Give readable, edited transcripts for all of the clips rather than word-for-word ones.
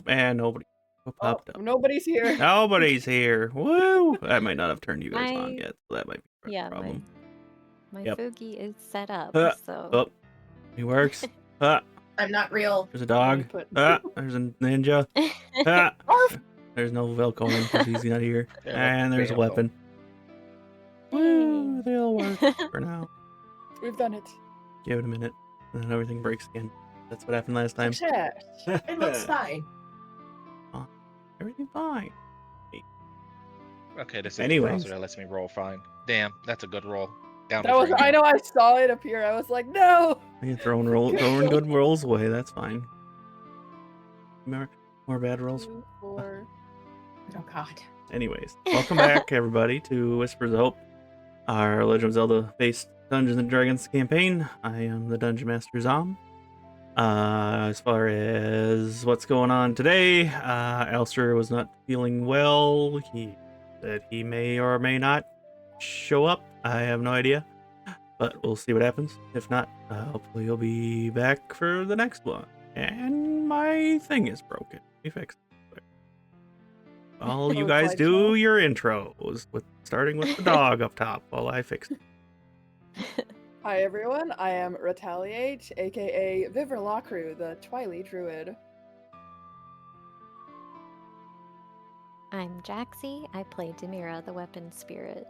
And nobody popped up. Nobody's here. Nobody's here. Woo! I might not have turned you guys on yet, so that might be a problem. My Foogie is set up, so... Oh, he works. I'm not real. There's a dog. There's a ninja. There's no Velkorin because he's not here. And there's a weapon. Woo! They all work for now. We've done it. Give it a minute, and then everything breaks again. That's what happened last time. It looks fine. Everything fine. Okay, this is Anyways. the browser that lets me roll fine. Damn, that's a good roll. Down That was, I know, I saw it appear. I was like, no! You're throwing good rolls away, that's fine. More bad rolls? 2, 4. Oh, God. Anyways, welcome back, everybody, to Whispers of Hope, our Legend of Zelda-based Dungeons & Dragons campaign. I am the Dungeon Master Zom. As far as what's going on today, Alistair was not feeling well. He said he may or may not show up. I have no idea, but we'll see what happens. If not, hopefully he'll be back for the next one. And my thing is broken. We fixed it. Well, you guys do your intros, starting with the dog up top while I fix it. Hi everyone, I am Rhettaliate, aka Vivra, the Twili druid. I'm Jaxi. I play Demira, the weapon spirit.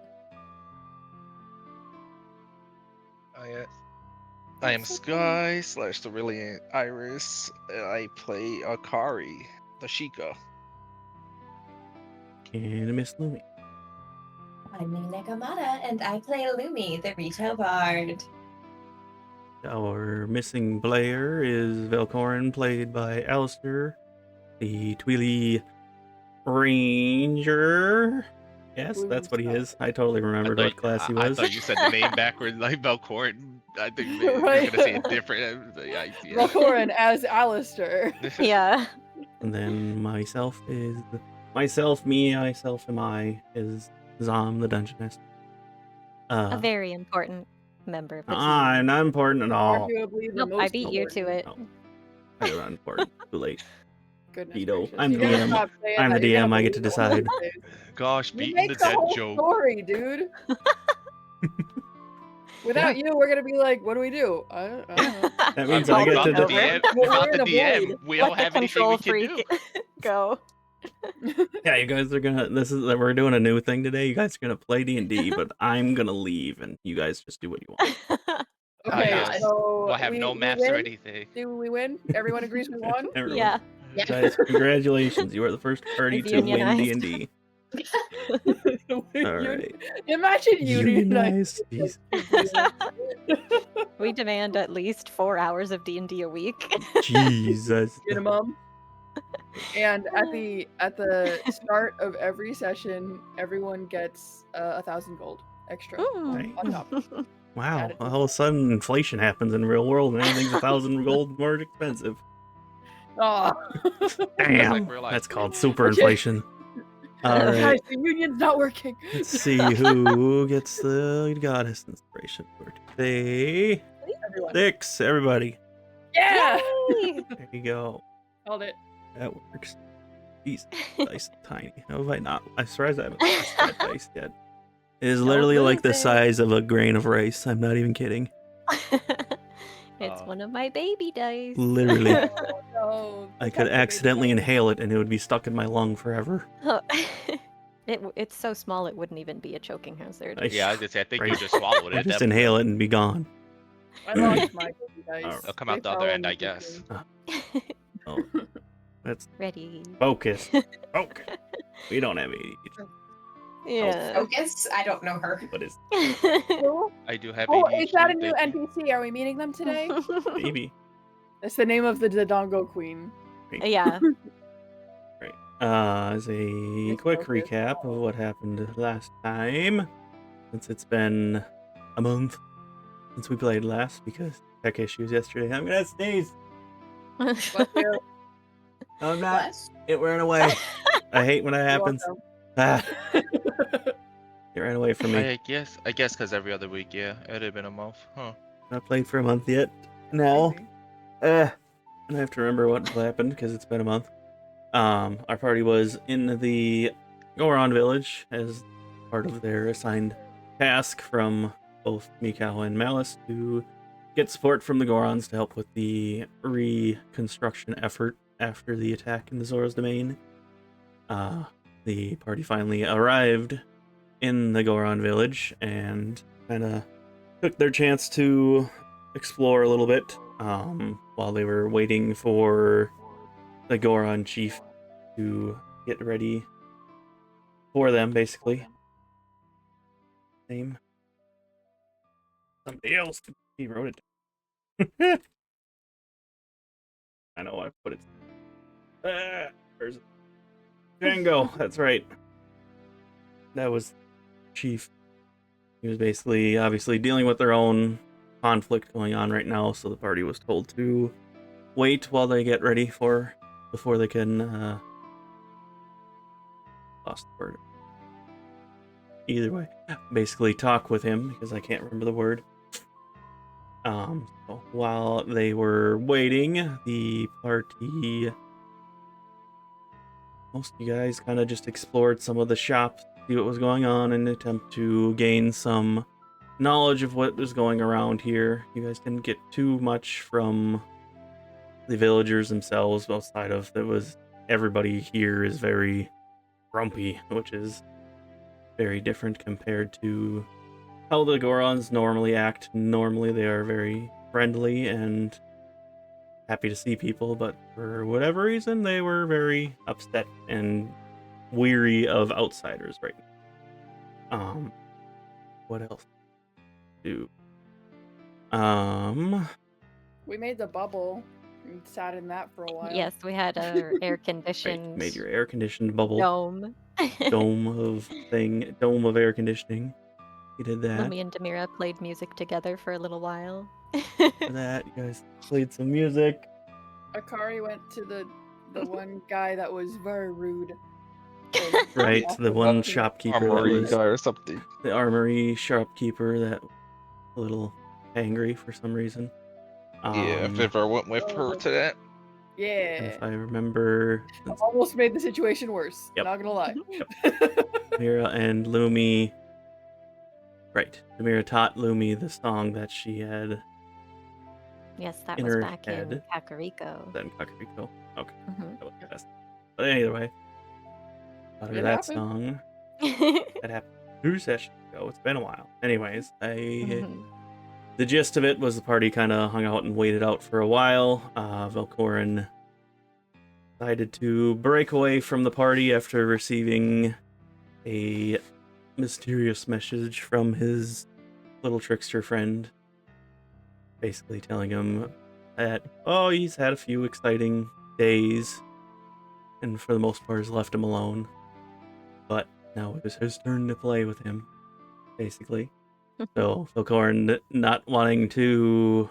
I am Sky / CeruleanxIris. I play Akari, the Shiekah. And Miss Lumi. I'm NibiNekomata, and I play Lumi, the Rito bard. Our missing player is Velkorin, played by Alistair, the Twili Ranger. Yes, that's what he is. I totally remembered what class he was. I thought you said the name backwards, like Velkorin. I think you were going to say it different. Velkorin as Alistair. Yeah. And then myself is Zom, the Dungeon Master. A very important member of the team. I'm not important at all. Arguably the Nope, I most beat you to it. No, I'm not important. Too late. Goodness Rito, gracious. I'm the You gotta DM. stop saying I'm the that. You're DM, gonna I get to believe it one decide. of these days. Gosh, You beating make the the dead whole joke. story, dude. Without you, we're gonna be like, what do we do? I don't know. That means I'll I get Without to the over. DM, We're without the in a DM, void. we don't Let the have anything we control can do. freak go. Yeah, you guys are gonna. We're doing a new thing today. You guys are gonna play D&D, but I'm gonna leave, and you guys just do what you want. Okay, yes. so We'll have no maps or win? anything. Do we win? Everyone agrees we won? Everyone. Yeah. Yeah. Guys, congratulations! You are the first party We've to win unionized. D&D. All right. Imagine unionized. Unionized. Jeez. We demand at least 4 hours of D&D a week. Jesus. Minimum. And at the start of every session, everyone gets 1,000 gold extra on top. Wow. Added to All of a sudden, inflation happens in the real world, and everything's 1,000 gold more expensive. Aw. Damn. like real life. That's called super inflation. All right. Guys, the union's not working. Let's see who gets the goddess inspiration for today. Everyone. 6, everybody. Yeah! Yay! There you go. Held it. That works. These dice tiny. How have I not? I'm surprised I haven't lost that dice yet. It is literally like the size of a grain of rice. I'm not even kidding. It's one of my baby dice. Literally. Oh, no. I could accidentally inhale it and it would be stuck in my lung forever. It's so small it wouldn't even be a choking hazard. Yeah, I was gonna say, I think you Right. just swallowed it. I just That- inhale it and be gone. I lost my baby dice. They'll come out the other end, I guess. Oh, that's Ready. focus. Focus. We don't have ADHD. Yeah. Focus? I don't know her. What is I do have Oh, ADHD. is that a new thank you. NPC? Are we meeting them today? baby? That's the name of the Dodongo Queen. Yeah. Right. As a quick recap of what happened last time, since it's been a month since we played last because tech issues yesterday. I'm gonna sneeze. Bless you. No, I'm not. Bless. It ran away. I hate when that You're happens. welcome. Ah. It ran away from me. I guess because every other week, yeah. It had been a month. Huh. Not played for a month yet. No. Crazy. And I have to remember what happened because it's been a month. our party was in the Goron village as part of their assigned task from both Mikau and Malice to get support from the Gorons to help with the reconstruction effort after the attack in the Zora's domain. The party finally arrived in the Goron village and kind of took their chance to explore a little bit while they were waiting for the Goron chief to get ready for them, basically. Name. Somebody else. He wrote it. I know I put it. Where's it? Django. That's right. That was chief. He was basically, obviously, dealing with their own conflict going on right now, so the party was told to wait while they get ready before they can lost the word. Either way, basically talk with him because I can't remember the word. So while they were waiting, the party, most of you guys kind of just explored some of the shops, see what was going on, in an attempt to gain some knowledge of what was going around here. You guys didn't get too much from the villagers themselves, outside of that was everybody here is very grumpy, which is very different compared to how the Gorons normally act. Normally they are very friendly and happy to see people, but for whatever reason they were very upset and weary of outsiders right now. What else do? We made the bubble and sat in that for a while. Yes, we had our air conditioned Right, made your air conditioned bubble dome. dome of air conditioning. You did that. Lumi and Demira played music together for a little while. For that, you guys played some music. Akari went to the one guy that was very rude. Right, the one Shopkeeper. shopkeeper that Armory was guy or something. the armory shopkeeper that was a little angry for some reason. Yeah, Vivra went with her to that. And Yeah. if I remember, Almost made the situation worse. Yep. Not gonna lie. Demira and Lumi. Right, Demira taught Lumi the song that she had Yes, that in was her back in head. Kakariko. Then Kakariko. Okay, Mhm. that was the best. But either way, taught her It that happened. song. That happened 2 sessions ago. It's been a while. Anyways, Mhm. the gist of it was the party kind of hung out and waited out for a while. Velkorin decided to break away from the party after receiving a mysterious message from his little trickster friend, basically telling him that, he's had a few exciting days, and for the most part has left him alone. But now it was his turn to play with him, basically. So Velkorin, not wanting to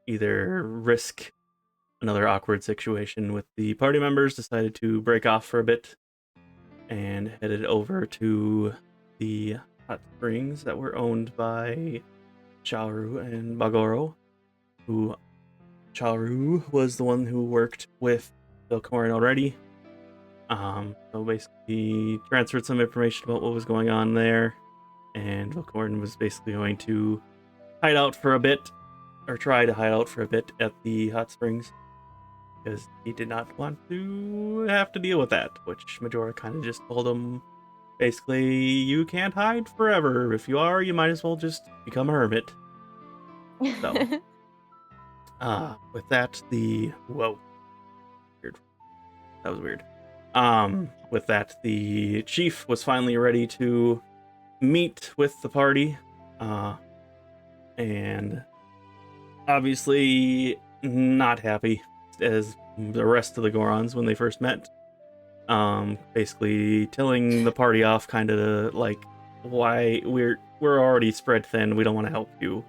either risk another awkward situation with the party members, decided to break off for a bit and headed over to the hot springs that were owned by Charu and Bagoro, who Charu was the one who worked with Velkorin already. So basically transferred some information about what was going on there, and Velkorin was basically going to hide out for a bit, or try to hide out for a bit at the hot springs, because he did not want to have to deal with that, which Majora kind of just told him, basically, you can't hide forever. If you are, you might as well just become a hermit. So, with that, whoa, weird. That was weird. With that, the chief was finally ready to meet with the party, and obviously not happy as the rest of the Gorons when they first met. Basically telling the party off, kind of like, why we're already spread thin, we don't want to help you,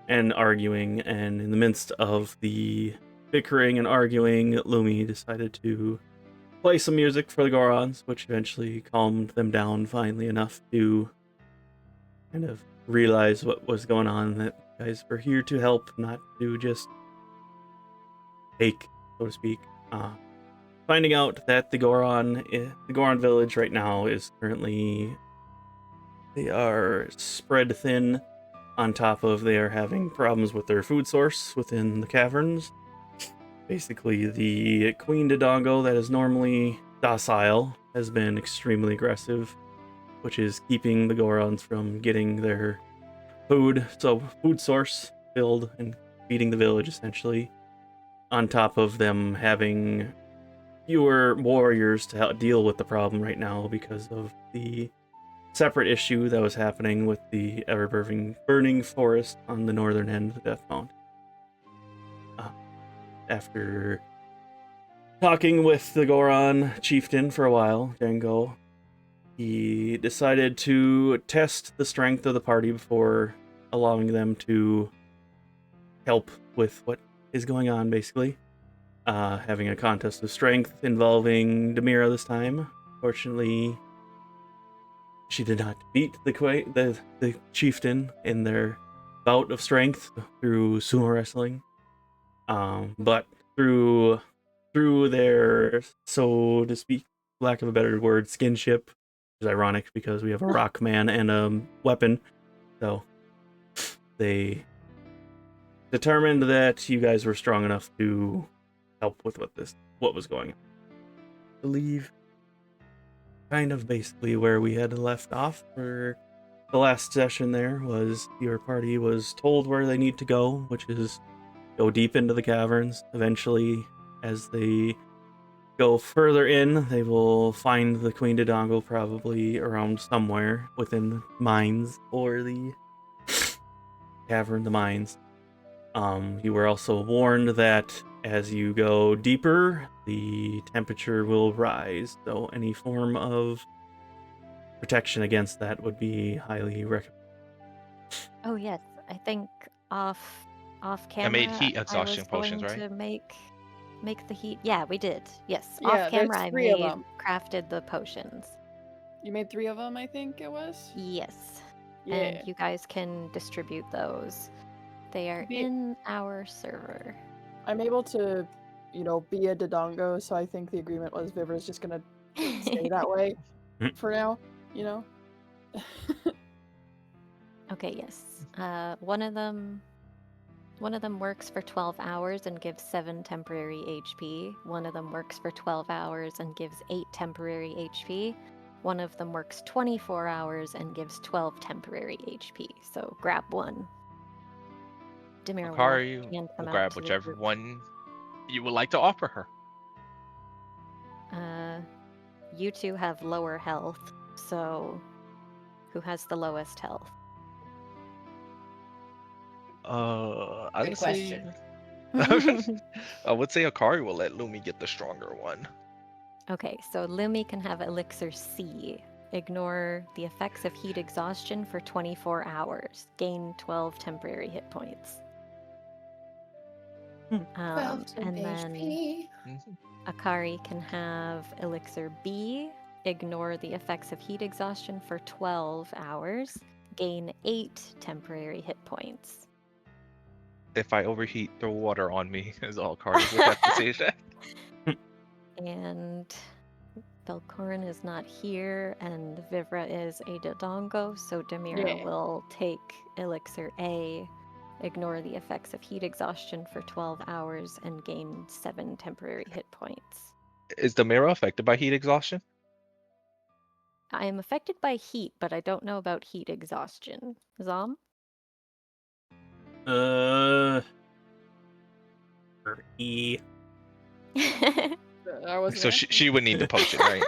and arguing. And in the midst of the bickering and arguing, Lumi decided to play some music for the Gorons, which eventually calmed them down finally enough to kind of realize what was going on, that you guys were here to help, not to just take, so to speak. finding out that the Goron village right now is currently, they are spread thin. On top of, they are having problems with their food source within the caverns. Basically, the Queen Dodongo that is normally docile has been extremely aggressive, which is keeping the Gorons from getting their food source filled and feeding the village, essentially. On top of them having fewer warriors to help deal with the problem right now because of the separate issue that was happening with the ever-burning forest on the northern end of the Death Mountain. After talking with the Goron chieftain for a while, Django, he decided to test the strength of the party before allowing them to help with what is going on, basically. Having a contest of strength involving Demira this time. Fortunately, she did not beat the chieftain in their bout of strength through sumo wrestling. But through their, so to speak, lack of a better word, skinship, which is ironic because we have a rock man and a weapon. So they determined that you guys were strong enough to help with what was going on. I believe kind of basically where we had left off for the last session there was your party was told where they need to go, which is go deep into the caverns. Eventually, as they go further in, they will find the Queen Dodongo probably around somewhere within the mines or the cavern, the mines. You were also warned that as you go deeper, the temperature will rise, so any form of protection against that would be highly recommended. Oh yes, I think off camera. I made heat I exhaustion was potions, going right? to make the heat. Yeah, we did. Yes, Yeah, off camera there's I 3 of made them. crafted the potions. You made 3 of them, I think it was? Yes. Yeah. And you guys can distribute those. They are in our server. I'm able to, be a Dodongo, so I think the agreement was Vivra is just gonna stay that way for now, Okay, yes. One of them works for 12 hours and gives 7 temporary HP. One of them works for 12 hours and gives 8 temporary HP. One of them works 24 hours and gives 12 temporary HP. So grab one. Demira Akari will hand them will out grab to the whichever group. one you would like to offer her. You two have lower health, so who has the lowest health? I'd Good say question. I would say Akari will let Lumi get the stronger one. Okay, so Lumi can have Elixir C. Ignore the effects of heat exhaustion for 24 hours. Gain 12 temporary hit points. 12 and then HP. Akari can have Elixir B. Ignore the effects of heat exhaustion for 12 hours. Gain 8 temporary hit points. If I overheat, throw water on me, is all Akari would have to say that. And Velkorin is not here, and Vivra is a Dodongo, so Demira Yeah. will take Elixir A, ignore the effects of heat exhaustion for 12 hours, and gain 7 temporary hit points. Is Demira affected by heat exhaustion? I am affected by heat, but I don't know about heat exhaustion. Zom? E. I wasn't So she would need the potion, right?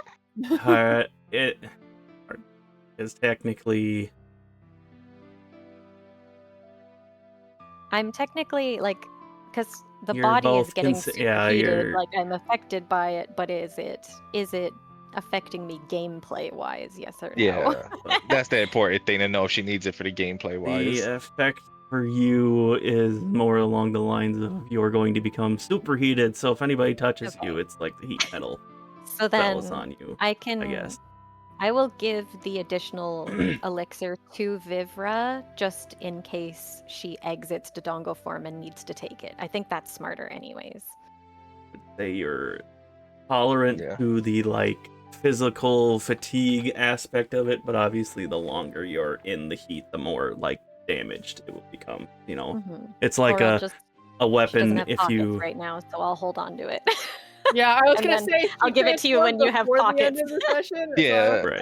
It is technically. I'm technically because the You're body is both getting yeah, superheated. you're- Like I'm affected by it, but is it affecting me gameplay wise? Yes or no? Yeah, that's the important thing to know if she needs it for the gameplay The wise. effect for you is more along the lines of you're going to become superheated. So if anybody touches you, Okay. it's like the heat metal So spell is then on you. I can. I guess. I will give the additional elixir to Vivra just in case she exits Dodongo form and needs to take it. I think that's smarter, anyways. Say you're tolerant Yeah. to the like physical fatigue aspect of it, but obviously the longer you're in the heat, the more like damaged it will become. You know, Mhm. it's like Or I'll a just. a She doesn't weapon have if pockets you right now, so I'll hold on to it. Yeah, I was And gonna then say I'll she give it to you when transformed you have before the end pockets. of the session. So I Yeah. was Right.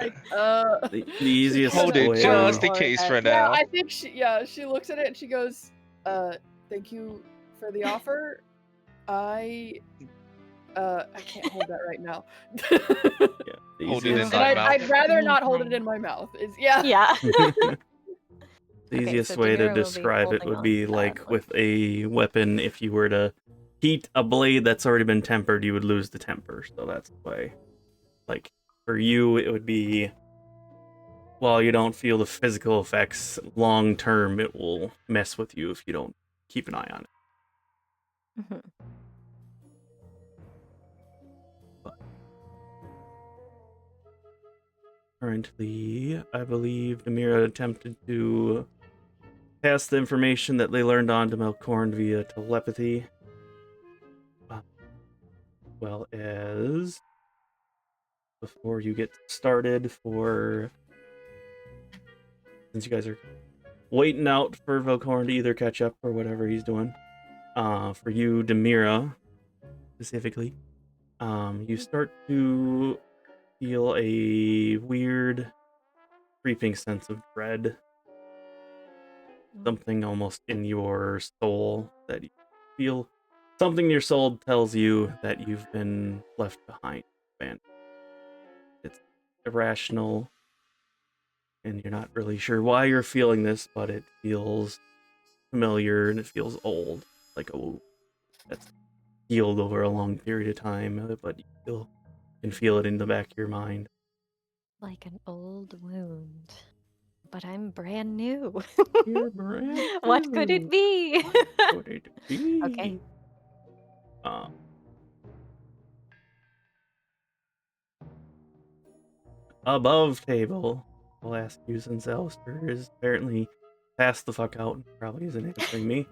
like, the she's easiest Hold gonna it way. just in Or case that- for Yeah, now. I think she looks at it and she goes, thank you for the offer. I can't hold that right now. Yeah, the Hold it easiest. in And my mouth. I'd rather not hold it in my mouth. Yeah. Yeah. The Okay, easiest so way to Demira will be describe it holding would on be to that like one. with a weapon, if you were to heat a blade that's already been tempered, you would lose the temper. So that's why, like, for you, it would be, while you don't feel the physical effects, long term, it will mess with you if you don't keep an eye on it. Mhm. Currently, I believe Demira attempted to pass the information that they learned on to Velkorin via telepathy. Well as, before you get started, since you guys are waiting out for Velkorin to either catch up or whatever he's doing, for you, Demira, specifically, you start to feel a weird creeping sense of dread. Something almost in your soul that you feel. Something in your soul tells you that you've been left behind. And it's irrational, and you're not really sure why you're feeling this, but it feels familiar and it feels old, like a wound that's healed over a long period of time, but you still can feel it in the back of your mind. Like an old wound. But I'm brand new. You're brand What could new. it be? What could it be? Okay. Above table, I'll ask you, since Alistair is apparently passed the fuck out and probably isn't answering me.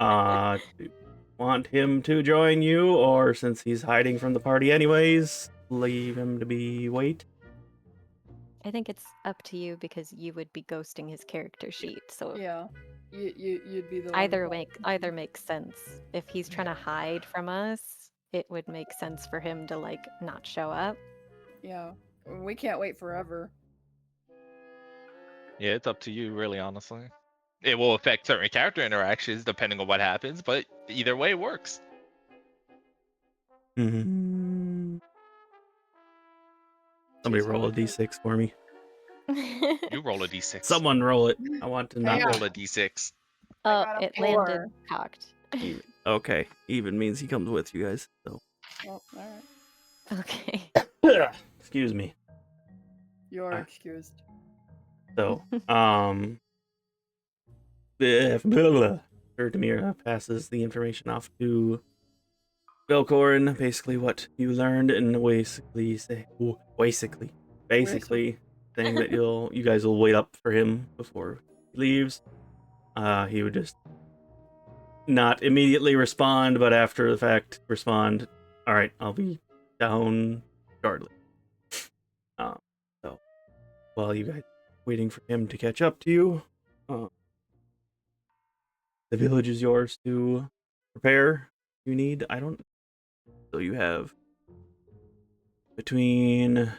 Do you want him to join you, or since he's hiding from the party anyways, leave him to be wait? I think it's up to you because you would be ghosting his character sheet. So Yeah. You'd be the one. either makes sense. If he's trying to hide from us, it would make sense for him to like not show up. Yeah. We can't wait forever. Yeah, it's up to you, really, honestly. It will affect certain character interactions depending on what happens, but either way it works. Mm-hmm. Somebody Jeez, roll a how- d6 for me. You roll a d6. Someone roll it. I want to Hang not You on. roll. roll a d6. Oh, got a it landed 4. cocked. Even. Okay, even means he comes with you guys. So, Oh, alright. Okay. excuse me. You're Ah. excused. So, Demira passes the information off to Velkorin, basically what you learned, and basically saying that you guys will wait up for him before he leaves. He would just not immediately respond, but after the fact respond, all right, I'll be down shortly. So while you guys waiting for him to catch up to you, the village is yours to prepare. You need, I don't. So you have between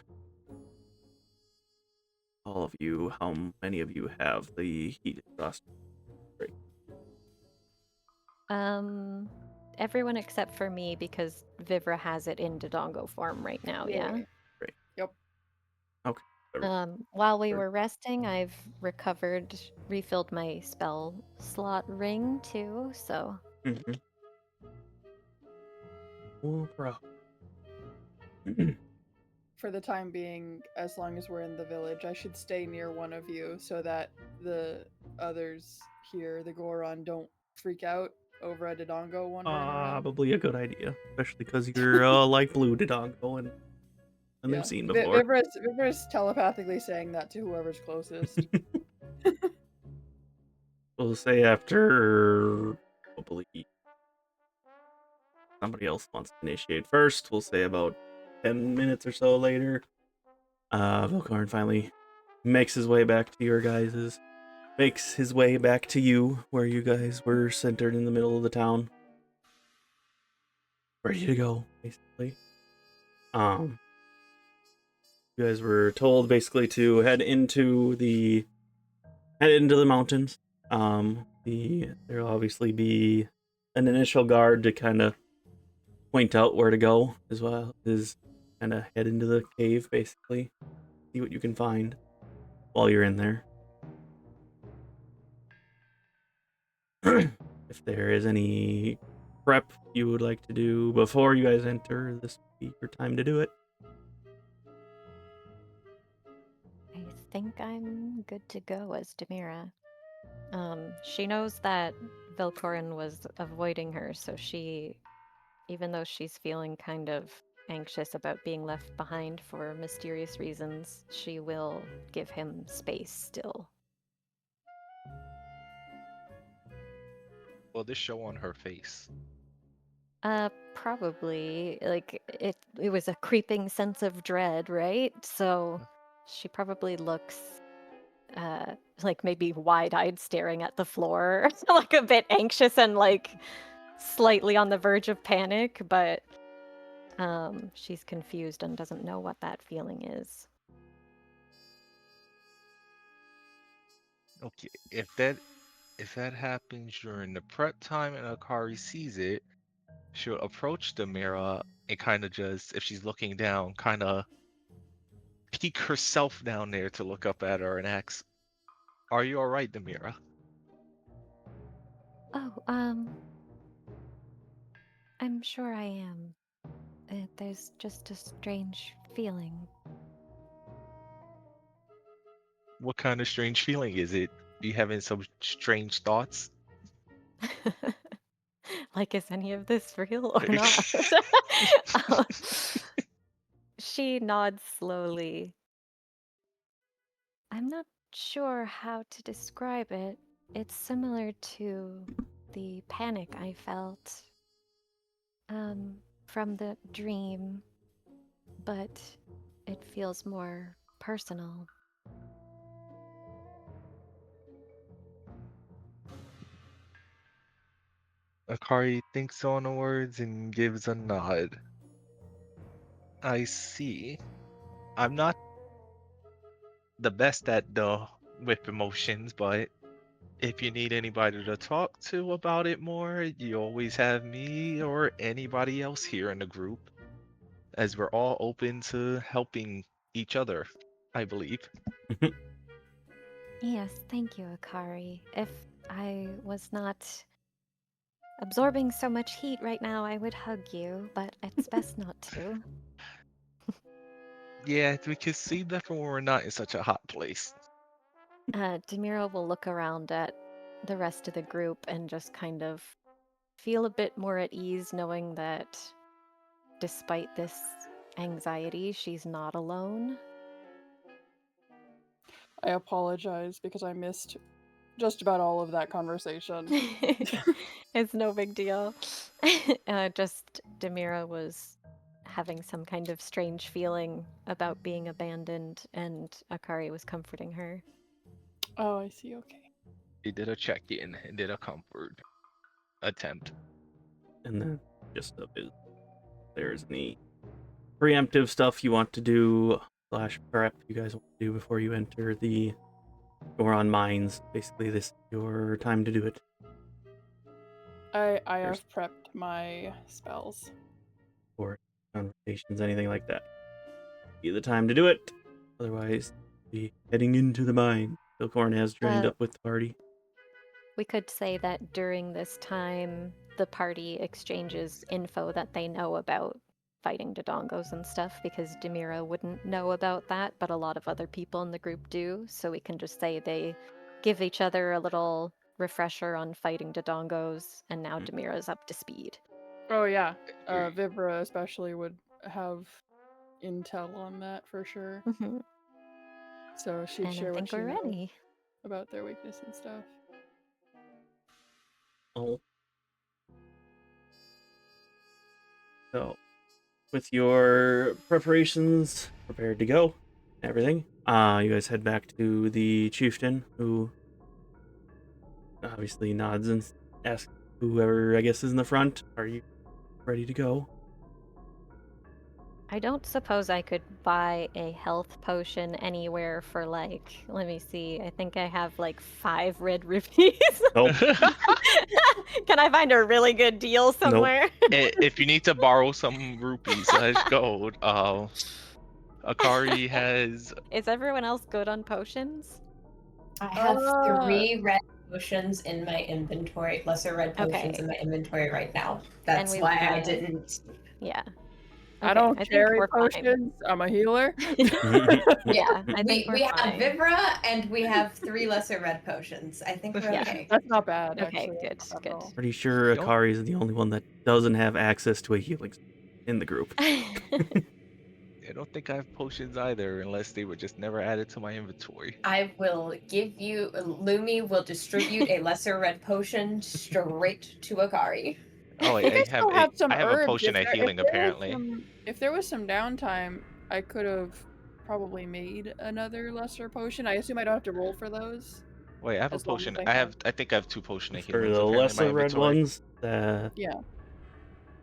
all of you, how many of you have the heat exhaust? Everyone except for me because Vivra has it in Dodongo form right now, yeah? Great. Yep. Okay. While we were resting, I've refilled my spell slot ring too, so. Mm-hmm. Oh, bro. For the time being, as long as we're in the village, I should stay near one of you so that the others here, the Goron, don't freak out over a Dodongo wandering around. Probably a good idea, especially because you're light blue Dodongo and they've seen before. Vivra's telepathically saying that to whoever's closest. We'll say after probably somebody else wants to initiate first. We'll say about 10 minutes or so later, Velkorin finally makes his way back to makes his way back to you, where you guys were centered in the middle of the town. Ready to go, basically. You guys were told basically to head into the mountains. There'll obviously be an initial guard to kind of point out where to go, as well as kind of head into the cave, basically. See what you can find while you're in there. If there is any prep you would like to do before you guys enter, this would be your time to do it. I think I'm good to go as Demira. She knows that Velkorin was avoiding her, so even though she's feeling kind of anxious about being left behind for mysterious reasons, she will give him space still. Will this show on her face? Probably. Like, it was a creeping sense of dread, right? So she probably looks like maybe wide-eyed staring at the floor, like a bit anxious and like slightly on the verge of panic, but she's confused and doesn't know what that feeling is. Okay, if that happens during the prep time and Akari sees it, she'll approach the mirror and kind of just, if she's looking down, kind of peek herself down there to look up at her and ask, "Are you all right, Demira?" Oh, I'm sure I am. There's just a strange feeling. What kind of strange feeling is it? Are you having some strange thoughts? Like, is any of this real or not? Uh, She nods slowly. I'm not sure how to describe it. It's similar to the panic I felt from the dream, but it feels more personal. Akari thinks on the words and gives a nod. I see. I'm not the best at with emotions, but if you need anybody to talk to about it more, you always have me or anybody else here in the group, as we're all open to helping each other, I believe. Yes, thank you, Akari. If I was not absorbing so much heat right now, I would hug you, but it's best not to. Yeah, we can see that when we're not in such a hot place. Demira will look around at the rest of the group and just kind of feel a bit more at ease knowing that despite this anxiety, she's not alone. I apologize because I missed just about all of that conversation. It's no big deal. Just Demira was having some kind of strange feeling about being abandoned, and Akari was comforting her. Oh, I see. Okay. He did a check-in and did a comfort attempt. And then just if there's any preemptive stuff you want to do / prep you guys want to do before you enter the Goron mines, basically this is your time to do it. I have prepped my spells. Or conversations, anything like that. Be the time to do it. Otherwise, be heading into the mine. Velkorin has joined up with the party. We could say that during this time, the party exchanges info that they know about fighting Dodongos and stuff, because Demira wouldn't know about that, but a lot of other people in the group do, so we can just say they give each other a little refresher on fighting Dodongos, and now Demira's up to speed. Oh yeah, Vivra especially would have intel on that for sure. Mm-hmm. So she'd And share I what think she we're knows ready. about their weakness and stuff. Oh. So, with your preparations prepared to go, everything, you guys head back to the chieftain, who obviously nods and asks whoever I guess is in the front, "Are you ready to go?" I don't suppose I could buy a health potion anywhere for like, let me see, I think I have like 5 red rupees. Nope. Can I find a really good deal somewhere? If you need to borrow some rupees / gold, Akari has. Is everyone else good on potions? I have 3 red potions in my inventory, lesser red potions in my inventory right now. That's we've why I got- didn't. Yeah. I don't think carry we're fine. potions. I'm a healer. Yeah, I think We we're have fine. Vivra and we have 3 lesser red potions. I think we're Yeah. okay. That's not bad, Okay, actually. good, That's not bad good. at all. Pretty sure Yup. Akari is the only one that doesn't have access to a healing in the group. I don't think I have potions either, unless they were just never added to my inventory. I will give you. Lumi will distribute a lesser red potion straight to Akari. Oh, I think I still have some I have herbs. a potion of healing apparently. If there was some downtime, I could have probably made another lesser potion. I assume I don't have to roll for those. Wait, I have a as long as potion. I I think I have 2 potion of For healings the apparently in my lesser red inventory. ones, Yeah.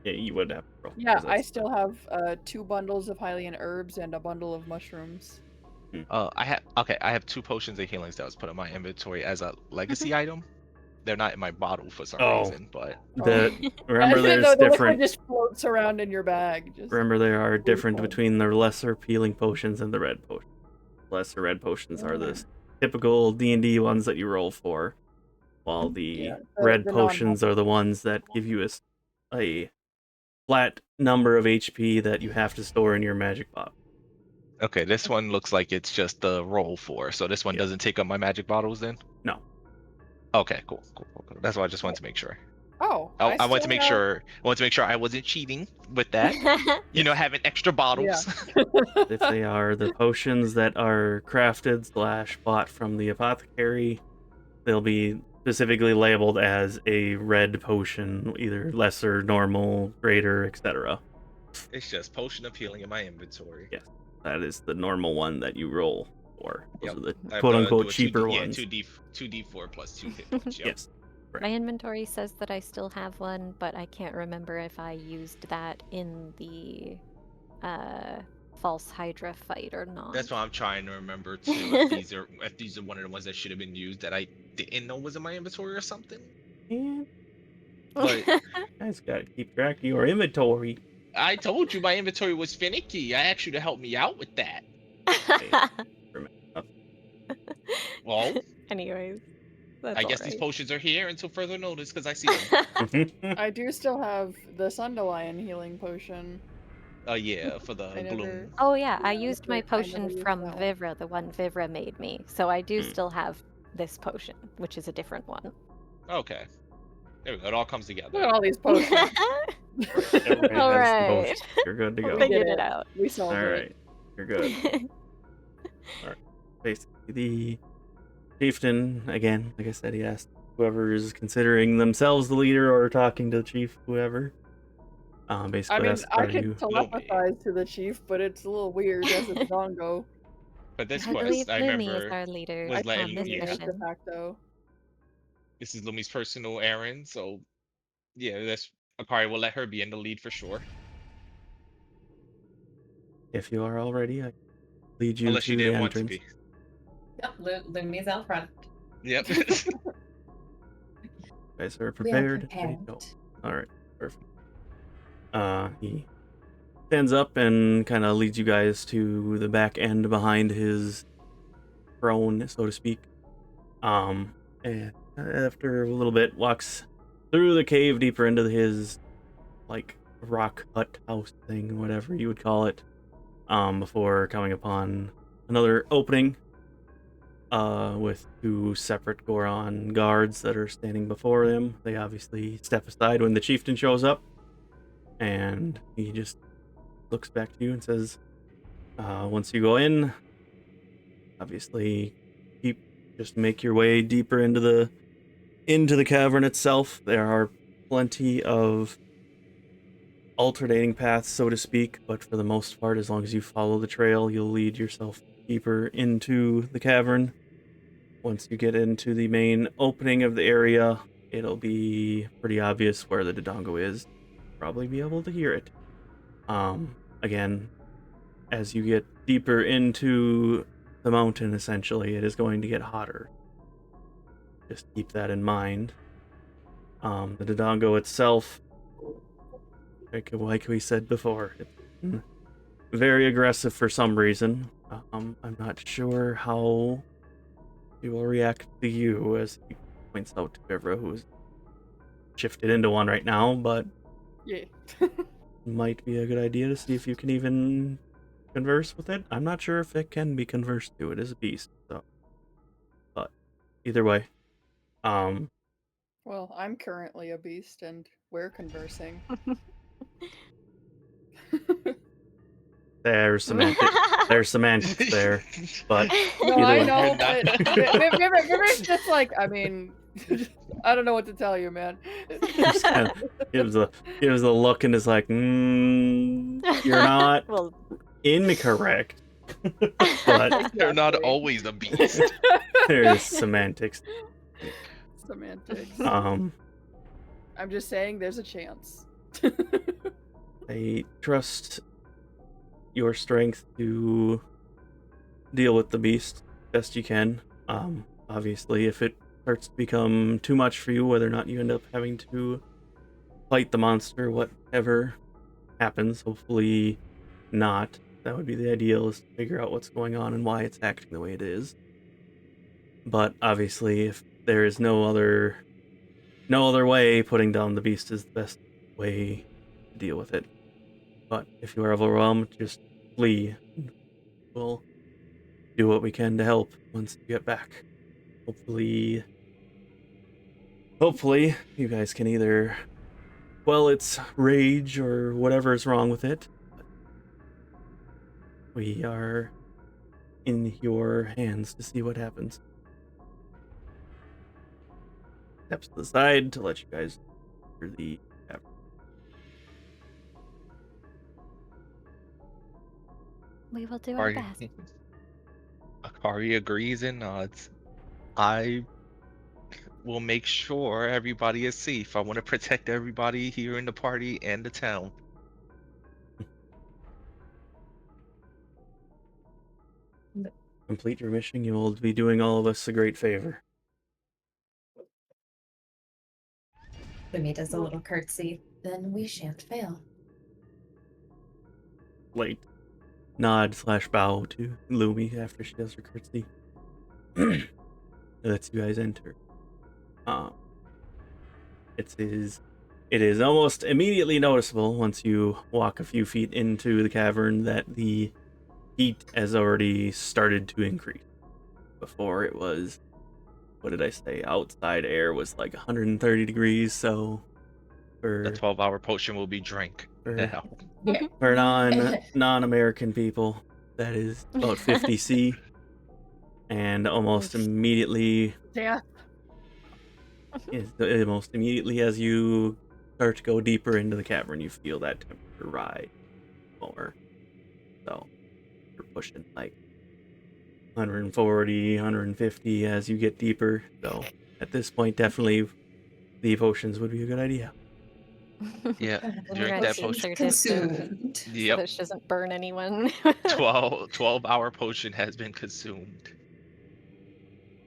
yeah, you would have to roll. Yeah, 'cause I that's- still have 2 bundles of Hylian herbs and a bundle of mushrooms. I have 2 potions of healings that was put in my inventory as a legacy item. They're not in my bottle for some reason, but remember there's the liquid different. just floats around in your bag. Remember there are different fun. between the lesser healing potions and the red potions. Lesser red potions are the typical D&D ones that you roll for, while the red the potions are the ones that give you a flat number of HP that you have to store in your magic bottle. okay, this one looks like it's just the roll for. So this one Yeah. doesn't take up my magic bottles then? No. Okay, cool. That's why I just wanted to make sure. Oh, I want to make sure. I want to make sure I wasn't cheating with that. You know, having extra bottles. If they are the potions that are crafted / bought from the apothecary, they'll be specifically labeled as a red potion, either lesser, normal, greater, etc. It's just potion of healing in my inventory. Yes, that is the normal one that you roll for. Those are the I have quote to unquote do a cheaper 2D, ones. 2d4 plus 2 hit points. Yep. Yes. My inventory says that I still have one, but I can't remember if I used that in the false Hydra fight or not. That's why I'm trying to remember too. If these are one of the ones that should have been used that I didn't know was in my inventory or something. Yeah. But you guys gotta keep track of your inventory. I told you my inventory was finicky. I asked you to help me out with that. Well, anyways, I guess these potions are here until further notice because I see them. I do still have the Sundelion healing potion. Yeah, for the gloom. Oh yeah, I used my I potion never used from that one. Vivra, the one Vivra made me. So I do still have this potion, which is a different one. Okay. There we go. It all comes together. Look at all these potions. Everybody All has the right. potions. You're good to go. We Figured did it out. We solved All it. right, you're good. All right. Basically, the chieftain, again, like I said, he asked whoever is considering themselves the leader or talking to the chief, whoever. Basically, I mean, asked, I are can you? telepathize to the chief, but it's a little weird as a Dongo. But this I believe quest, I Lumi is remember, our leader was on letting this yeah. mission. De facto. This is Lumi's personal errand, so yeah, that's Akari will let her be in the lead for sure. If you are all ready, I lead you Unless to you the didn't want to entrance. be. Yep, Lumi's out front. Yep. You guys are We are prepared. Ready to go. All right, perfect. He stands up and kind of leads you guys to the back end behind his throne, so to speak. And after a little bit, walks through the cave deeper into his like rock hut house thing, whatever you would call it. Before coming upon another opening. With 2 separate Goron guards that are standing before him. They obviously step aside when the chieftain shows up, and he just looks back to you and says, once you go in, obviously just make your way deeper into the cavern itself. There are plenty of alternating paths, so to speak, but for the most part, as long as you follow the trail, you'll lead yourself deeper into the cavern. Once you get into the main opening of the area, it'll be pretty obvious where the Dodongo is. Probably be able to hear it. Again, as you get deeper into the mountain, essentially, it is going to get hotter. Just keep that in mind. The Dodongo itself, like we said before, it's very aggressive for some reason. I'm not sure how he will react to you, as he points out to Vivra, who's shifted into one right now, but Yeah. might be a good idea to see if you can even converse with it. I'm not sure if it can be conversed to. It is a beast, so. But either way, Well, I'm currently a beast, and we're conversing. there's semantics there, but No, either I way. know, but Viver's just like, I mean, I don't know what to tell you, man. Just kind of gives a look and is like, you're not Well, incorrect, but They're not Exactly. always a beast. there's semantics. Semantics. Um, I'm just saying there's a chance. I trust your strength to deal with the beast best you can. Obviously, if it starts to become too much for you, whether or not you end up having to fight the monster, whatever happens, hopefully not. That would be the ideal, is to figure out what's going on and why it's acting the way it is. But obviously, if there is no other way, putting down the beast is the best way to deal with it. But if you are overwhelmed, just flee. We'll do what we can to help once you get back. Hopefully you guys can either quell its rage or whatever is wrong with it. But we are in your hands to see what happens. Steps to the side to let you guys enter the cavern. we will do our best. Akari agrees and nods. I will make sure everybody is safe. I want to protect everybody here in the party and the town. Complete your mission, you will be doing all of us a great favor. Lumi does a little curtsy. Then we shan't fail. Late nod / bow to Lumi after she does her curtsy. Lets you guys enter. It is almost immediately noticeable once you walk a few feet into the cavern that the heat has already started to increase. Before it was, what did I say? Outside air was like 130 degrees, so The for 12-hour potion will be drank now. Yeah. for non-American people, that is about 50 C, and almost immediately Yeah. almost immediately as you start to go deeper into the cavern, you feel that temperature rise more. So you're pushing like 140, 150 as you get deeper. So at this point, definitely the potions would be a good idea. Yeah, drink Right, that since potion. they're distant, Consumed. so Yep, that she doesn't burn anyone. 12-hour potion has been consumed.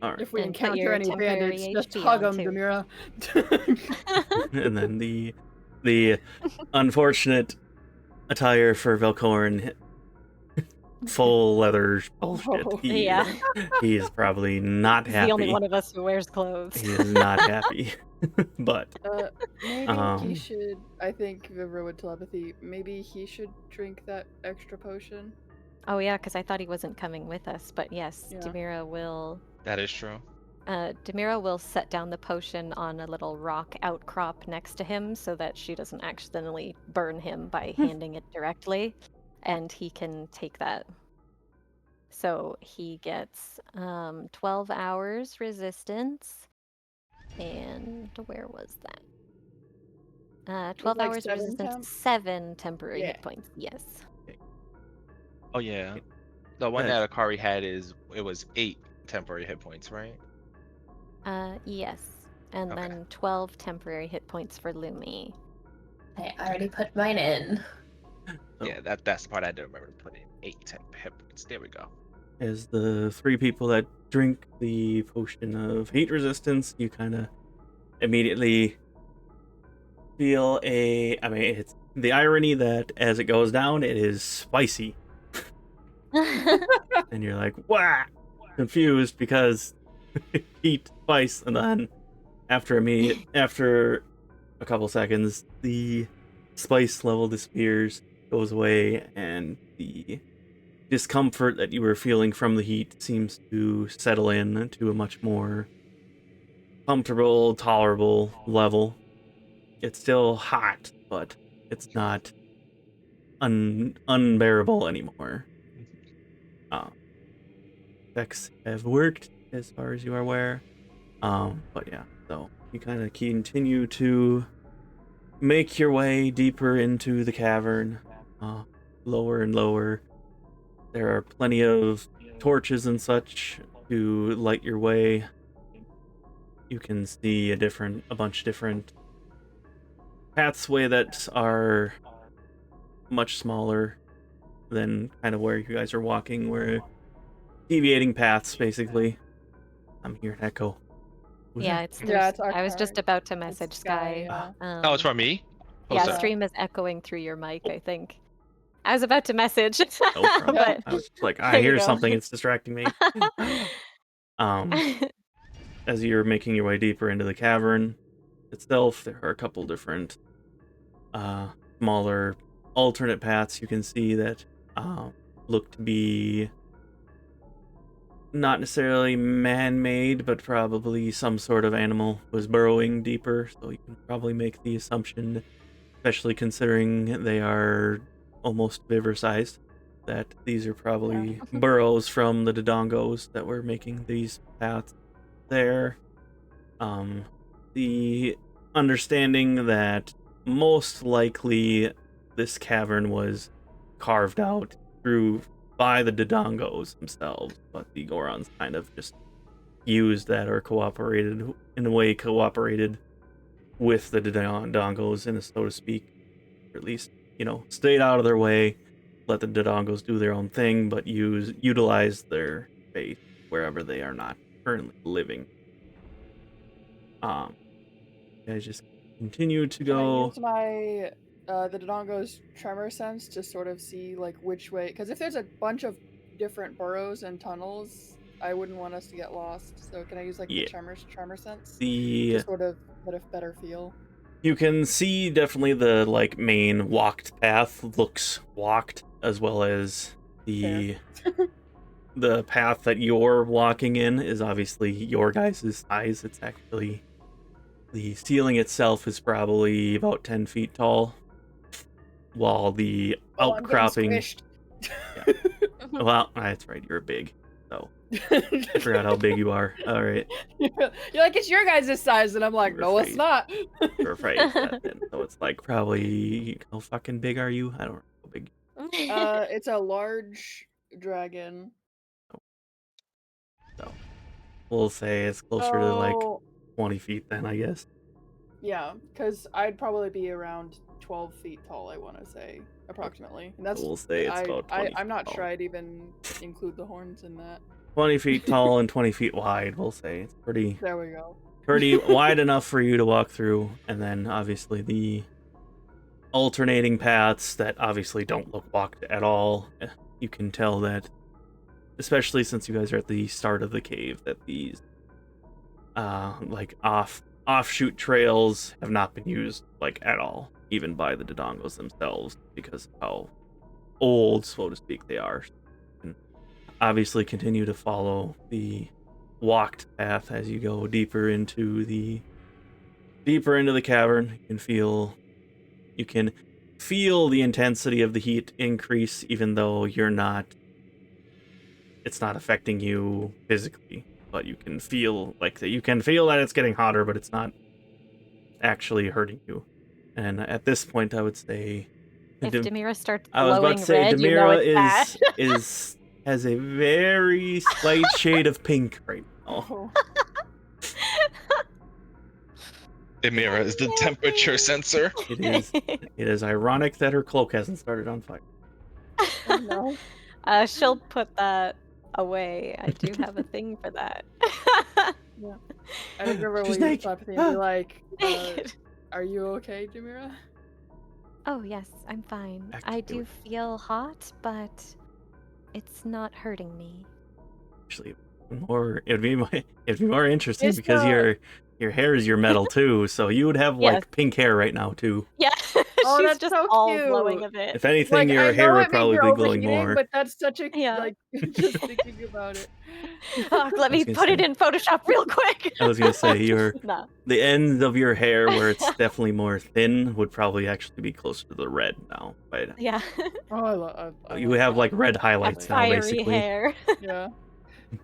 All right. If we And put encounter your any temporary bandits, just HP hug on, them, too. Demira. And then the unfortunate attire for Velkorin, full leather bullshit. Oh. Yeah. He is probably not He's happy. the only one of us who wears clothes. He is not happy. But Maybe he Um, should. I think Vivra would telepathy. Maybe he should drink that extra potion. Oh yeah, because I thought he wasn't coming with us, but yes, Yeah. Demira will. That is true. Demira will set down the potion on a little rock outcrop next to him so that she doesn't accidentally burn him by handing it directly, and he can take that. So he gets 12 hours resistance, and where was that? 12 like hours 7 resistance, temp? 7 temporary Yeah. hit points. Yes. Oh yeah. The one That's- that Akari had it was 8 temporary hit points, right? Yes. And Okay. then 12 temporary hit points for Lumi. I already put mine in. So, Yeah, that's the part I do remember to put in. 8 hit points. There we go. as the 3 people that drink the potion of heat resistance, you kind of immediately feel it's the irony that as it goes down, it is spicy. And you're like, wow, confused because heat, spice, and then after a couple seconds, the spice level disappears, goes away, and the discomfort that you were feeling from the heat seems to settle in to a much more comfortable, tolerable level. It's still hot, but it's not unbearable anymore. Effects have worked as far as you are aware. But yeah, so you kind of continue to make your way deeper into the cavern, lower and lower. There are plenty of torches and such to light your way. You can see a bunch of different pathway that are much smaller than kind of where you guys are walking. Where deviating paths, basically. I'm here to echo. Who's Yeah, that? it's Yeah, there's. it's I was just about to It's message Sky, Sky. yeah. Oh, it's from me? Oh, Yeah, sorry. stream is echoing through your mic, I think. I was about to message, No problem. but I was like, I there you hear go. something. It's distracting me. As you're making your way deeper into the cavern itself, there are a couple different smaller alternate paths you can see that look to be not necessarily man-made, but probably some sort of animal was burrowing deeper, so you can probably make the assumption, especially considering they are almost Vivra-sized, that these are probably burrows from the Dodongos that were making these paths there. The understanding that most likely this cavern was carved out by the Dodongos themselves, but the Gorons kind of just used that or cooperated with the Dodongos, in a so to speak, or at least stayed out of their way, let the Dodongos do their own thing, but utilize their faith wherever they are not currently living. You guys just continue to Can I go. use my the Dodongo's tremor sense to sort of see like which way? Because if there's a bunch of different burrows and tunnels, I wouldn't want us to get lost. So can I use like Yeah. the tremor sense The to sort of get a better feel? You can see definitely the main walked path looks walked, as well as the the path that you're walking in is obviously your guys' size. It's actually, the ceiling itself is probably about 10 feet tall, while the outcropping. I'm getting squished. Well, that's right, you're big, so I forgot how big you are. All right, You're like, it's your guys' size, and I'm like, You're no, it's afraid. not. you're afraid of that then. So it's like, probably, how fucking big are you? I don't know how big. It's a large dragon. So we'll say it's closer to like So 20 feet then, I guess. yeah, because I'd probably be around 12 feet tall, I want to say, approximately. And that's We'll say it's about 20 I'm not feet sure tall. I'd even include the horns in that. 20 feet tall and 20 feet wide, we'll say. It's pretty There we go. wide enough for you to walk through, and then obviously the alternating paths that obviously don't look walked at all. You can tell that, especially since you guys are at the start of the cave, that these offshoot trails have not been used at all, even by the Dodongos themselves, because of how old, so to speak, they are. And obviously continue to follow the walked path as you go deeper into the cavern. You can feel the intensity of the heat increase, even though it's not affecting you physically, but you can feel that it's getting hotter, but it's not actually hurting you. And at this point, I would say, If Demira starts I was about glowing to say red, you know Demira it's bad. has a very slight shade of pink right now. Oh. Demira is the temperature sensor. It is ironic that her cloak hasn't started on fire. Oh, no. She'll put that away. I do have a thing for that. Yeah. I think River will She's use naked. telepathy and be like, Naked. are you okay, Demira? Oh yes, I'm fine. Back to I it. do feel hot, but it's not hurting me. Actually, it'd be more interesting It's because your hair is your metal too, so you would have like Yes. pink hair right now too. Yeah, Oh, she's that's just so all cute. glowing a bit. If anything, Like, your I hair know would it means probably you're be glowing overheating, more. but that's such a Yeah. like just thinking about it. Oh, let me gonna put it say- in Photoshop real quick. I was gonna say No. the end of your hair where it's definitely more thin would probably actually be closer to the red now. But Yeah. Oh, I love. you have like red A highlights now, fiery basically. hair. Yeah.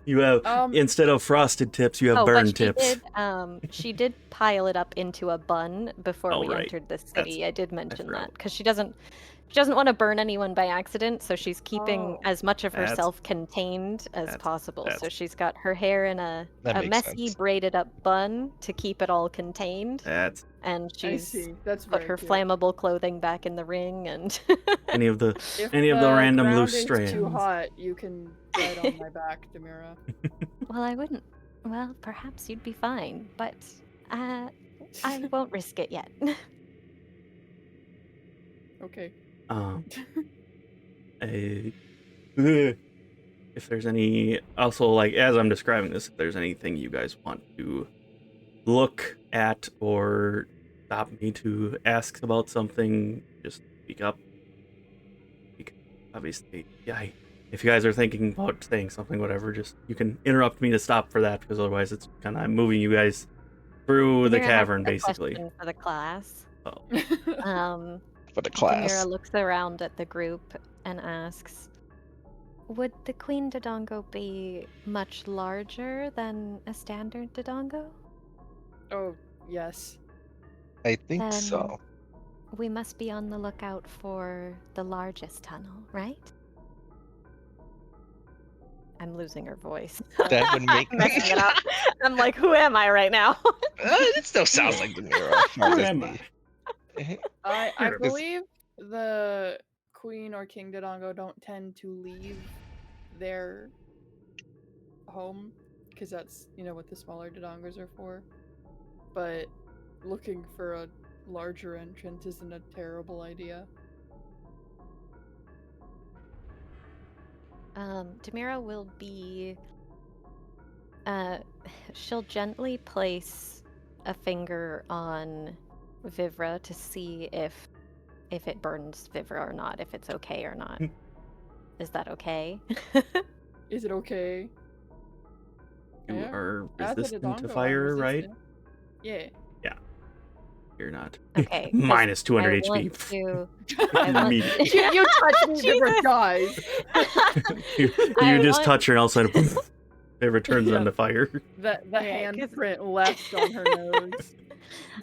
You have instead of frosted tips, you have burned tips. She did pile it up into a bun before Oh, we right. entered the city. I did mention forgot. that because she doesn't want to burn anyone by accident, so she's keeping Oh. as much of That's- herself contained as that's- possible. So that's- she's got her hair in a That makes messy sense. braided up bun to keep it all contained, That's and I she's see. That's put very her cute. flammable clothing back in the ring and any of the If any of the random ground loose is strands. too hot, you can ride on my back, Demira. Well, I wouldn't. Well, perhaps you'd be fine, but I won't risk it yet. Okay. If there's any, also like as I'm describing this, if there's anything you guys want to look at or stop me to ask about something, just speak up. Because obviously, yeah, if you guys are thinking about saying something, whatever, just you can interrupt me to stop for that, because otherwise it's kind of moving you guys through the Demira has cavern, a basically. question for the class. Oh. For the class. Demira looks around at the group and asks, would the Queen Dodongo be much larger than a standard Dodongo? Oh, yes. I think Then so. we must be on the lookout for the largest tunnel, right? I'm losing her voice. That would make I'm messing it up. I'm like, who am I right now? It still sounds like Demira. Who am I? I Sure. believe the Queen or King Dodongo don't tend to leave their home, because that's, what the smaller Dodongos are for. But looking for a larger entrance isn't a terrible idea. Demira will be... she'll gently place a finger on Vivra to see if it burns Vivra or not, if it's okay or not. Is that okay? Is it okay? You Yeah. are As a resistant to Dodongo, I'm fire, right? resistant. Yeah. You're not. Okay. 'cause Minus 200 I HP. want to- I want- Immediately. you touch me, Jesus. Vibra dies. you I just want- touch her and all of a sudden it returns Yeah. onto fire. The Yeah, 'cause- handprint left on her nose.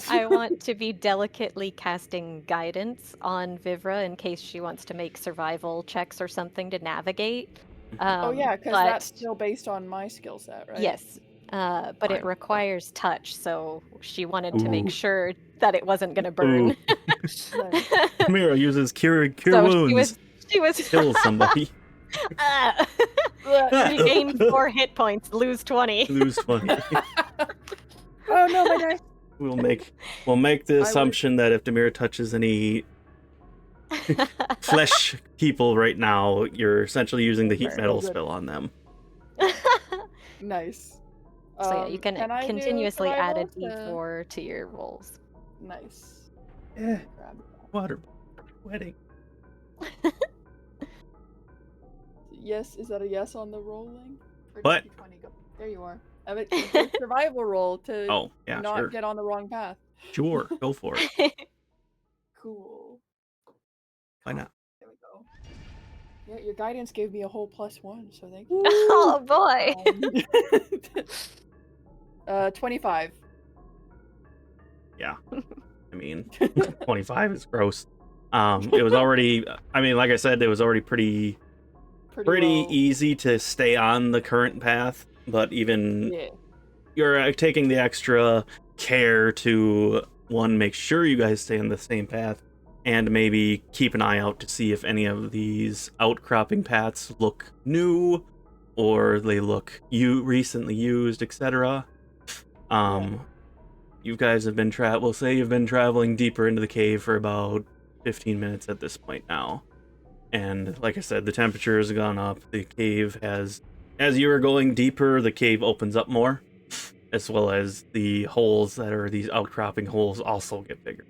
I want to be delicately casting guidance on Vivra in case she wants to make survival checks or something to navigate. Oh yeah, because but- that's still based on my skill set, right? Yes, but it Fine. requires touch, so she wanted to Ooh. make sure that it wasn't going to burn. Mira uses cure so wounds. she was Kill somebody. you gain 4 hit points, lose 20. Lose 20. Oh no, my dice. We'll make the assumption that if Demira touches any flesh people right now, you're essentially using the heat Right, metal good. spell on them. Nice. So yeah, you can I do continuously add a survival d4 to your rolls. Nice. Yeah. Grab Water. Wedding. that. Yes, is that a yes on the rolling? Or What? did D20 go? There you are. I have a survival roll to Oh, yeah, not sure. get on the wrong path. Sure, go for it. Cool. Why not? There we go. Yeah, your guidance gave me a whole +1, so thank you. Oh boy. 25. I mean, 25 is gross. It was already, I mean, like I said, it was already pretty well. easy to stay on the current path, but even Yeah. you're taking the extra care to, one, make sure you guys stay on the same path, and maybe keep an eye out to see if any of these outcropping paths look new, or they look recently used, etc. You guys have been we'll say you've been traveling deeper into the cave for about 15 minutes at this point now. And like I said, the temperature has gone up. The cave has, as you are going deeper, the cave opens up more, as well as the holes that are these outcropping holes also get bigger.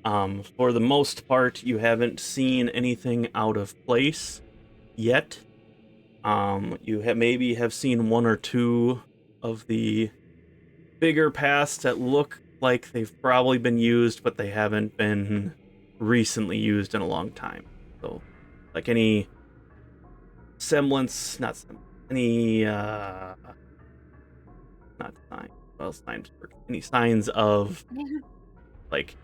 For the most part, you haven't seen anything out of place yet. You maybe have seen one or two of the bigger paths that look like they've probably been used, but they haven't been recently used in a long time. So, like any semblance, any not sign, well, signs, any signs of, like,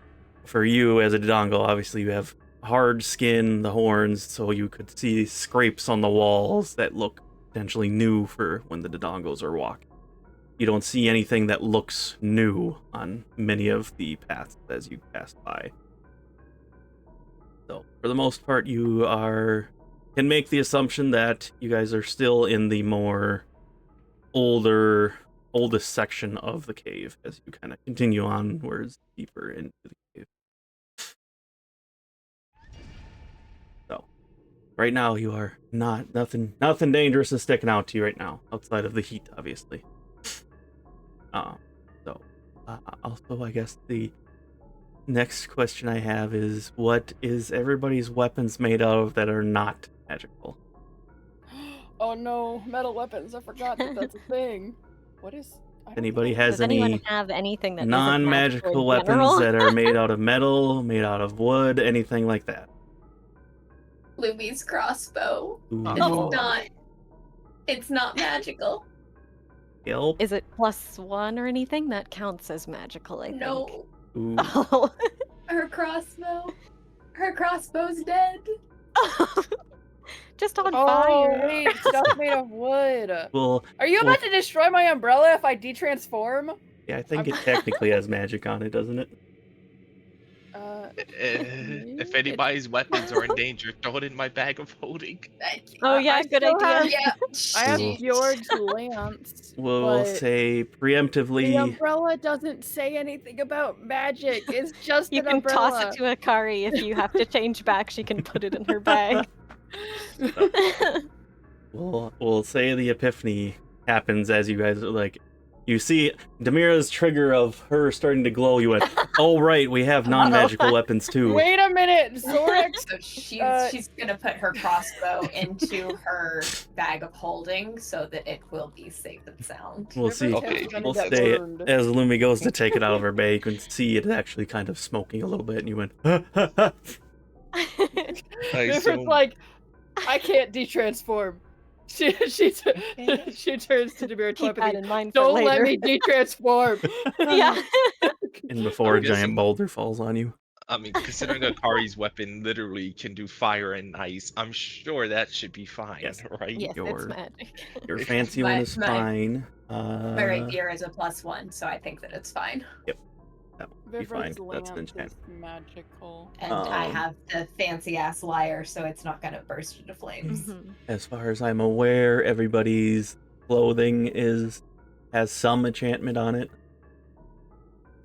for you as a Dodongo, obviously you have hard skin, the horns, so you could see scrapes on the walls that look potentially new for when the Dodongos are walking. You don't see anything that looks new on many of the paths as you pass by. So, for the most part, you can make the assumption that you guys are still in the more oldest section of the cave as you kind of continue onwards deeper into the cave. So, right now you are nothing dangerous is sticking out to you right now, outside of the heat, obviously. Also, I guess the next question I have is, what is everybody's weapons made of that are not magical? Oh no, metal weapons! I forgot that that's a thing. What is? Anybody has Does anyone any have anything that non-magical isn't magical in weapons general? that are made out of metal, made out of wood, anything like that? Lumi's crossbow. Ooh. It's not magical. Yelp. Is it +1 or anything? That counts as magical, I think. No. Ooh. Oh. Her crossbow's dead. Just on Oh fire. wait, stuff made of wood. Well, Are you about to destroy my umbrella if I detransform? yeah, I think it technically has magic on it, doesn't it? If anybody's weapons are in danger, throw it in my bag of holding. Oh yeah, I good still idea. I have Cool. Georg's lance. We'll but say the preemptively. umbrella doesn't say anything about magic. It's just You an can umbrella. toss it to Akari if you have to change back. She can put it in her bag. We'll say the epiphany happens as you guys are like, you see Demira's trigger of her starting to glow. You went, oh right, we have non-magical weapons too. Wait a minute, Zorex. So she's gonna put her crossbow into her bag of holding so that it will be safe and sound. We'll see. Okay, We'll say as Lumi goes to take it out of her bag, you can see it actually kind of smoking a little bit, and you went, ha, ha, ha. Vivra's like, I can't detransform. She turns to Demira Keep that in mind for Don't later. let me detransform. Yeah. And before a I'm giant guessing- boulder falls on you. I mean, considering Akari's weapon literally can do fire and ice, I'm sure that should be fine, Yes. right? Yes, Your- it's magic. Your fancy one is fine. My rapier is a +1, so I think that it's fine. That would be fine. Vivra's That's an lance enchantment. is magical. And I have the fancy ass lyre, so it's not gonna burst into flames. Mhm. As far as I'm aware, everybody's clothing has some enchantment on it.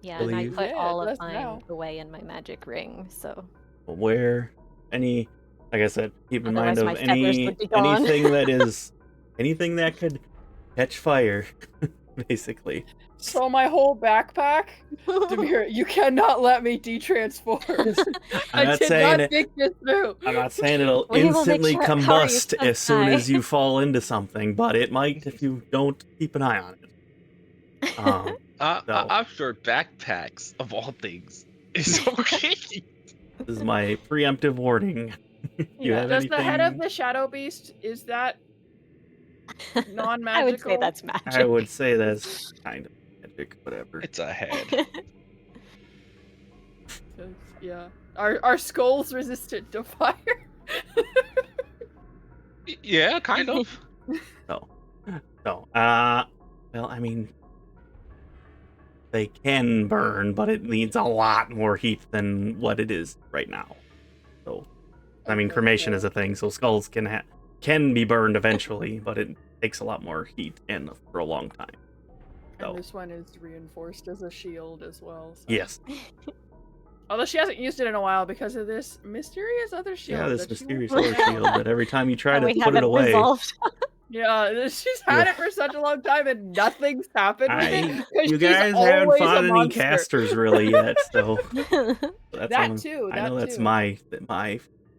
Yeah, and I Believe. put Yeah, all it of does mine now. away in my magic ring, so Where any, like I said, keep in mind Otherwise of my feathers would be gone. anything that is anything that could catch fire, basically. So my whole backpack, Demira, you cannot let me detransform. I'm I not did saying not it. think this through. I'm not saying it'll We will make instantly sure Akari combust is as soon die. as you fall into something, but it might if you don't keep an eye on it. I'm sure backpacks, of all things, is okay. This is my preemptive warning. You have Does the head of anything? the Shadow Beast, is that non-magical? I would say that's magic. I would say that's kind of magic, whatever. It's a head. 'Cause, yeah, our skulls resistant to fire. Yeah, kind of. So, well, I mean, they can burn, but it needs a lot more heat than what it is right now. So, I mean, Okay, cremation well, is a thing, so skulls can be burned eventually, but it takes a lot more heat and for a long time. So, and this one is reinforced as a shield as well. So. yes. Although she hasn't used it in a while because of this mysterious other shield. Yeah, this that she mysterious won't other put down. shield that every time you try And to we put haven't it away, resolved. Yeah, she's had Yeah. it for such a long time and nothing's happened with it. 'cause you she's guys haven't always fought a any monster. casters really yet, so that's That only, too, I know that that's too. my,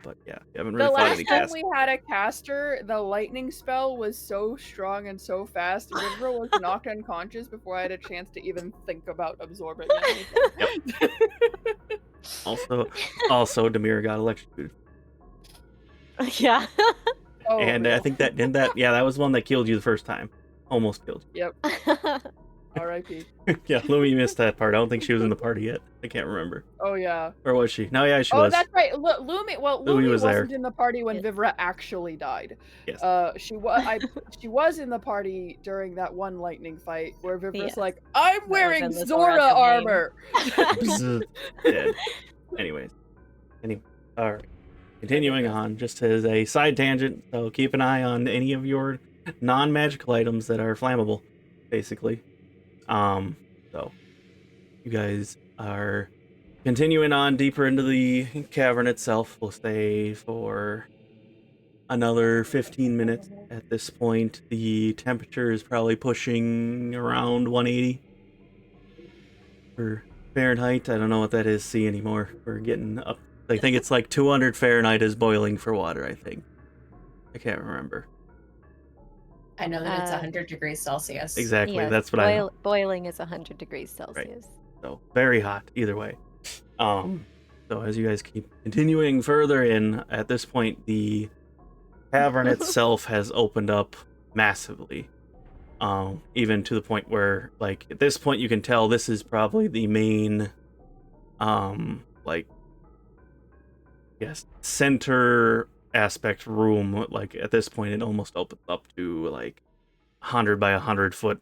but yeah, you haven't The really fought last any time casters. we had a caster, the lightning spell was so strong and so fast, Vivra was knocked unconscious before I had a chance to even think about absorbing anything. Also, Demira got electrocuted. Yeah. Oh, And I real. think that was one that killed you the first time. Almost killed Yep. R.I.P. you. Yeah, Lumi missed that part. I don't think she was in the party yet. I can't remember. Oh yeah. Or was she? No, yeah, she Oh, was. that's right. Lumi. Well, Lumi Lumi was there. wasn't in the party when Yes. Vivra actually died. Yes. She was in the party during that one lightning fight where Vivra's Yes. like, "I'm was wearing in the Zora Zora domain." armor." Bzz, dead. Anyway, all right. Continuing on, just as a side tangent, so keep an eye on any of your non-magical items that are flammable, basically. So you guys are continuing on deeper into the cavern itself. We'll stay for another 15 minutes at this point. The temperature is probably pushing around 180 for Fahrenheit. I don't know what that is C anymore. We're getting up. I think it's like 200 Fahrenheit is boiling for water, I think. I can't remember. I know that it's 100 degrees Celsius. Exactly, Yes, that's what I know. Boiling is 100 degrees Celsius. So, very hot, either way. So as you guys keep continuing further in, at this point, the cavern itself has opened up massively. Even to the point where, like, at this point you can tell this is probably the main, center aspect room. Like, at this point it almost opens up to, like, 100 by 100 foot.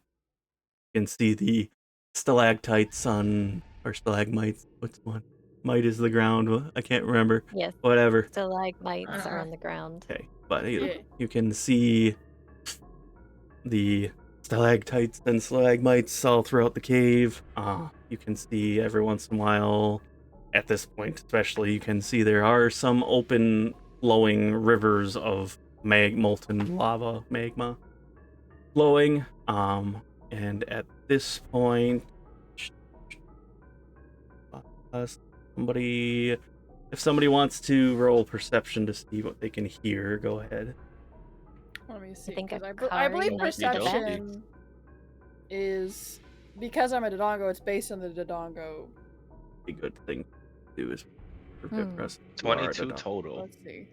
You can see the stalactites or stalagmites. What's one? Mite is the ground. I can't remember. Yes. Whatever. Stalagmites are on the ground. Okay, but Yeah. you can see the stalactites and stalagmites all throughout the cave. You can see every once in a while, at this point especially, you can see there are some open, flowing rivers of molten lava magma flowing. And at this point, if somebody wants to roll perception to see what they can hear, go ahead. Let me see. think 'Cause I Akari believe might be the best. perception is because I'm a Dodongo. It's based on the Dodongo. A good thing to do is for Hmm. Vivra. 22 total. Let's see.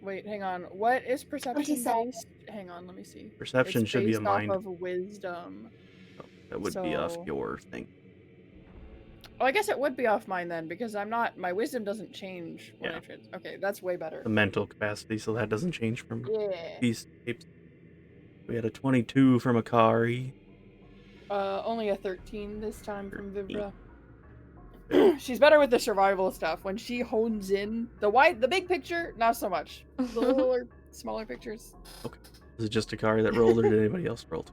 Wait, hang on. What is perception 27. based? Hang on, let me see. Perception It's should be a based off mind. of wisdom. That would be off So- your thing. Oh, I guess it would be off mine then because I'm not. My wisdom doesn't change when Yeah. I trans. Okay, that's way better. The mental capacity, so that doesn't change from Yeah. these tapes. We had a 22 from Akari. Only a 13 this time from 13. Vivra. She's better with the survival stuff. When she hones in the big picture, not so much. The littler, smaller pictures. Is it just Akari that rolled, or did anybody else roll?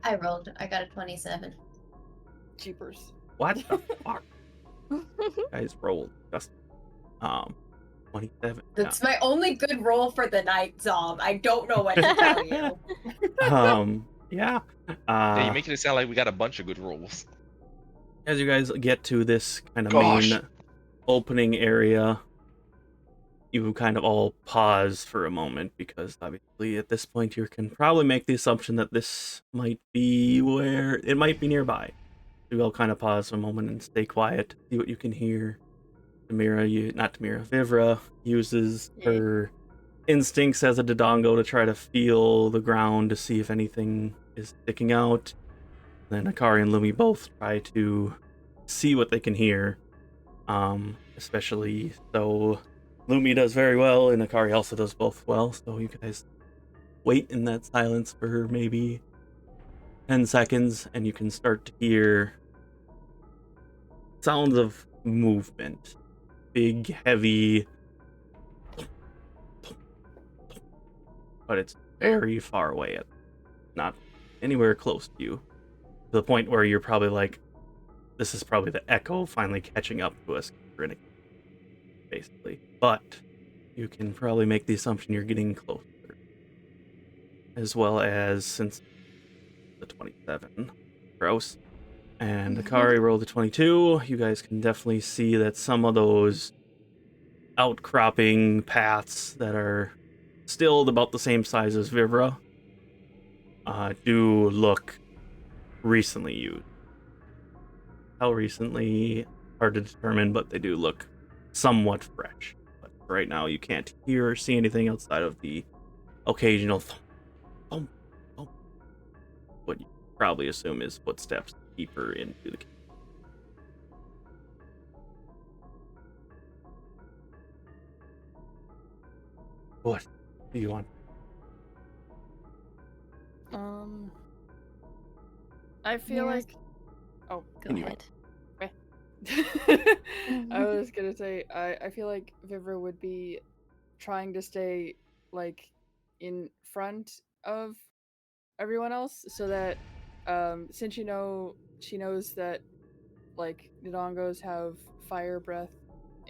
I rolled. I got a 27. Cheapers. What the fuck? Guys rolled. Just 27. That's my only good roll for the night, Zom. I don't know what to tell you. Yeah. Yeah, you making it sound like we got a bunch of good rolls. As you guys get to this kind of Gosh. main opening area, you kind of all pause for a moment because obviously at this point you can probably make the assumption that this might be where it might be nearby. You all kind of pause for a moment and stay quiet, see what you can hear. Vivra uses her instincts as a Dodongo to try to feel the ground to see if anything is sticking out. Then Akari and Lumi both try to see what they can hear. Especially so Lumi does very well and Akari also does both well, so you guys wait in that silence for maybe 10 seconds and you can start to hear sounds of movement. Big, heavy, but it's very far away, not anywhere close to you. To the point where you're probably like, this is probably the echo finally catching up to us, basically. But you can probably make the assumption you're getting closer. As well as, since the 27, gross, and Akari rolled a 22, you guys can definitely see that some of those outcropping paths that are still about the same size as Vivra do look recently used. How recently, hard to determine, but they do look somewhat fresh. But right now you can't hear or see anything outside of the occasional thump, thump. What you probably assume is footsteps deeper into the cave. What do you want? I feel Mira's- like. Oh, Go Anyway. ahead. I was gonna say, I feel like Vivra would be trying to stay like in front of everyone else, so that since she knows that like Ndongos have fire breath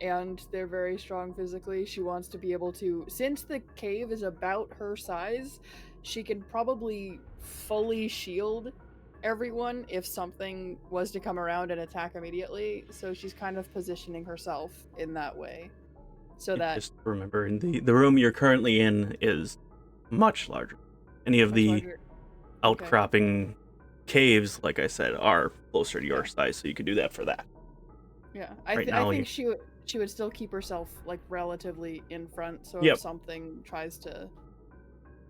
and they're very strong physically, she wants to be able to, since the cave is about her size, she can probably fully shield everyone if something was to come around and attack immediately. So she's kind of positioning herself in that way. So that Just remember, in the room you're currently in is much larger. Any of much the larger. outcropping caves, like I said, are closer to your Yeah. size, so you could do that for that. Yeah, Right I now, think she would still keep herself like relatively in front, so Yep. if something tries to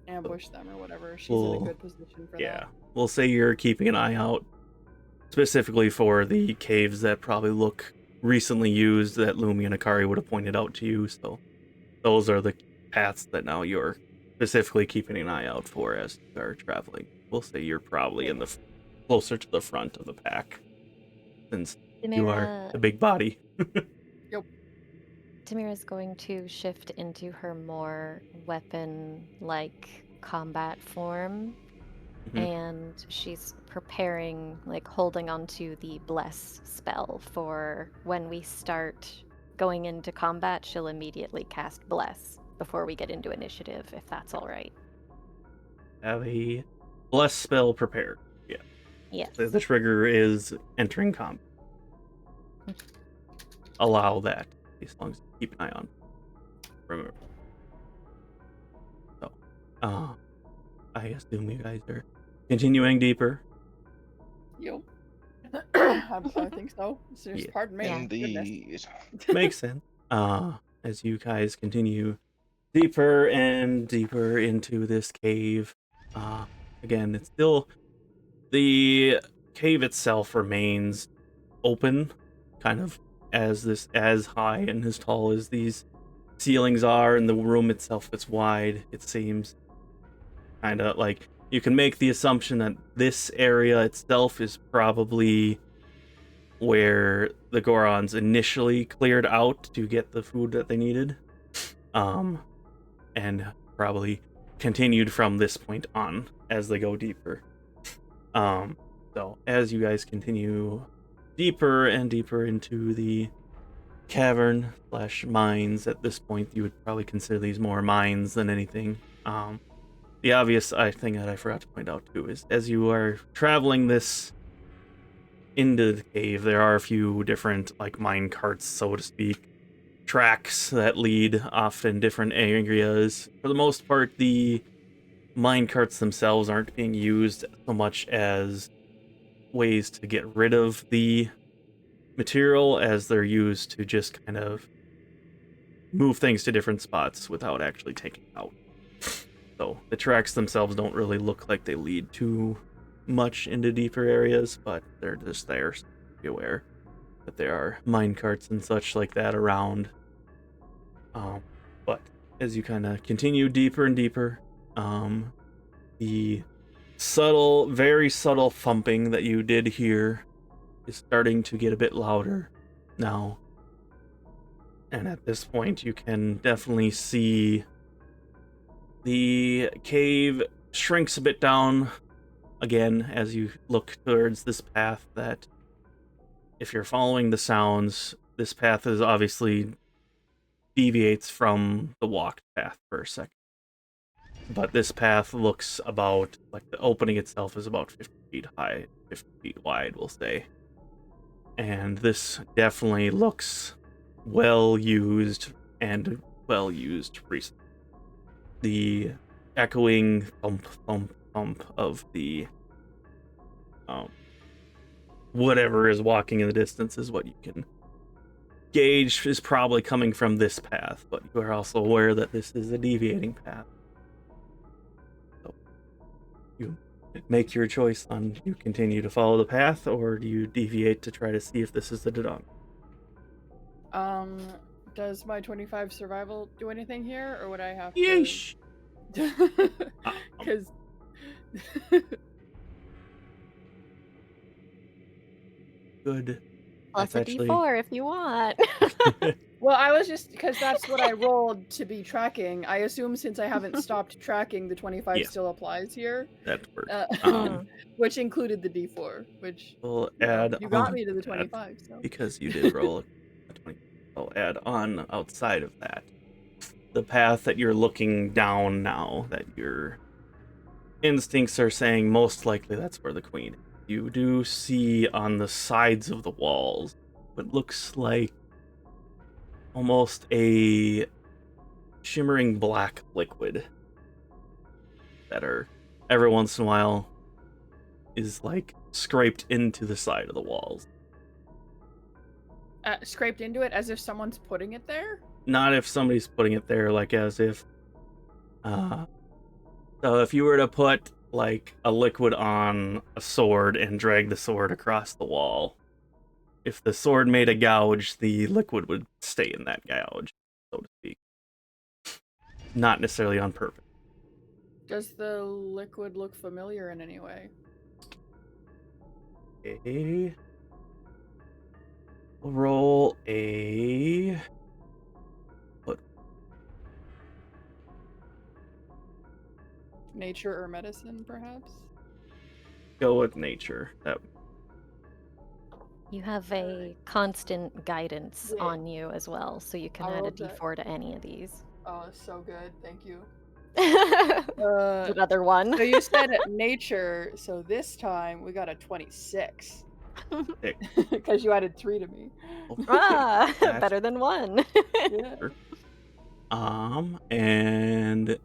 ambush them or whatever, she's in We'll- a good position for yeah, that. we'll say you're keeping an eye out specifically for the caves that probably look recently used that Lumi and Akari would have pointed out to you. So those are the paths that now you're specifically keeping an eye out for as you are traveling. We'll say you're probably in the closer to the front of the pack, since you are Demira, the big body. Demira's going to shift into her more weapon-like combat form, Mhm. and she's preparing, like holding onto the bless spell for when we start going into combat. She'll immediately cast bless before we get into initiative, if that's all right. Have a bless spell prepared. Yeah. Yes. The trigger is entering combat. Allow that, as long as you keep an eye on. Remember. So, I assume you guys are continuing deeper. Yep. I think so. Yeah. Pardon me. Yeah. Indeed. Makes sense. As you guys continue deeper and deeper into this cave, again, it's still, the cave itself remains open, kind of as high and as tall as these ceilings are, and the room itself is wide. It seems kind of like you can make the assumption that this area itself is probably where the Gorons initially cleared out to get the food that they needed, and probably continued from this point on as they go deeper. So as you guys continue deeper and deeper into the cavern / mines, at this point you would probably consider these more mines than anything. The obvious thing that I forgot to point out too is, as you are traveling this into the cave, there are a few different like mine carts, so to speak, tracks that lead off in different areas. For the most part, the mine carts themselves aren't being used so much as ways to get rid of the material as they're used to just kind of move things to different spots without actually taking out. So the tracks themselves don't really look like they lead too much into deeper areas, but they're just there, so be aware. that there are mine carts and such like that around. But as you kind of continue deeper and deeper, the subtle, very subtle thumping that you did hear is starting to get a bit louder now. And at this point, you can definitely see the cave shrinks a bit down again as you look towards this path that, if you're following the sounds, this path is obviously deviates from the walked path for a second. But this path looks about, like the opening itself is about 50 feet high, 50 feet wide, we'll say. And this definitely looks well used and well used recently. The echoing thump, thump, thump of the whatever is walking in the distance is what you can gauge is probably coming from this path, but you are also aware that this is a deviating path. So you make your choice on you continue to follow the path, or do you deviate to try to see if this is the Dodong? Does my 25 survival do anything here, or would I have to? Yeesh! Because Good. Plus That's a actually... D4 if you want. well, I was just because that's what I rolled to be tracking. I assume since I haven't stopped tracking, the 25 Yes. still applies here. That works. Which included the D4, which we'll add you got on me to the that 25. So because you did roll a 20. I'll add on outside of that. The path that you're looking down now, that your instincts are saying most likely that's where the queen is. You do see on the sides of the walls what looks like almost a shimmering black liquid that are every once in a while is like scraped into the side of the walls. Scraped into it as if someone's putting it there? Not if somebody's putting it there, like as if so if you were to put like a liquid on a sword and drag the sword across the wall, if the sword made a gouge, the liquid would stay in that gouge, so to speak. Not necessarily on purpose. Does the liquid look familiar in any way? Okay. We'll roll a... What? Nature or medicine, perhaps? Go with nature. That... You have a constant guidance on you as well, so you can add a D4 to any of these. Oh, so good. Thank you. Another one. So you said nature, so this time we got a 26. Because you added 3 to me. Better than 1. Yeah. And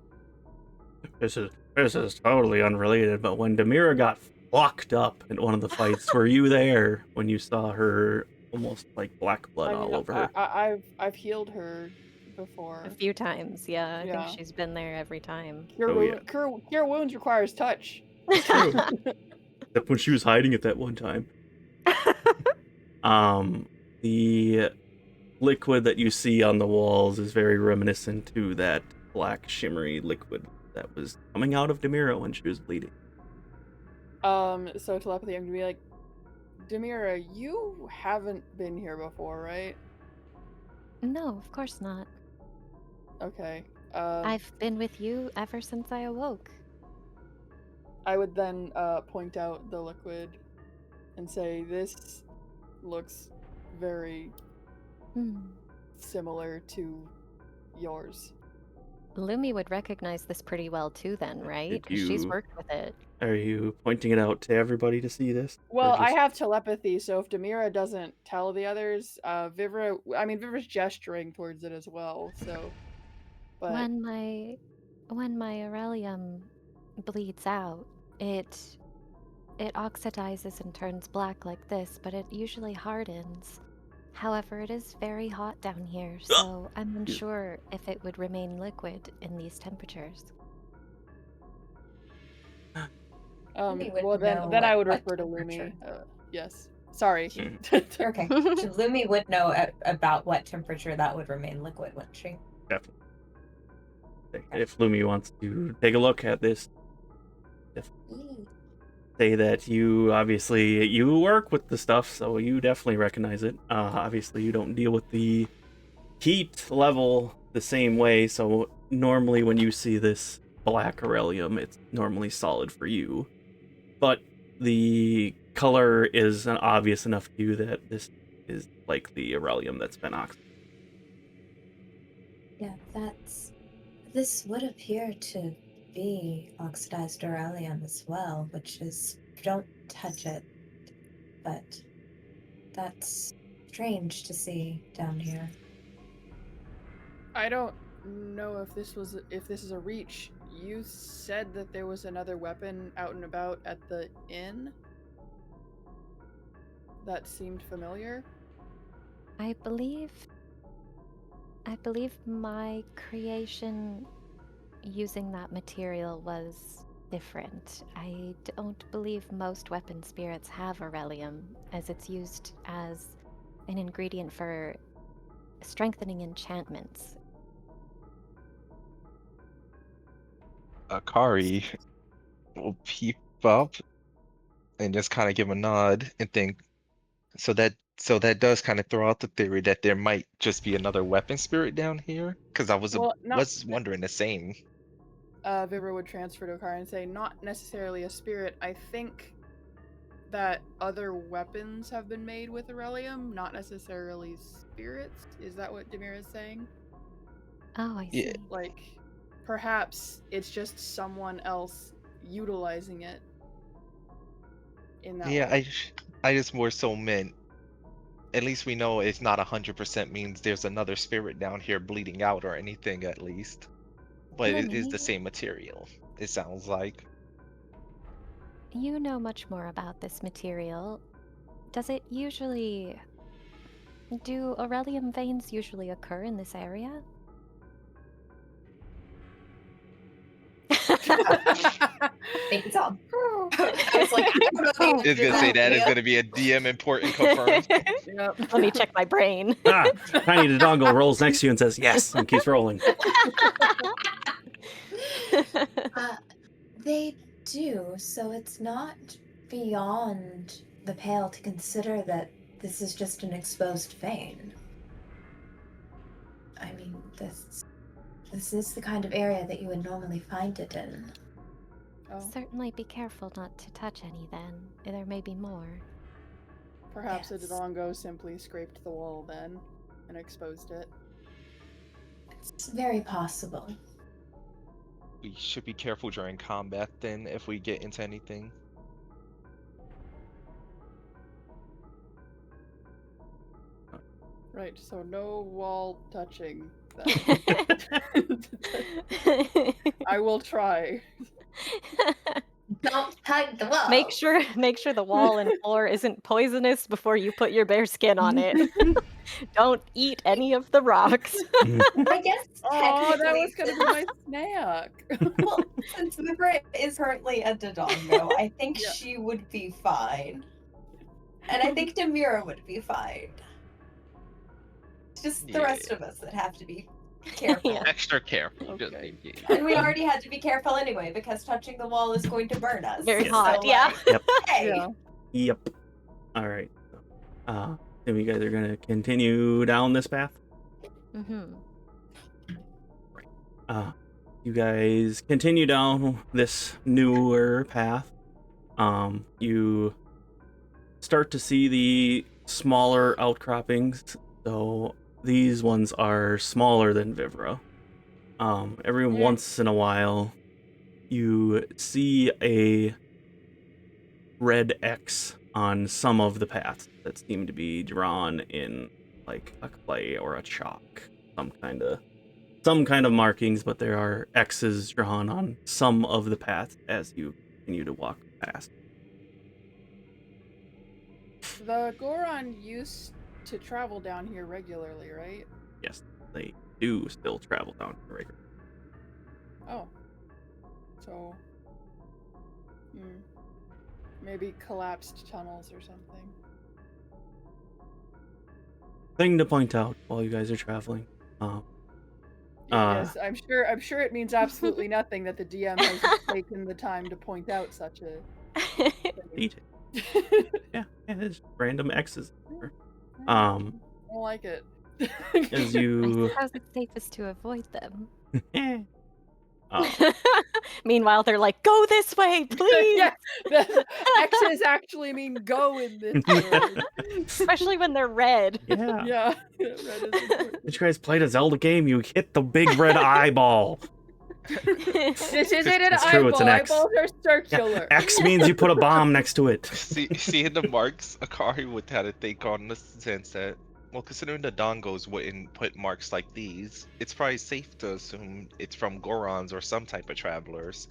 this is totally unrelated, but when Demira got fucked up in one of the fights, were you there when you saw her almost like black blood all over her? I've healed her before. A few times, yeah. I think she's been there every time. Cure wounds requires touch. True. Except when she was hiding it that one time. The liquid that you see on the walls is very reminiscent to that black shimmery liquid that was coming out of Demira when she was bleeding. So telepathy, I'm gonna be like, Demira, you haven't been here before, right? No, of course not. Okay. I've been with you ever since I awoke. I would then point out the liquid and say, this looks very similar to yours. Lumi would recognize this pretty well too then, right? She's worked with it. Are you pointing it out to everybody to see this? Well, I have telepathy, so if Demira doesn't tell the others, Vivra's gesturing towards it as well, so... But... When my Aurelium bleeds out, it oxidizes and turns black like this, but it usually hardens. However, it is very hot down here, so I'm unsure if it would remain liquid in these temperatures. Well, then I would refer to Lumi. Yes. Sorry. Okay. So Lumi would know about what temperature that would remain liquid, wouldn't she? Definitely. If Lumi wants to take a look at this, say that you obviously you work with the stuff, so you definitely recognize it. Obviously, you don't deal with the heat level the same way, so normally when you see this black Aurelium, it's normally solid for you. But the color is obvious enough to you that this is likely Aurelium that's been oxidized. Yeah, this would appear to be oxidized beryllium as well, which is, don't touch it, but that's strange to see down here. I don't know if this is a reach. You said that there was another weapon out and about at the inn. That seemed familiar. I believe my creation using that material was different. I don't believe most weapon spirits have Aurelium, as it's used as an ingredient for strengthening enchantments. Akari will peep up and just kind of give a nod and think. So that does kind of throw out the theory that there might just be another weapon spirit down here. Because I was wondering the same. Vibra would transfer to Akari and say, not necessarily a spirit. I think that other weapons have been made with Aurelium, not necessarily spirits. Is that what Demira is saying? Oh, I Yeah. see. Like, perhaps it's just someone else utilizing it in that Yeah, way. I just more so meant. At least we know it's not 100% means there's another spirit down here bleeding out or anything at least. But it is the Lumi, same material, it sounds like. you know much more about this material. Do Aurelium veins usually occur in this area? Maybe so. I was like, I don't know the It's gonna say that is gonna be a DM important confirmed. Yep. Let me check my brain. Tiny Dodongo rolls next to you and says yes and keeps rolling. They do, so it's not beyond the pale to consider that this is just an exposed vein. I mean, this is the kind of area that you would normally find it in. Oh, Certainly be careful not to touch any then. There may be more. perhaps a Yes. Dodongo simply scraped the wall then and exposed it. It's very possible. We should be careful during combat then if we get into anything. Right, so no wall touching then. I will try. Don't hug the wall. Make sure the wall and floor isn't poisonous before you put your bare skin on it. Don't eat any of the rocks. I guess Oh, that was technically, gonna be my snack. well, since Vibra is currently a Dodongo, I think Yeah. she would be fine. And I think Demira would be fine. It's just the rest of us that have to be careful. Yeah. Extra careful. Just Okay. in case. And we already had to be careful anyway, because touching the wall is going to burn us. Very Yes. hot, So, yeah. Yep. Hey. Yeah. Yep. All right. So you guys are gonna continue down this path. Mm-hmm. You guys continue down this newer path. You start to see the smaller outcroppings. So these ones are smaller than Vivra. Every once in a while, you see a red X on some of the paths that seem to be drawn in like a clay or a chalk, some kind of markings, but there are X's drawn on some of the paths as you continue to walk past. The Goron used to travel down here regularly, right? Yes, they do still travel down the river. Oh. So, maybe collapsed tunnels or something. thing to point out while you guys are traveling. Yes, I'm sure it means absolutely nothing that the DM hasn't taken the time to point out such a Detail. Yeah, it's random X's. I don't like it. As I you suppose it's safest to avoid them. um, Meanwhile, they're like, "Go this way, please!" Yeah, the X's actually mean go in this world. Especially when they're red. yeah. Yeah, red is important. Did you guys played a Zelda game? You hit the big red eyeball. This isn't an It's eyeball. true, it's an X. Eyeballs are Yeah, circular. X means you put a bomb next to it. Seeing the marks, Akari would have to think on the sense that, well, considering the Dongos wouldn't put marks like these, it's probably safe to assume it's from Gorons or some type of travelers.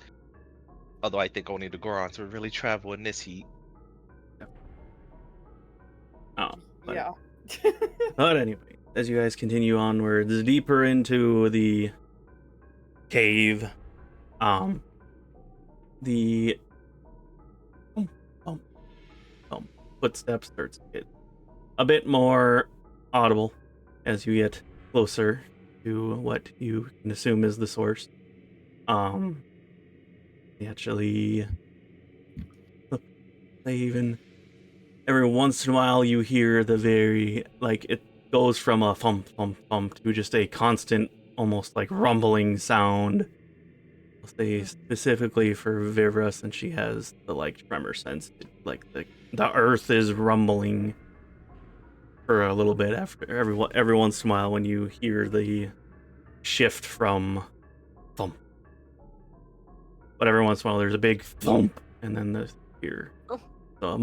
Although I think only the Gorons would really travel in this heat. Oh, but, Yeah. but anyway, as you guys continue onwards, deeper into the cave, the footsteps starts to get a bit more audible as you get closer to what you can assume is the source. Actually, they even every once in a while you hear the very it goes from a thump thump thump to just a constant, almost like rumbling sound. I'll say specifically for Vivra, since she has the tremor sense, the earth is rumbling for a little bit after every once in a while when you hear the shift from thump. But every once in a while there's a big thump and then the here. So a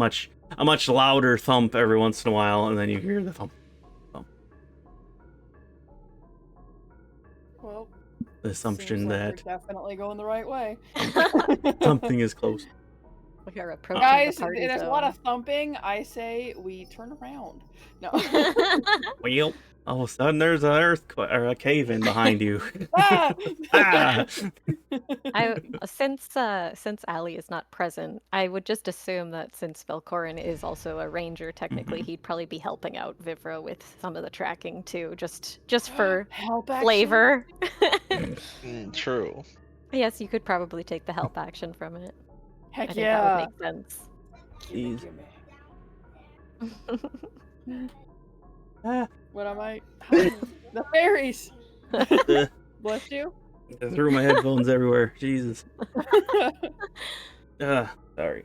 much louder thump every once in a while, and then you hear the thump. Well, The assumption seems like that we're definitely going the right way. something is close. We are approaching Guys, the party there's a zone. lot of thumping. I say we turn around. No. Well, all of a sudden there's an earthquake or a cave in behind you. Ah! Ah! Since Ali is not present, I would just assume that since Velkorin is also a ranger, technically he'd probably be helping out Vivra with some of the tracking too, just for Help action? flavor. True. Yes, you could probably take the help action from it. I Heck think yeah. that would make sense. Jeez. What am I? The fairies. Bless you. I threw my headphones everywhere. Jesus. Sorry.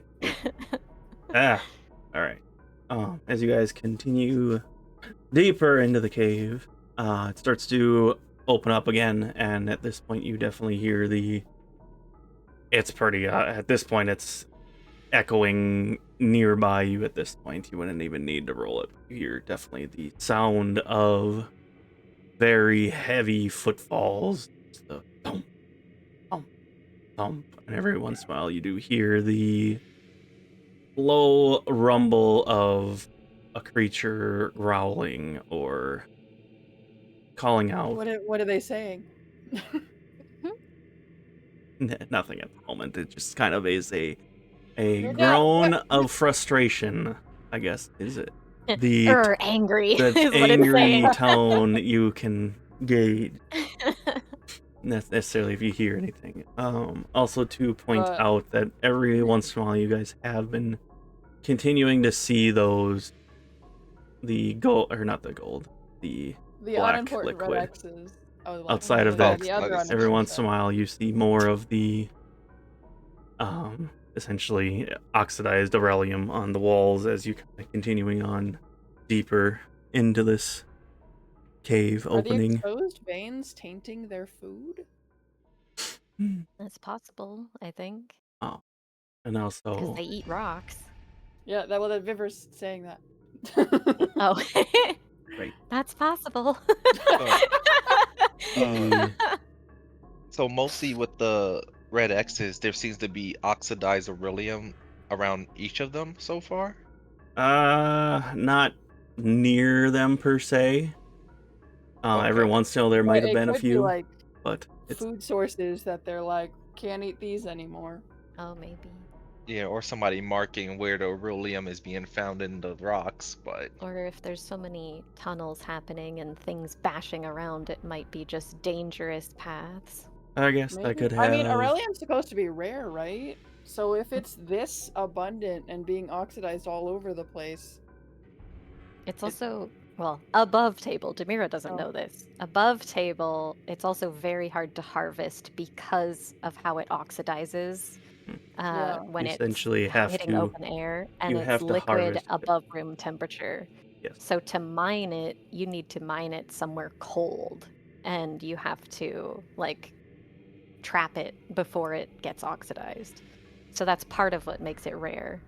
All right. As you guys continue deeper into the cave, it starts to open up again, and at this point you definitely hear it's pretty at this point it's echoing nearby you. At this point you wouldn't even need to roll it. You hear definitely the sound of very heavy footfalls, just the thump thump thump, and every once in a while you do hear the low rumble of a creature growling or calling out. What are they saying? Nothing at the moment. It just kind of is a groan of frustration, I guess, is it? Or angry. The is what it's angry saying. tone you can gauge. Not necessarily if you hear anything. Also to point out that every once in a while you guys have been continuing to see the black unimportant liquid. red X's. Oh, Outside of the that, other every unimportant once in a while you see more of the essentially oxidized beryllium on the walls as you continuing on deeper into this cave opening. Are the exposed veins tainting their food? That's possible, I think. Oh, and Because also they eat rocks. Yeah, that Viver's saying that. Oh, right. That's possible. So mostly with the red X's, there seems to be oxidized beryllium around each of them so far. Not near them per se. Every Okay. once in a while there might have been a It could be, few, like, but it's food sources that they're like, can't eat these anymore. Oh, maybe. Yeah, or somebody marking where the beryllium is being found in the rocks, but Or if there's so many tunnels happening and things bashing around, it might be just dangerous paths. I guess I Maybe. could I mean, have. Aurelium's supposed to be rare, right? So if it's this abundant and being oxidized all over the place, It's also, well, above table. Demira doesn't Oh. know this. Above table, it's also very hard to harvest because of how it oxidizes Yeah. when You it's essentially have hitting to- open air, and you it's have to liquid harvest it. above room temperature. Yes. So to mine it, you need to mine it somewhere cold, and you have to like trap it before it gets oxidized. So that's part of what makes it rare.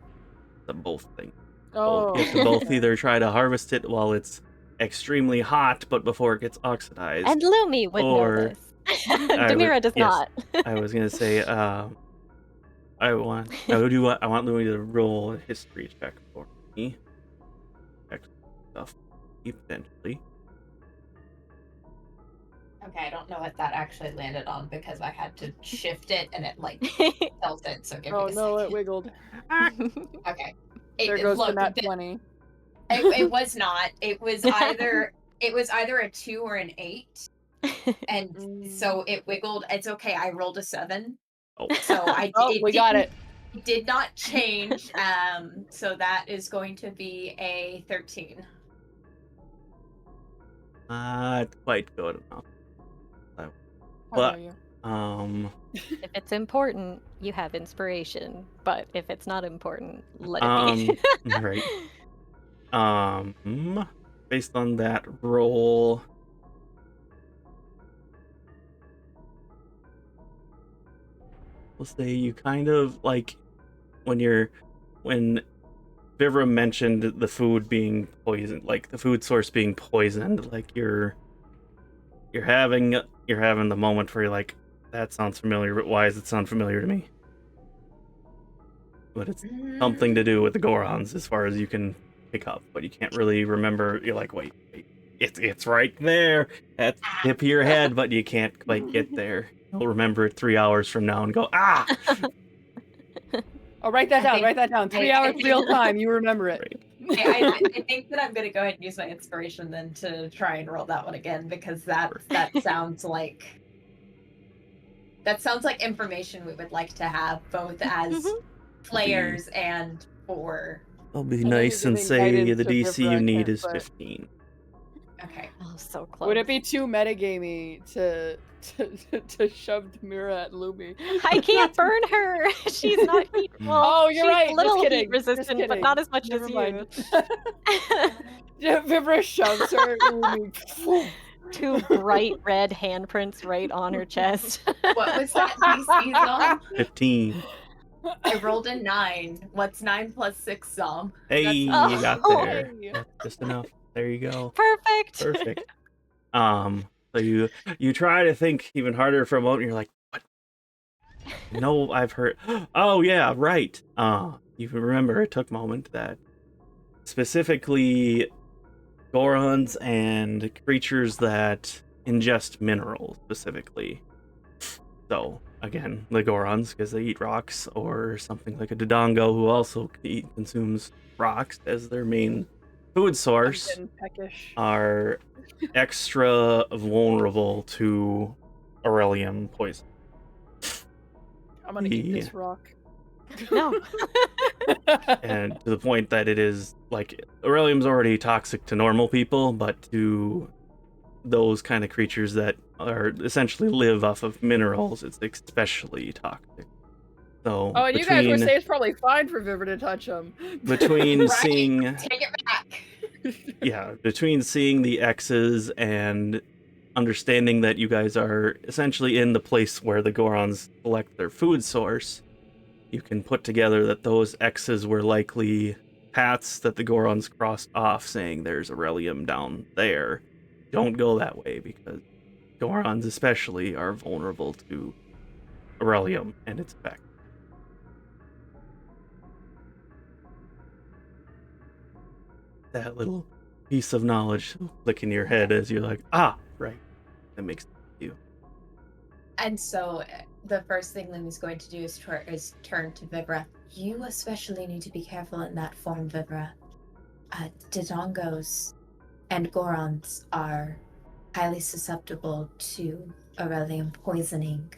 The both thing. Oh, You have to both okay. either try to harvest it while it's extremely hot, but before it gets oxidized. And Lumi would know Or- this. Demira does yes. not. I was gonna say, I want Lumi to roll a history check for me. Check stuff, potentially. Okay, I don't know what that actually landed on because I had to shift it and it like tilted. So give Oh me a no, it second. wiggled. Okay. There goes look, the nat 20. it was not. It was either a 2 or an 8, and so it wiggled. It's okay. I rolled a 7. Oh. So We got it. It did not change. So that is going to be a 13. Not quite good enough. How But about you? If it's important, you have inspiration. But if it's not important, let it be. Right. Based on that roll, we'll say you kind of like when Vivra mentioned the food being poisoned, like the food source being poisoned, like you're having the moment where you're like, that sounds familiar, but why does it sound familiar to me? But it's something to do with the Gorons as far as you can pick up, but you can't really remember. You're like, wait, it's right there at the tip of your head, but you can't quite get there. You'll remember it 3 hours from now and go, ah! Oh, write that down. Write that down. 3 hours real time. You remember it. Right. I think that I'm going to go ahead and use my inspiration then to try and roll that one again because that sounds like information we would like to have both as players and for. I'll be know nice you're and giving say guidance the to DC Vivra, you need Kent, is but- 15. Okay. Oh, so close. Would it be too metagamey to shove Demira at Lumi? I can't burn her. She's not heat. Well, Oh, you're she's right. a little Just heat kidding. resistant, Just but not as much Never as mind. you. Vivra shoves her at Lumi. 2 bright red handprints right on her chest. What was that DC, Zom? 15. I rolled a 9. What's 9 plus 6, Zom? Hey, you got Oh. there. That's just enough. There you go. Perfect. Perfect. So you try to think even harder for a moment. You're like, what? No, I've heard. Oh yeah, right. You remember it took a moment that specifically Gorons and creatures that ingest minerals specifically. So again, the Gorons because they eat rocks, or something like a Dodongo who also consumes rocks as their main food source, I'm getting peckish. are extra vulnerable to Aurelium poison. I'm gonna eat this rock. No. And to the point that it is like Aurelium's already toxic to normal people, but to those kind of creatures that are essentially live off of minerals, it's especially toxic. So Oh, and you guys would say it's probably fine for Vivra to touch him. between Right? seeing Take it back. between seeing the X's and understanding that you guys are essentially in the place where the Gorons collect their food source, you can put together that those X's were likely paths that the Gorons crossed off saying there's Aurelium down there. Don't go that way because Gorons especially are vulnerable to Aurelium and its effect. That little piece of knowledge will click in your head as you're like, ah, right. That makes sense to you. And so the first thing Lumi's going to do is turn to Vivra. you especially need to be careful in that form, Vivra. Dodongos and Gorons are highly susceptible to Aurelium poisoning.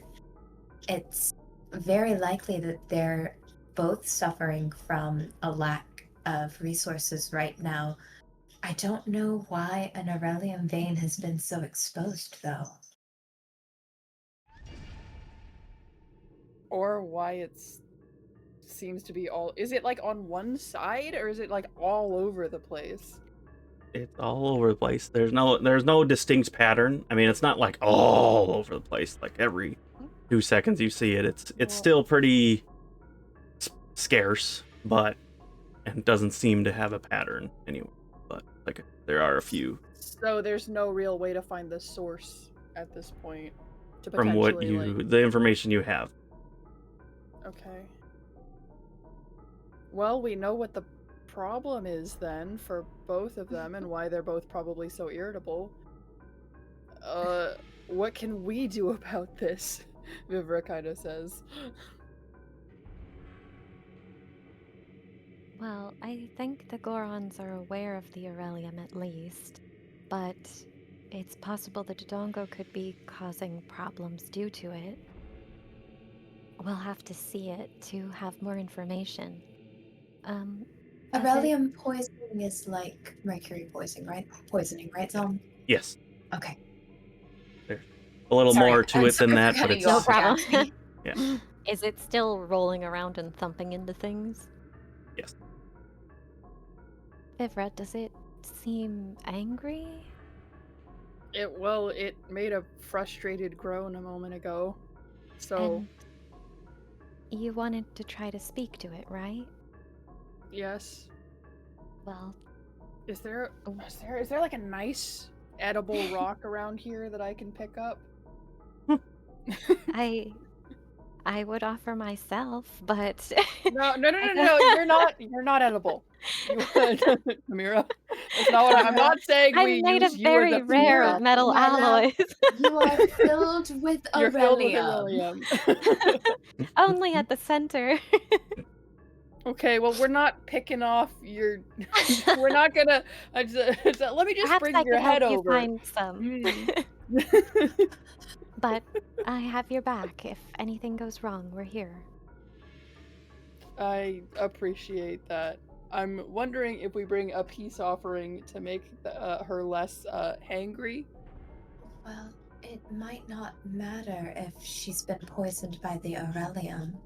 It's very likely that they're both suffering from a lack of resources right now. I don't know why an Aurelium vein has been so exposed, though. Or why it's seems to be all... Is it like on one side, or is it like all over the place? It's all over the place. There's no distinct pattern. I mean, it's not like all over the place. Like every 2 seconds you see it. It's still pretty scarce, but and doesn't seem to have a pattern anyway. But like there are a few. So there's no real way to find the source at this point. To From what the information you have. Okay. Well, we know what the problem is then for both of them and why they're both probably so irritable. What can we do about this? Vivra kind of says. Well, I think the Gorons are aware of the Aurelium at least, but it's possible the Dodongo could be causing problems due to it. We'll have to see it to have more information. Aurelium poisoning is like mercury poisoning, right, Zom? Yes. Okay. There's a little more to it than that, but it's no problem. Yeah. Is it still rolling around and thumping into things? Yes. Vivra, does it seem angry? It made a frustrated groan a moment ago. So and you wanted to try to speak to it, right? Yes. Well, is there like a nice edible rock around here that I can pick up? I would offer myself, but No, you're not edible. Demira. That's not what I'm not saying. I'm made of very rare metal alloys. You are filled with You're filled with Aurelium. Aurelium. Only at the center. Okay, well, we're not picking off your... We're not gonna... let me just Perhaps bring I your could head help you over. find some. But I have your back. If anything goes wrong, we're here. I appreciate that. I'm wondering if we bring a peace offering to make her less hangry. Well, it might not matter if she's been poisoned by the Aurelium.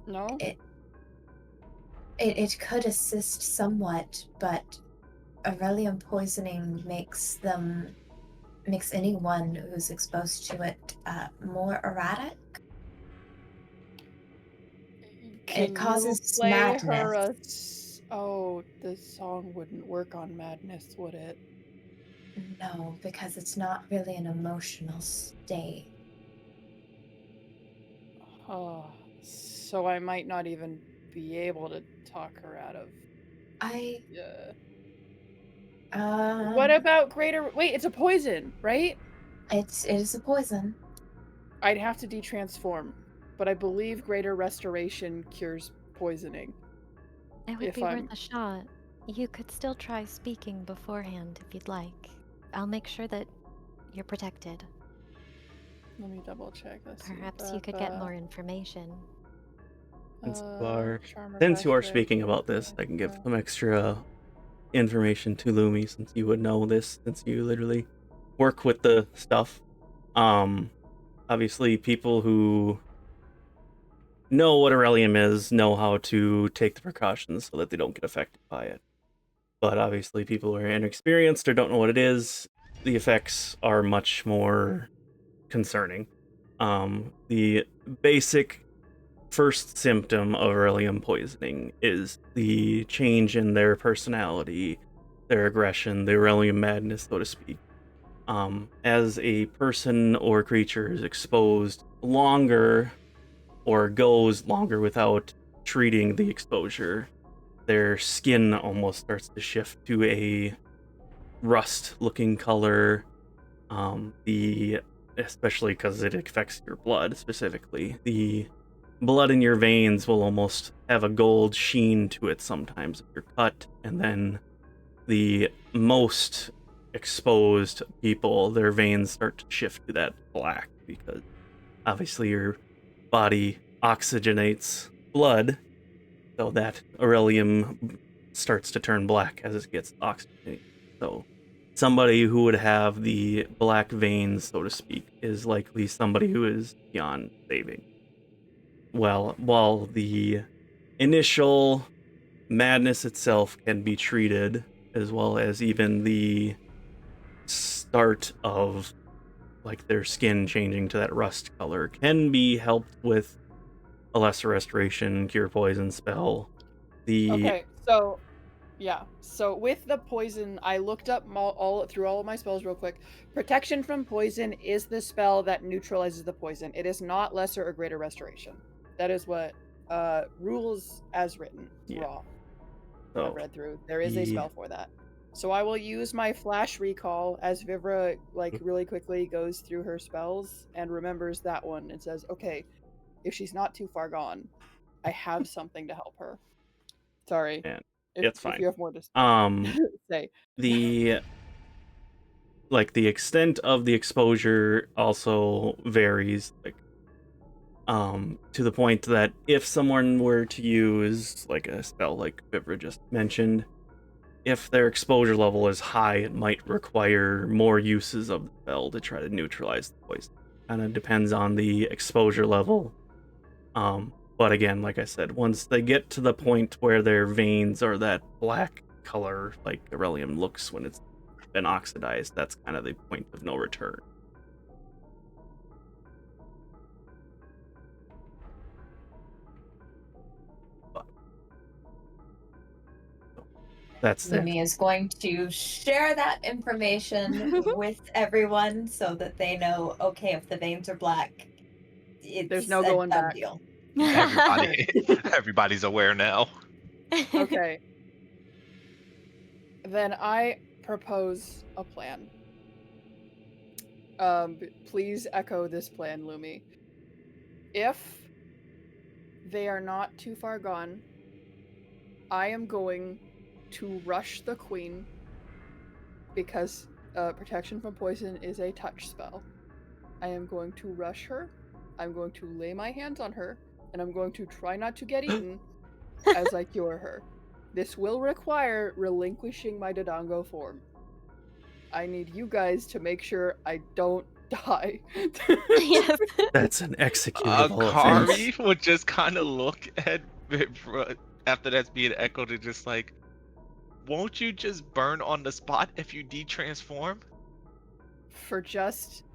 No? It could assist somewhat, but Aurelium poisoning makes anyone who's exposed to it more erratic. It causes madness. Oh, the song wouldn't work on madness, would it? No, because it's not really an emotional state. Oh, so I might not even be able to talk her out of... What about greater... Wait, it's a poison, right? It is a poison. I'd have to detransform, but I believe greater restoration cures poisoning. It would be worth a shot. You could still try speaking beforehand if you'd like. I'll make sure that you're protected. Let me double check this. Perhaps you could get more information. Since you are speaking about this, I can give some extra information to Lumi, since you would know this, since you literally work with the stuff. Obviously, people who know what Aurelium is know how to take the precautions so that they don't get affected by it. But obviously, people who are inexperienced or don't know what it is, the effects are much more concerning. The basic first symptom of Aurelium poisoning is the change in their personality, their aggression, the Aurelium madness, so to speak. As a person or creature is exposed longer or goes longer without treating the exposure, their skin almost starts to shift to a rust-looking color. Especially because it affects your blood specifically. The blood in your veins will almost have a gold sheen to it sometimes if you're cut, and then the most exposed people, their veins start to shift to that black because obviously your body oxygenates blood, so that beryllium starts to turn black as it gets oxygenated. So somebody who would have the black veins, so to speak, is likely somebody who is beyond saving. Well, while the initial madness itself can be treated, as well as even the start of like their skin changing to that rust color, can be helped with a lesser restoration, cure poison spell. Okay, so yeah, so with the poison, I looked up all through all of my spells real quick. Protection from poison is the spell that neutralizes the poison. It is not lesser or greater restoration. That is what rules as written, raw. So I've read through. There is a spell for that. So I will use my flash recall as Vivra really quickly goes through her spells and remembers that one and says, okay, if she's not too far gone, I have something to help her. Sorry. It's fine. If you have more to say. The extent of the exposure also varies, to the point that if someone were to use like a spell like Vivra just mentioned, if their exposure level is high, it might require more uses of the spell to try to neutralize the poison. Kind of depends on the exposure level. But again, like I said, once they get to the point where their veins are that black color, like beryllium looks when it's been oxidized, that's kind of the point of no return. That's Lumi is going to share that information with everyone so that they know, okay, if the veins are black, there's no going back. Deal. Everybody's aware now. Okay. Then I propose a plan. Please echo this plan, Lumi. If they are not too far gone, I am going to rush the queen because protection from poison is a touch spell. I am going to rush her. I'm going to lay my hands on her, and I'm going to try not to get eaten as I cure her. This will require relinquishing my Dodongo form. I need you guys to make sure I don't die. Yes. That's an executable Akari would just kind of look at Vivra after that's being echoed and just like, won't you just burn on the spot if you de-transform?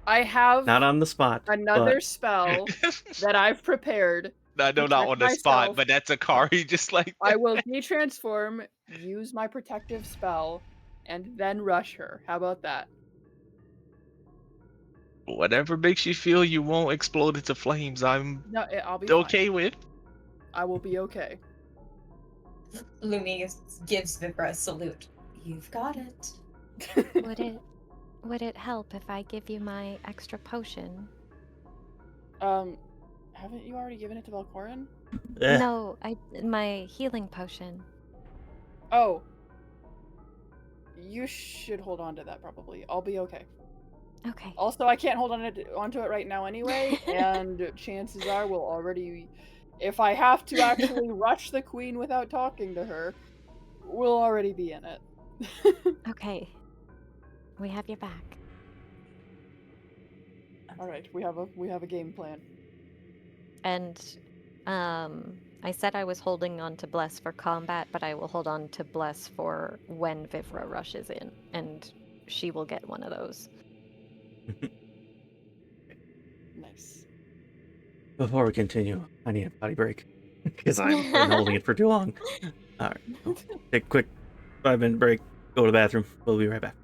I have not on the spot. Another spell that I've prepared. I know not on the spot, but that's Akari just like I will de-transform, use my protective spell, and then rush her. How about that? Whatever makes you feel you won't explode into flames, I'll be okay fine. with. I will be okay. Lumi gives Vivra a salute. You've got it. Would it help if I give you my extra potion? Haven't you already given it to Velkorin? No, my healing potion. Oh. You should hold on to that probably. I'll be okay. Okay. Also, I can't hold onto it right now anyway, and chances are we'll already... If I have to actually rush the queen without talking to her, we'll already be in it. Okay. We have your back. All right, we have a game plan. And I said I was holding on to Bless for combat, but I will hold on to Bless for when Vivra rushes in, and she will get one of those. Nice. Before we continue, I need a potty break because I've been holding it for too long. All right, so take a quick 5-minute break, go to the bathroom. We'll be right back.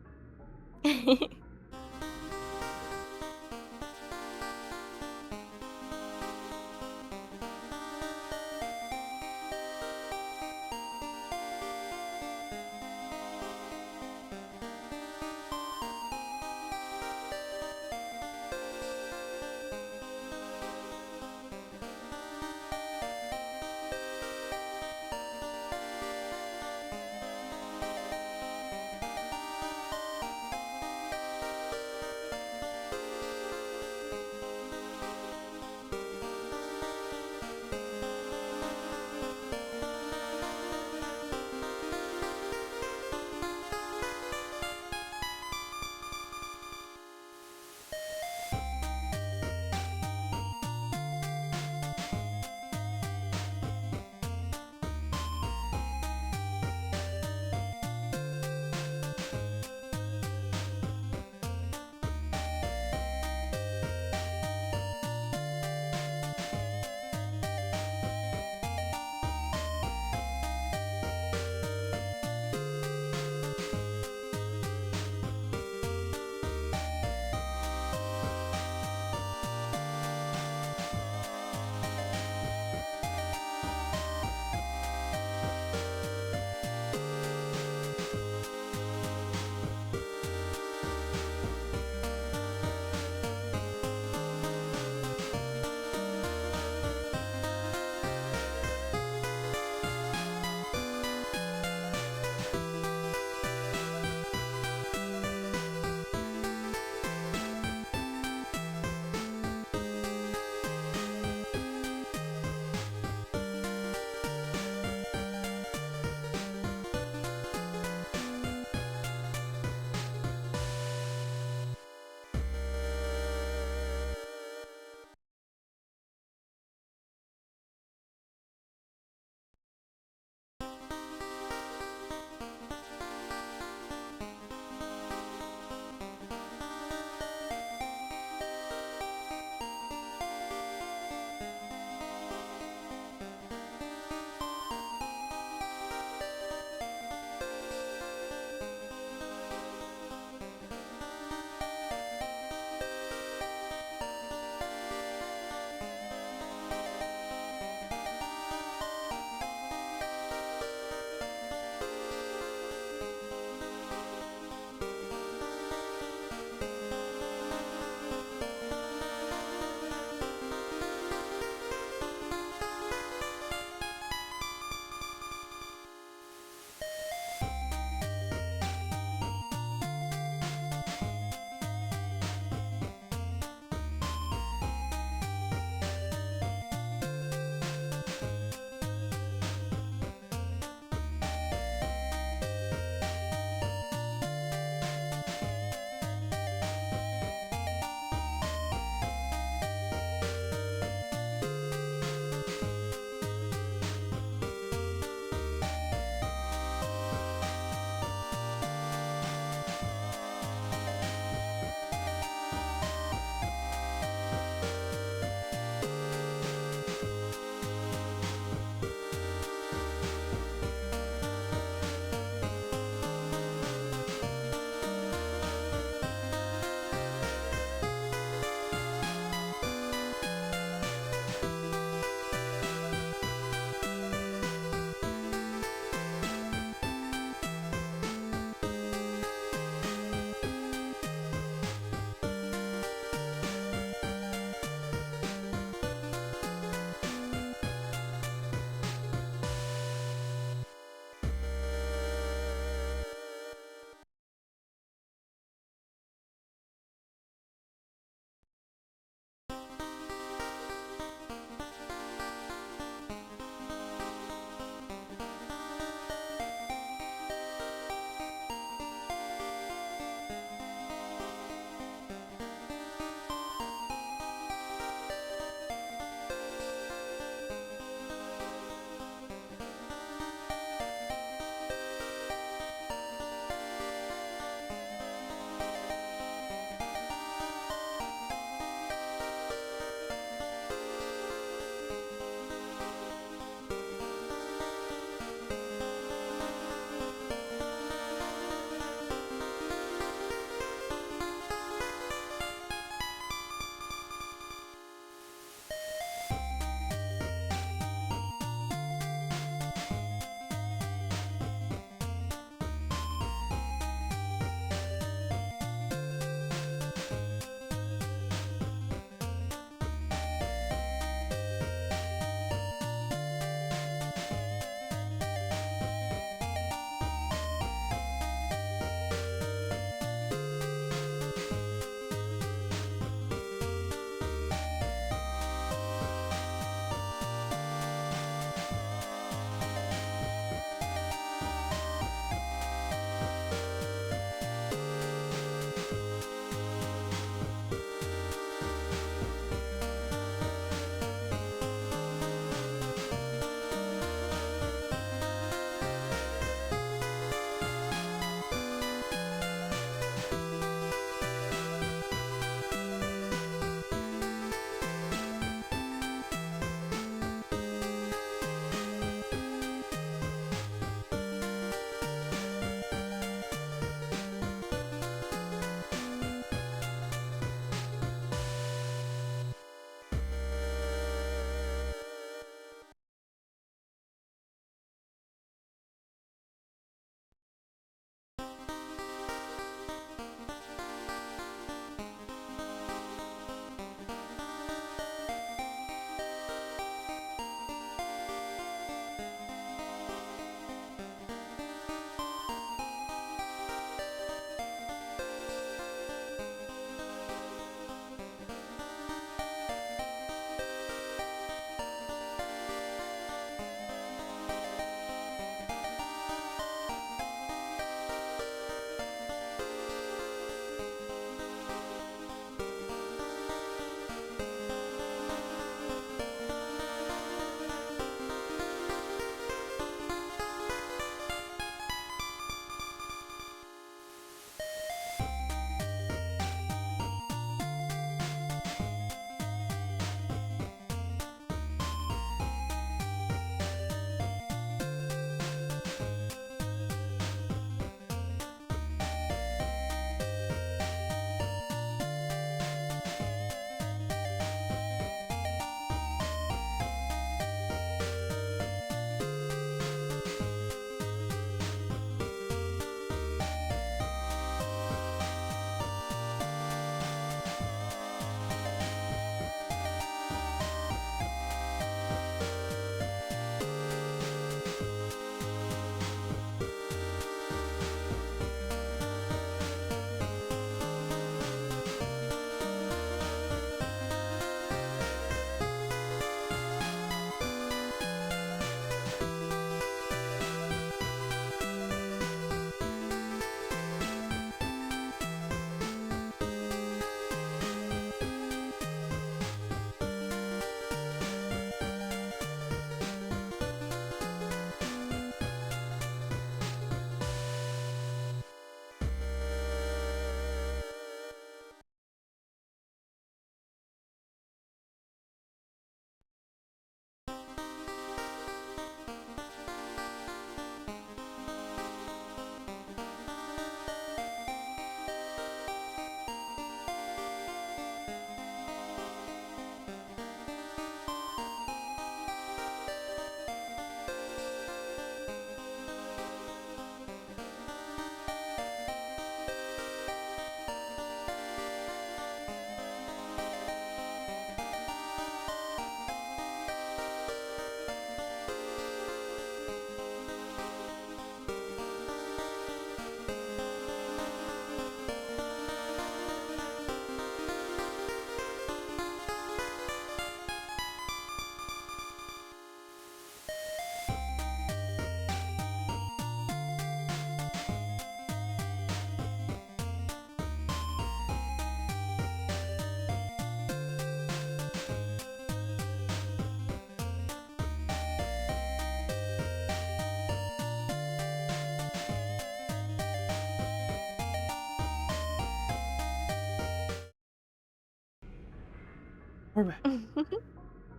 We're back.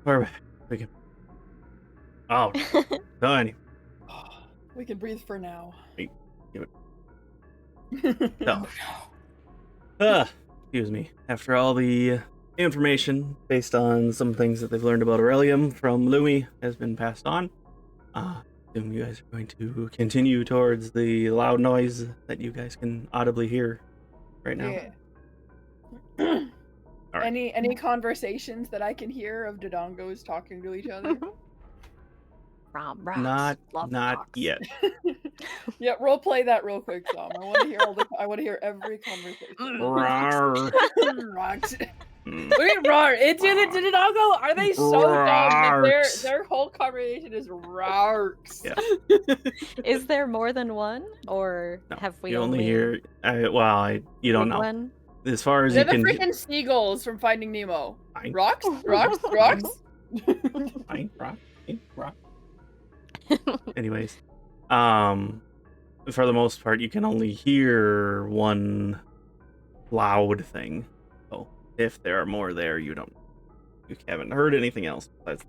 We're back. We can. Oh, so anyway. We can breathe for now. Wait, give No. Excuse me. After all the information based on some things that they've learned about Aurelium from Lumi has been passed on, I assume you guys are going to continue towards the loud noise that you guys can audibly hear right now. Yeah. All right. Any conversations that I can hear of Dodongos talking to each other? Rom rocks. Not Love not rocks. yet. Yeah, role play that real quick, Tom. I want to hear I want to hear every conversation. Rawr. Rocks. Mm. What do you mean rawr? It's in it. Did it all go? Are they so dumb that Rarks. their whole conversation is rarks? Yeah. Is there more than one, or No, have we you only hear. You don't big know. one? As far as They're you the can. freaking seagulls from Finding Nemo. Fine. Rocks, rocks, rocks. Fine, rock. Anyways, for the most part, you can only hear one loud thing. So if there are more there, you haven't heard anything else. But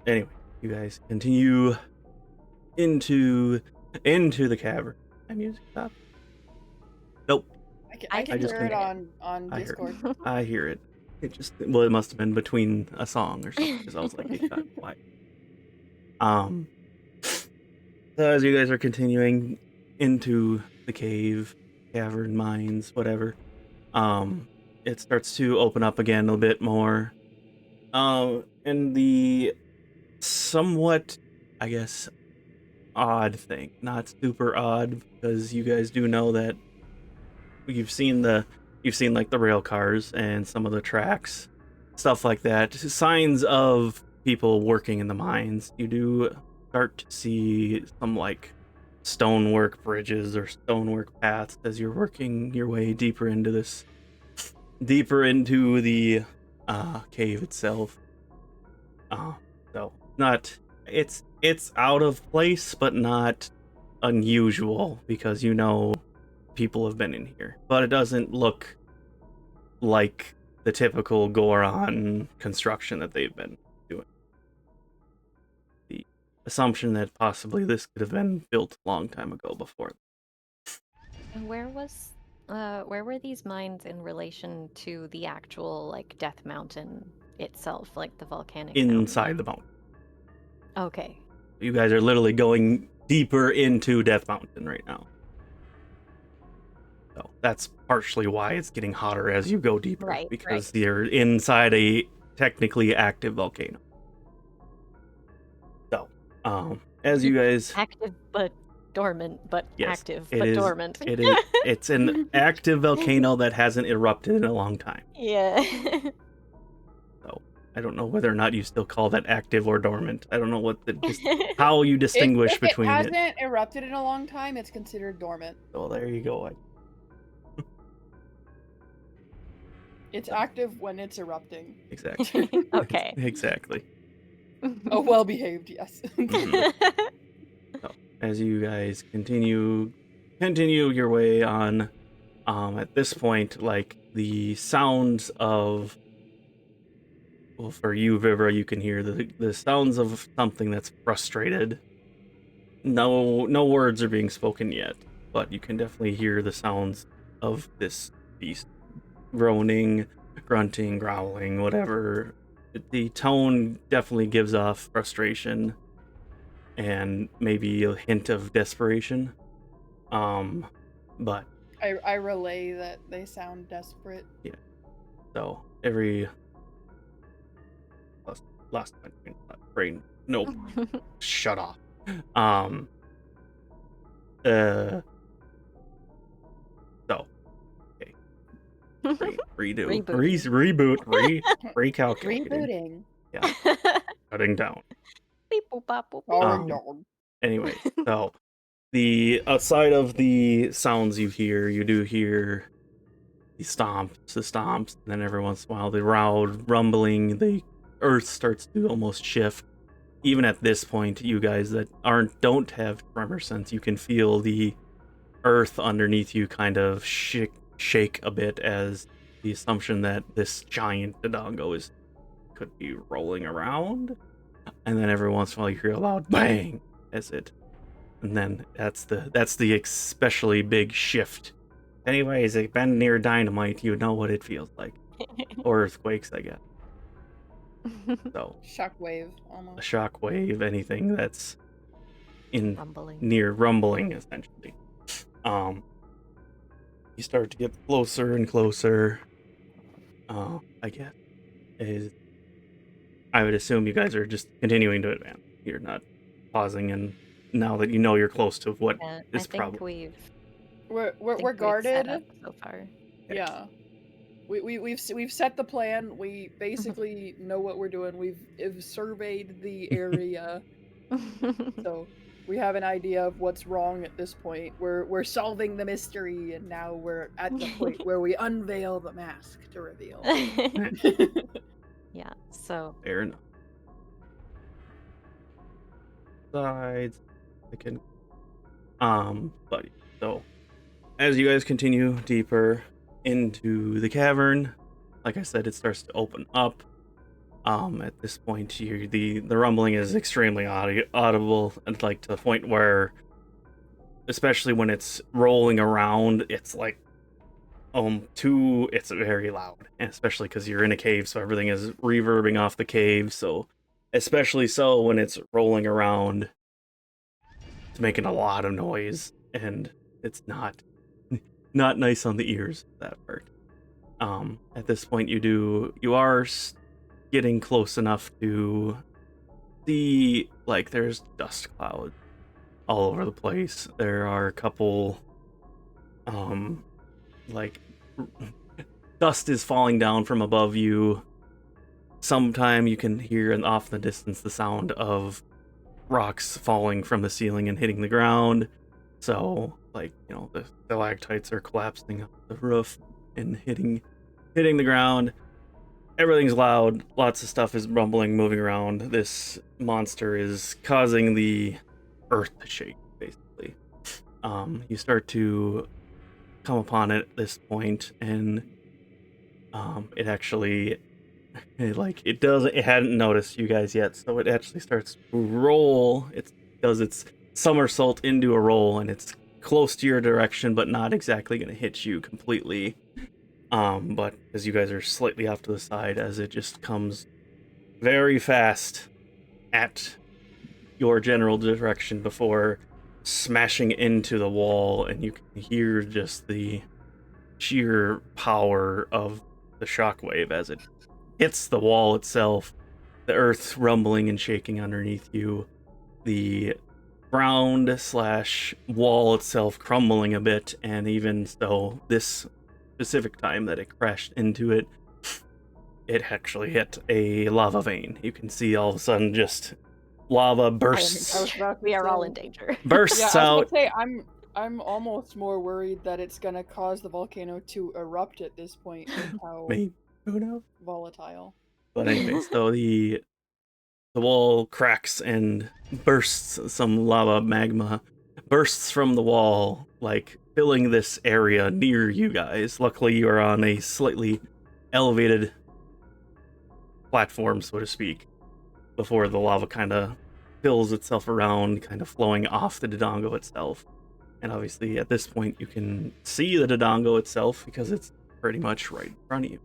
anyway, you guys continue into the cavern. My music stopped. Nope. I can just hear it couldn't- on I heard Discord. I hear it. It must have been between a song or something because I was like, it got quiet. So as you guys are continuing into the cavern, mines, whatever, it starts to open up again a bit more. And the somewhat, I guess, odd thing, not super odd, because you guys do know that you've seen like the rail cars and some of the tracks, stuff like that, signs of people working in the mines. You do start to see some like stonework bridges or stonework paths as you're working your way deeper into the cave itself. So it's out of place, but not unusual, because people have been in here, but it doesn't look like the typical Goron construction that they've been doing. The assumption that possibly this could have been built a long time ago before. And where were these mines in relation to the actual like Death Mountain itself, like the volcanic Inside the mountain. Okay. You guys are literally going deeper into Death Mountain right now. So that's partially why it's getting hotter as you go deeper, Right, because you're inside a technically active volcano. So, as you guys, Active but dormant, but Yes, active it but is- dormant. it's an active volcano that hasn't erupted in a long time. Yeah. So I don't know whether or not you still call that active or dormant. I don't know how you distinguish if between it it. hasn't erupted in a long time, it's considered dormant. So there you go. It's active when it's erupting. Exactly. Okay. Exactly. Oh, well behaved, yes. Mhm. As you guys continue your way on, at this point, like the sounds of, well, for you, Vivra, you can hear the sounds of something that's frustrated. No words are being spoken yet, but you can definitely hear the sounds of this beast groaning, grunting, growling, whatever. The tone definitely gives off frustration and maybe a hint of desperation. But I relay that they sound desperate. so every lost my brain. Nope. Shut off. So okay. Redo. Recalculating. Rebooting. Yeah. Shutting down. Beep, boop, bop, boop, Oh, Um, no. Anyway, so the outside of the sounds you do hear the stomps, and then every once in a while the loud rumbling, the earth starts to almost shift. Even at this point, you guys that don't have tremor sense, you can feel the earth underneath you kind of shake a bit as the assumption that this giant Dodongo could be rolling around, and then every once in a while you hear a loud bang as it, and then that's the especially big shift. Anyways, if you've been near dynamite, you know what it feels like, or earthquakes, I guess. So Shockwave, a almost. shockwave, anything that's in Rumbling. near rumbling, essentially. You start to get closer and closer. I guess I would assume you guys are just continuing to advance. You're not pausing, and now that you know you're close to what Yeah, is I think probably. We're we've set guarded. up so far. Yeah. We've set the plan. We basically know what we're doing. We've surveyed the area, so we have an idea of what's wrong at this point. We're solving the mystery, and now we're at the point where we unveil the mask to reveal. Yeah, so Fair enough. Sides, I can. But so as you guys continue deeper into the cavern, like I said, it starts to open up. At this point, the rumbling is extremely audible, and like to the point where, especially when it's rolling around, it's like it's very loud, and especially because you're in a cave, so everything is reverbing off the cave. So especially so when it's rolling around, it's making a lot of noise, and it's not nice on the ears, that part. At this point, you are getting close enough to see, like, there's dust clouds all over the place. There are a couple, like, dust is falling down from above you. Sometime you can hear off in the distance the sound of rocks falling from the ceiling and hitting the ground. So, like, the stalactites are collapsing off the roof and hitting the ground. Everything's loud. Lots of stuff is rumbling, moving around. This monster is causing the earth to shake, basically. You start to come upon it at this point, and it actually, it hadn't noticed you guys yet, so it actually starts to roll. It does its somersault into a roll, and it's close to your direction, but not exactly going to hit you completely. But as you guys are slightly off to the side, as it just comes very fast at your general direction before smashing into the wall, and you can hear just the sheer power of the shockwave as it hits the wall itself, the earth rumbling and shaking underneath you, the ground / wall itself crumbling a bit, and even so, this specific time that it crashed into it, it actually hit a lava vein. You can see all of a sudden just lava bursts. We are all in danger. Bursts Yeah, I was out. gonna say I'm almost more worried that it's gonna cause the volcano to erupt at this point with how Maybe, who knows? volatile. But anyway, so the wall cracks and bursts. Some lava magma bursts from the wall, like filling this area near you guys. Luckily, you are on a slightly elevated platform, so to speak, before the lava kind of fills itself around, kind of flowing off the Dodongo itself. And obviously, at this point, you can see the Dodongo itself because it's pretty much right in front of you.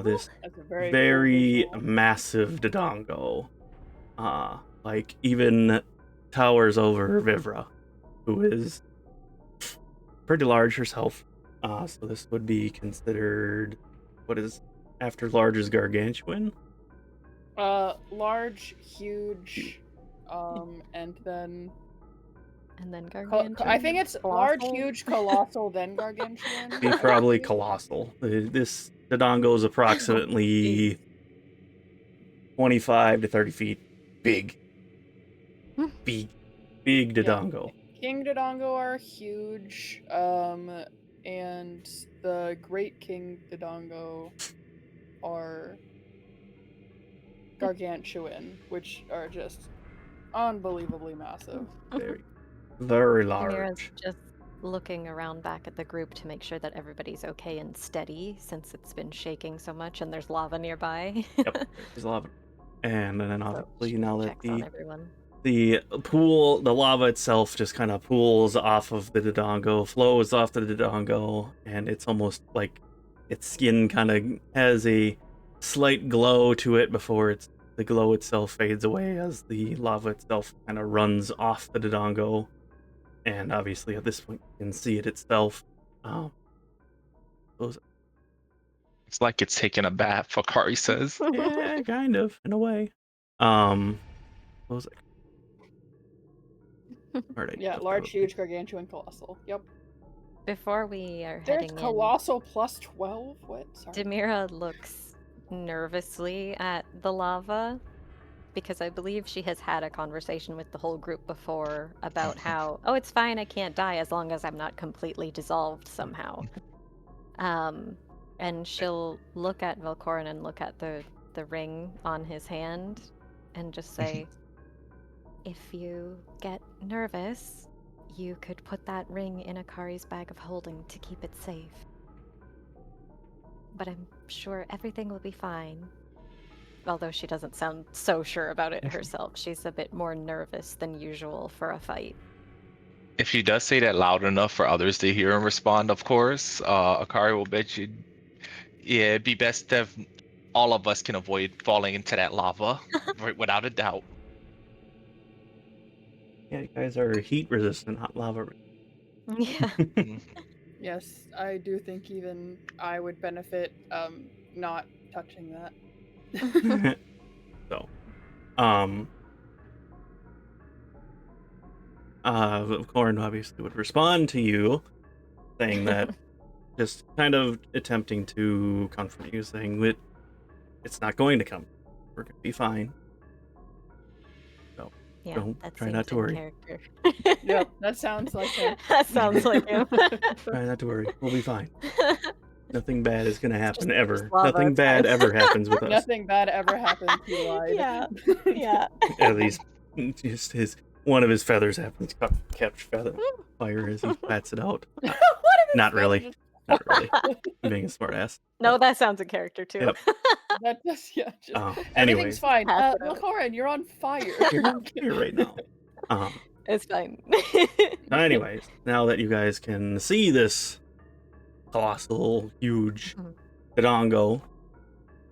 This That's a very, very cool visual. massive Dodongo, like even towers over Vivra, who is pretty large herself. So this would be considered, what is after large is gargantuan? Large, huge, and then gargantuan. I think it's Colossal? large, huge, colossal, then gargantuan. Be probably colossal. This Dodongo is approximately 25 to 30 feet big. Big Dodongo. Yeah. King Dodongo are huge, and the Great King Dodongo are gargantuan, which are just unbelievably massive. Very, very Demira's large. just looking around back at the group to make sure that everybody's okay and steady, since it's been shaking so much and there's lava nearby. Yep, there's lava. And then So obviously she now that checks on everyone. the pool, the lava itself just kind of pools off of the Dodongo, flows off the Dodongo, and it's almost like its skin kind of has a slight glow to it before the glow itself fades away as the lava itself kind of runs off the Dodongo. And obviously at this point you can see it itself. It's like it's taking a bath, Akari says. Yeah, kind of, in a way. What was it? Yeah, large, huge, gargantuan, colossal. Yep. Before we are There's heading colossal plus 12? What? Sorry. in, Demira looks nervously at the lava, because I believe she has had a conversation with the whole group before about how, oh, it's fine, I can't die as long as I'm not completely dissolved somehow. And she'll look at Velkorin and look at the ring on his hand and just say, if you get nervous, you could put that ring in Akari's bag of holding to keep it safe. But I'm sure everything will be fine. Although she doesn't sound so sure about it herself. She's a bit more nervous than usual for a fight. If she does say that loud enough for others to hear and respond, of course, Akari will bet you, yeah, it'd be best if all of us can avoid falling into that lava, without a doubt. Yeah, you guys are heat resistant, hot lava. Yeah. Yes, I do think even I would benefit not touching that. So, Velkorin obviously would respond to you, saying that, just kind of attempting to comfort you, saying that it's not going to come. We're going to be fine. So, Yeah, don't that try seems not to in worry. character. Yep, that sounds like him. That sounds like him. Try not to worry. We'll be fine. Nothing bad is going to happen just ever. lava, Nothing it's bad fine. ever happens with us. Nothing bad ever happened. He lied. Yeah. At least, just one of his feathers happens to catch fire as he pats it out. Not really. Not really. I'm being a smart ass. No, that sounds in character too. Yep. That just, yeah. Just, Anyways, everything's fine. Pass it out. Velkorin, you're on fire. you're on fire right now. It's fine. Anyways, now that you guys can see this colossal, huge Dodongo,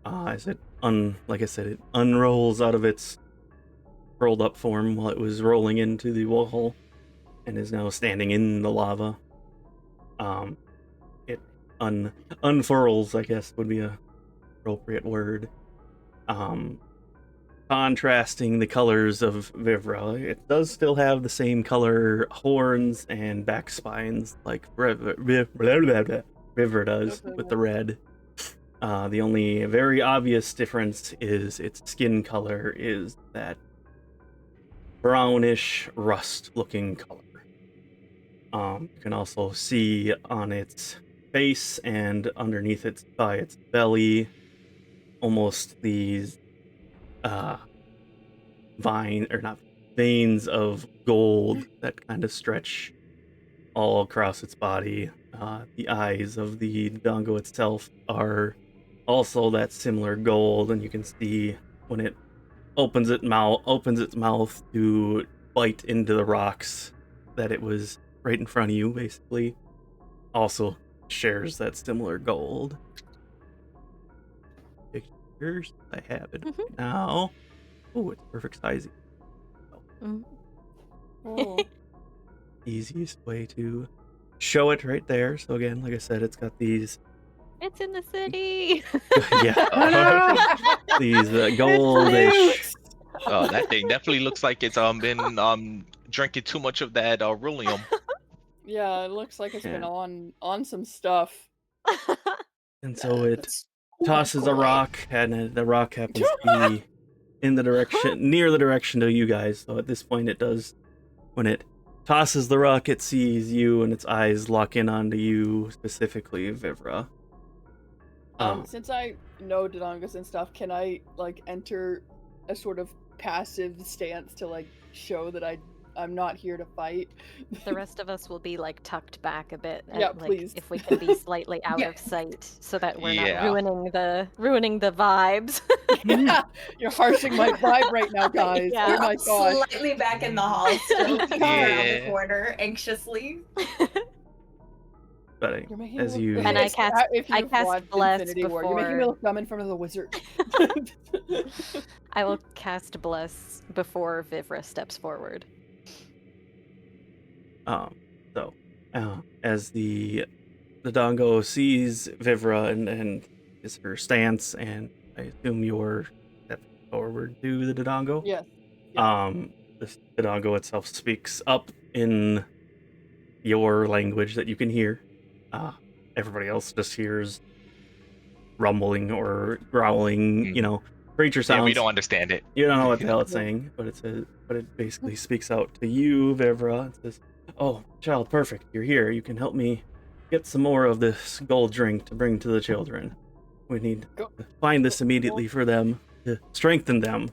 as it like I said, it unrolls out of its curled up form while it was rolling into the wall and is now standing in the lava. It unfurls, I guess would be a appropriate word. Contrasting the colors of Vivra, it does still have the same color horns and back spines like Vivra does with the red. The only very obvious difference is its skin color is that brownish rust looking color. You can also see on its face and underneath by its belly almost these veins of gold that kind of stretch all across its body. The eyes of the Dodongo itself are also that similar gold, and you can see when it opens its mouth to bite into the rocks that it was right in front of you, basically, also shares that similar gold. Pictures, I have it right now. Oh, it's perfect sizing. Oh. Easiest way to show it right there. So again, like I said, it's got these. It's in the city. Yeah. These goldish. Oh, that thing definitely looks like it's been drinking too much of that rulium. Yeah, it looks like it's been on some stuff. And so it tosses a rock, and the rock happens to be in the direction, near the direction of you guys. So at this point, it does. When it tosses the rock, it sees you, and its eyes lock in onto you, specifically Vivra. Since I know Dodongos and stuff, can I like enter a sort of passive stance to like show that I I'm not here to fight. The rest of us will be like tucked back a bit. Yeah, like, please. If we can be slightly out Yeah. of sight, so that we're Yeah. not ruining the vibes. Yeah, you're harshing my vibe right now, guys. Yeah. Oh my gosh. Slightly back in the hall, still peeking around the Yeah. corner anxiously. But You're making as me you look, And I if cast- if I you've cast watched Bless Infinity War, you're making me before- look dumb in front of the wizard. I will cast Bless before Vivra steps forward. So as the Dongo sees Vivra and is her stance, and I assume you're stepping forward to the Dodongo. Yes. The Dodongo itself speaks up in your language that you can hear. Everybody else just hears rumbling or growling, creature sounds. Yeah, we don't understand it. You don't know what the hell it's saying, but it basically speaks out to you, Vivra. It says, "Oh, child, perfect. You're here. You can help me get some more of this gold drink to bring to the children. We need to find this immediately for them to strengthen them."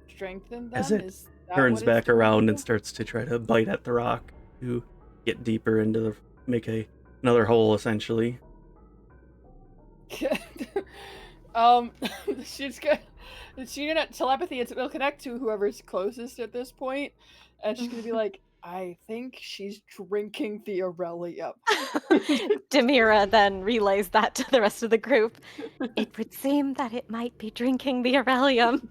Strengthen them? As it Is that turns what it's back doing? around and starts to try to bite at the rock to get deeper into make another hole, essentially. She's gonna telepathy. It'll connect to whoever's closest at this point, and she's gonna be like, "I think she's drinking the Aurelia." Demira then relays that to the rest of the group. It would seem that it might be drinking the Aurelium.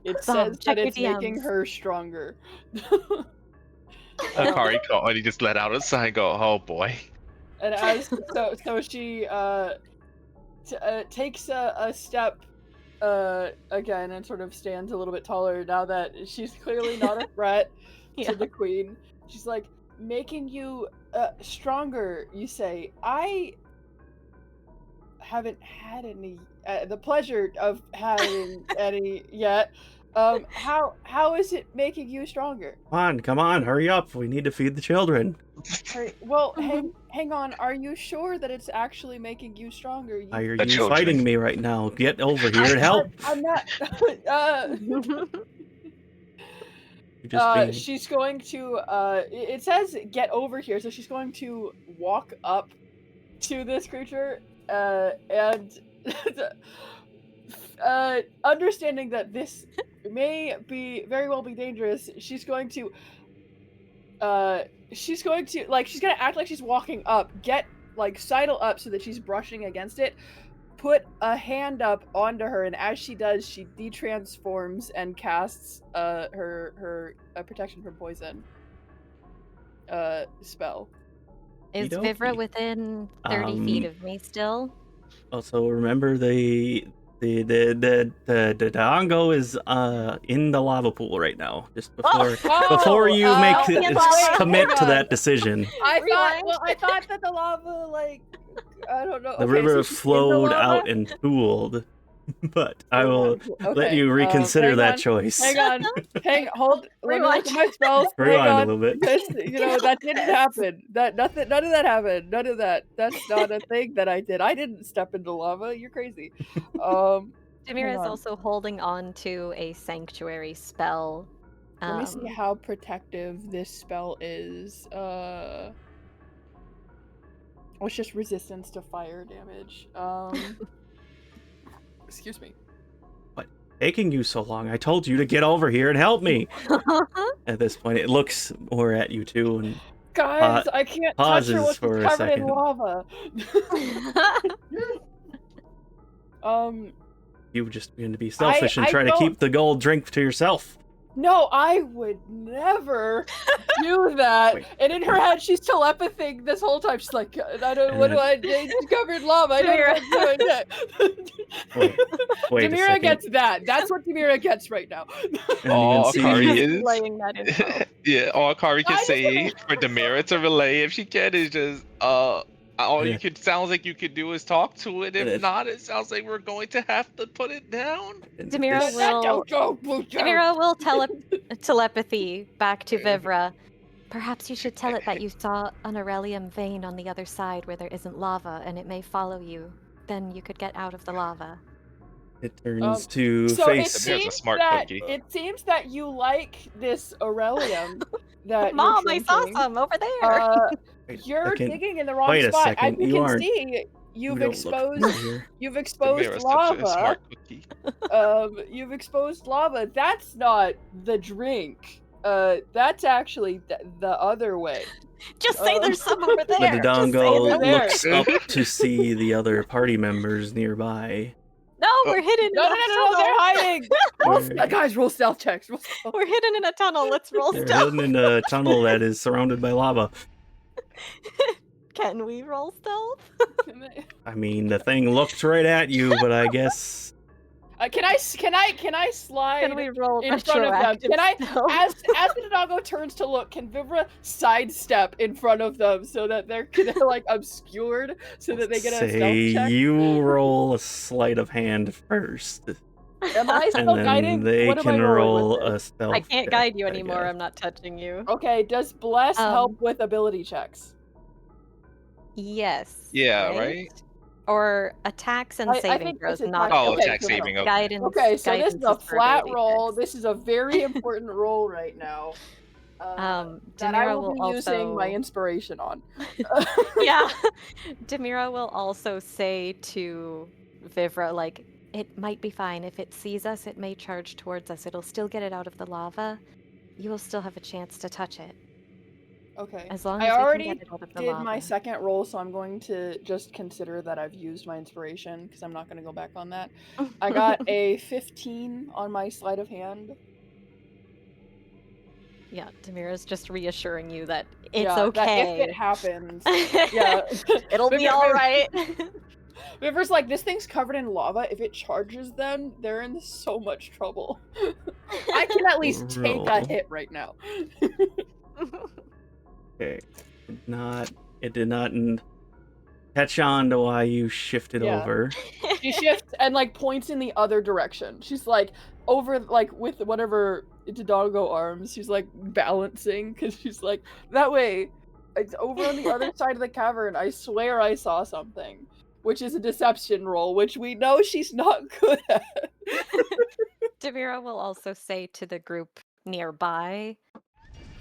It Bob, says check that your it's making DMs. her stronger. Akari caught and he just let out a sigh and go, oh boy. And so she takes a step again and sort of stands a little bit taller now that she's clearly not a threat Yeah. to the queen. She's like, making you stronger, you say. I haven't had any the pleasure of having any yet. How is it making you stronger? Come on, hurry up. We need to feed the children. Well, hang on. Are you sure that it's actually making you stronger? Why are The you children. fighting me right now? Get over here and help. I'm not. You're just being... She's going to. It says get over here, so she's going to walk up to this creature, and understanding that this may very well be dangerous. She's going to act like she's walking up, get sidle up so that she's brushing against it, put a hand up onto her, and as she does, she detransforms and casts her protection from poison spell. Is Okey-dokey. Vivra within 30 feet of me still? Also, remember the Dodongo is in the lava pool right now. Just before you commit to that decision. I thought that the lava, I don't know. The Okay, river so she's in the flowed lava? out and pooled, but I will let you reconsider hang that on, choice. hold. Let me look at my spells. Rewind hang a on, little bit. because that didn't happen. None of that happened. None of that. That's not a thing that I did. I didn't step into lava. You're crazy. Demira hang is on. also holding on to a sanctuary spell. Let me see how protective this spell is. Oh, it's just resistance to fire damage. Excuse me. What? Taking you so long? I told you to get over here and help me. At this point, it looks more at you two and Guys, I can't touch her pauses when for she's a covered in second. lava. You just going to be selfish and I try to don't- keep the gold drink to yourself. No, I would never do that. Wait. And in her head, she's telepathing this whole time. She's like, I don't. What do I do? She's covered in lava. I don't know what to do. Wait a Demira second. gets that. That's what Demira gets right now. And you can All see- Akari is. Laying that info. Yeah, all Akari can I just say for Demira to relay, if she can, is just all Yeah. you could sounds like you could do is talk to it. If It- not, it sounds like we're going to have to put it down. Demira This- will- Don't. Demira will telepathy back to Vivra. Perhaps you should tell it that you saw an Aurelium vein on the other side where there isn't lava, and it may follow you. Then you could get out of the lava. It turns to So face. There's a smart cookie. it seems that you like this Aurelium that Mom, you're I saw drinking. some over there. Wait a You're second. digging in the wrong Wait a spot. As second, you you can aren't- see, You you've don't look exposed familiar. you've exposed Demira's such a lava. smart cookie. You've exposed lava. That's not the drink. That's actually the other way. Just say there's some over The there. Just say Dodongo they're there. looks up to see the other party members nearby. No, we're hidden No, in a tunnel. they're hiding. Where- Guys, roll stealth checks. Roll stealth. We're hidden in a tunnel. Let's roll They're stealth. hidden in a tunnel that is surrounded by lava. Can we roll stealth? I mean, the thing looked right at you, but I guess Can I slide Can we roll in front of them? retroactive Can I, stealth? as the Dodongo turns to look, can Vivra sidestep in front of them so that they're like obscured, so that they get a stealth say check? you roll a sleight of hand first, Am I and still then guiding? they What am I can rolling roll with a this? stealth. I can't check, guide you I anymore. guess. I'm not touching you. Okay, does Bless help Um, with ability checks? Yes. Yeah, right? Or attacks and I saving think throws, this is not fine. Oh, Okay, attack so saving. Okay. guidance. Okay, so this is guidance a for flat ability roll. checks. This is a very important roll right now. That I Demira will be will using my also- inspiration on. Yeah. Demira will also say to Vivra, like, it might be fine. If it sees us, it may charge towards us. It'll still get it out of the lava. You will still have a chance to touch it. Okay. As long I as we already can get it out of the did lava. my second roll, so I'm going to just consider that I've used my inspiration because I'm not going to go back on that. I got a 15 on my sleight of hand. Yeah, Demira's just reassuring you that it's Yeah, okay. That if it happens, yeah, It'll be Vivra- all right. Vivra's like, this thing's covered in lava. If it charges them, they're in so much trouble. I can at least take a Roll. hit right now. Okay. It did not catch on to why you shifted Yeah. over. She shifts and like points in the other direction. She's like over like with whatever Dodongo arms. She's like balancing because she's like that way. It's over on the other side of the cavern. I swear I saw something, which is a deception roll, which we know she's not good at. Demira will also say to the group nearby,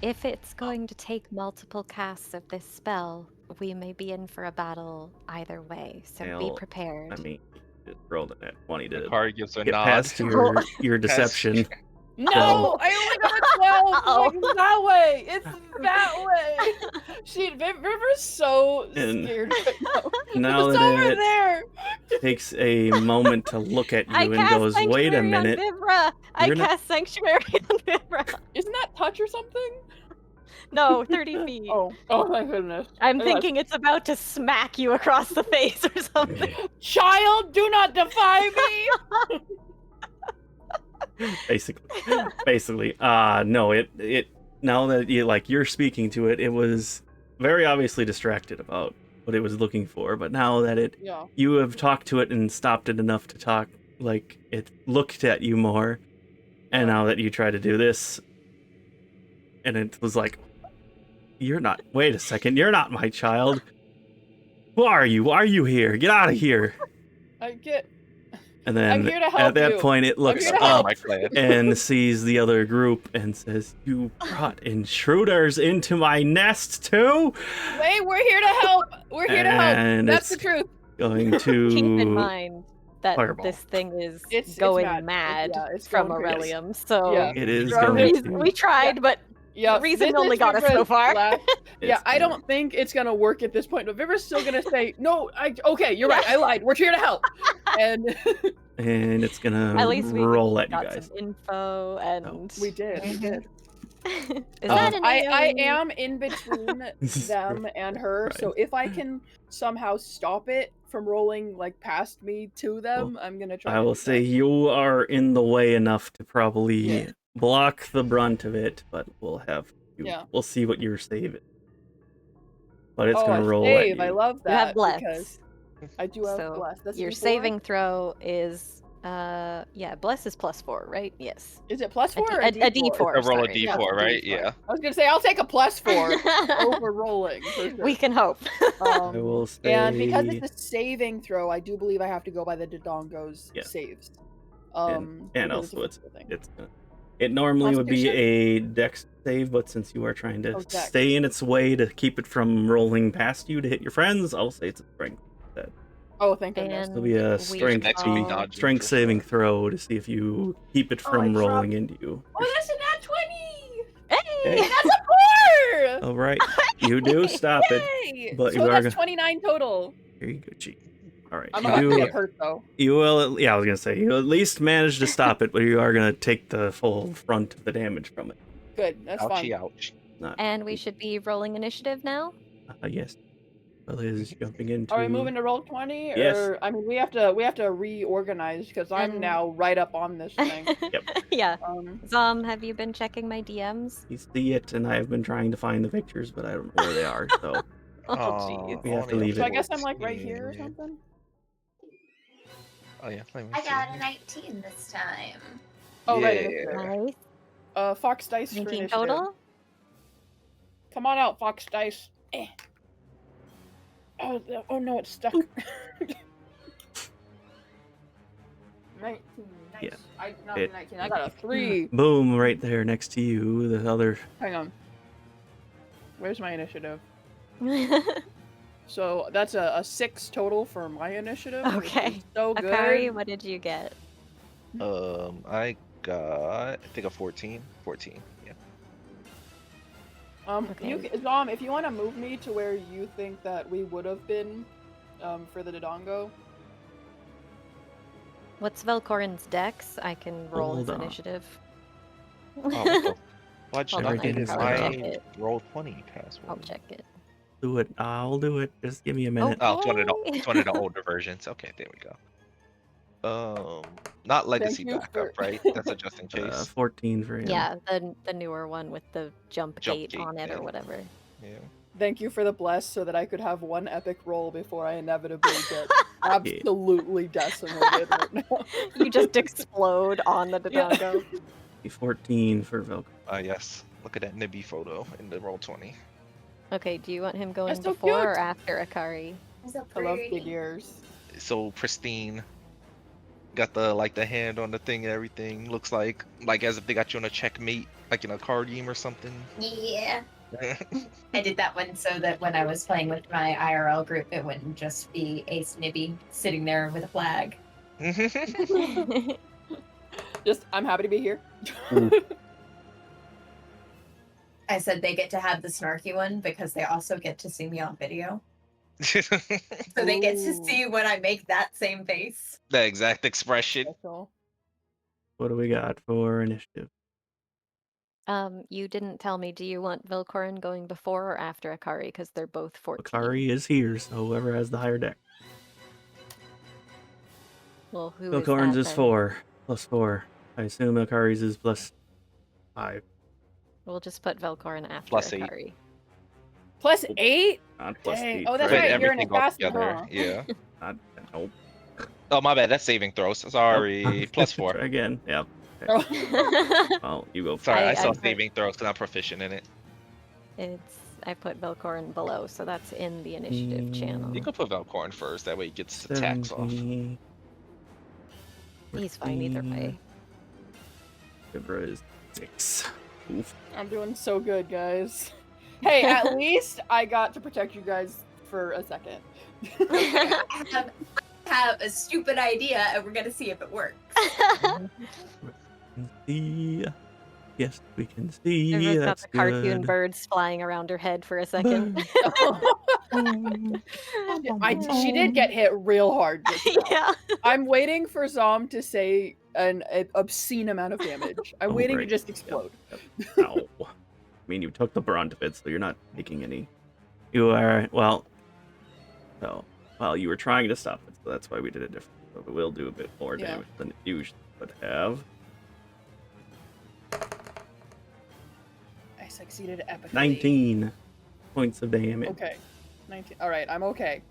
if it's going to take multiple casts of this spell, we may be in for a battle either way, so be Well, prepared. I mean, it rolled a 20 to Akari gives a get nod. past your deception. No, I only got a 12. Uh-oh. Like, it's that way. It's that way. River's so And scared right now. now It's that over it there. takes a moment to look at you I and cast goes, "Wait a Sanctuary minute." on Vivra! I You're not- cast Sanctuary on Vivra! Isn't that touch or something? No, 30 feet. Oh my goodness. I'm Yes. thinking it's about to smack you across the face or something. Child, do not defy me. basically no, it now that you're speaking to it, it was very obviously distracted about what it was looking for, but now that Yeah. you have talked to it and stopped it enough to talk, like, it looked at you more, and now that you try to do this, and it was like, wait a second, you're not my child. Who are you? Why are you here? Get out of here. And then I'm here to help at that you. point it looks here to up help. My clan. and sees the other group and says, "You brought intruders into my nest too?" Wait, we're here to help. We're here to help. And That's the it's truth. going to Keep in mind that Fireball. this thing is It's going mad. mad Yeah, it's from going crazy. Aurelium, so Yeah. It is There are going reasons- to. we tried, but Yeah, reason this only is got us so Vibra's far. last- Yeah, It's I gonna- don't think it's gonna work at this point. But Vibra's still gonna say, "No, okay, you're right. I lied. We're here to help." And And it's gonna at least we roll at you got guys. some info and we did. We did. Is that an I AoE? am in between them and her, so if I can somehow stop it from rolling like past me to them, I'm gonna try. I to will do say that. you are in the way enough to probably Yeah. block the brunt of it, but we'll have you. Yeah. We'll see what you're saving. But it's Oh, gonna a roll save. at I you. love You have that bless. because I do have So bless. That's your D4? saving throw is bless is +4, right? Yes. Is it plus A 4 D- or a D4? D4. I roll a sorry. D4, right? Yeah. I was gonna say I'll take a plus 4 over rolling. For sure. We can hope. I will say. And because it's a saving throw, I do believe I have to go by the Dodongo's Yeah. saves. And because also a physical thing. it normally would be Constitution? a dex save, but since you are trying to Oh, dex. stay in its way to keep it from rolling past you to hit your friends, I'll say it's a strength. Oh, thank goodness. It'll be a we strength, next would be all- dodging strength for saving sure. throw to see if you keep it Oh, from I rolling dropped- into you. Oh, that's a nat 20! Hey! Hey. That's a 4! All right, you do stop it, Yay! but So you are that's 29 total. Here you go, cheat. All right, I'm Not about to there. get hurt though. you will. Yeah, I was gonna say you at least manage to stop it, but you are gonna take the full brunt of the damage from it. Good, that's Ouchie, fine. ouch. Not. And we should be rolling initiative now? Yes. Well, is jumping into. Are we moving to roll 20? Yes. Or I mean, we have to reorganize because I'm And- now right up on this thing. Yeah. Um, Zom, have you been checking my DMs? You see it, and I have been trying to find the pictures, but I don't know where they are. So Oh, Aw, jeez. We have to only a leave so it. I guess I'm like right here or 14. something. Oh yeah, let me I see. got a 19 this time. Oh right, Yeah. initiative. Nice. Fox dice for 19 initiative. total? Come on out, Fox dice. Oh no, it's stuck. 19. Nice. Yeah. I not It- 19. I got a 3. boom, right there next to you. The other. Hang on. Where's my initiative? So that's a 6 total for my initiative. which Okay. is so good. Akari, what did you get? I got, I think a 14. 14, yeah. You Zom, if you want to move me to where you think that we would have been, for the Dodongo. What's Velkorin's dex? I can roll his Hold on. initiative. Oh, what the fudge Hold did I on, get in probably check my it. roll 20 password? I'll check it. Do it. I'll do it. Just give me a minute. Oh, it's one of Okay. the, one of the older versions. Okay, there we go. Not legacy you backup, for- right? That's a just in case. 14 for him. Yeah, the newer one with the jump gate gate, on it yeah. or whatever. Yeah. Thank you for the bless so that I could have one epic roll before I inevitably get absolutely decimated right now. You just explode on the Yeah. Dodongo. 14 for Velkorin. Yes. Look at that Nibby photo in the roll 20. Okay, do you want him going That's so before or cute. after Akari? So I love pretty. figures. So pristine. Got the the hand on the thing and everything. Looks like as if they got you on a checkmate, like in a card game or something. Yeah. I did that one so that when I was playing with my IRL group, it wouldn't just be Ace Nibby sitting there with a flag. Just, I'm happy to be here. I said they get to have the snarky one because they also get to see me on video. So they get to Ooh. see when I make that same face. The exact expression. Special. What do we got for initiative? You didn't tell me. Do you want Velkorin going before or after Akari? Because they're both 14. Akari is here, so whoever has the higher deck. Well, who is Velkorin's that is then? 4 plus 4. I assume Akari's is plus 5. We'll just put Velkorin after Plus 8. Akari. Plus 8? Not plus Dang. 8. Oh, that's for Put right, everything. you're an everything all assassin, together. huh? Yeah. Not, nope. Oh, my bad. That's saving throws. Sorry. Plus 4. Try again. Yep. Oh. Well, you go. Sorry, I saw put- saving throws because I'm proficient in it. I put Velkorin below, so that's in the initiative channel. You can put Velkorin first. That way he gets the tax off. 70, He's fine either way. Vivra is 6. Oof. I'm doing so good, guys. Hey, at least I got to protect you guys for a second. I have a stupid idea, and we're gonna see if it works. See. Yes, we can see. Vivra's got That's the cartoon good. birds flying around her head for a second. She did get hit real hard. Just now. Yeah. I'm waiting for Zom to say an obscene amount of damage. I'm Oh, waiting right. to just explode. Ow. I mean, you took the brunt of it, so you're not taking any. You are, well, you were trying to stop it, so that's why we did it different. But it will do a bit more Yeah. damage than it usually would have. I succeeded epically. 19 points of damage. Okay. 19. All right, I'm okay.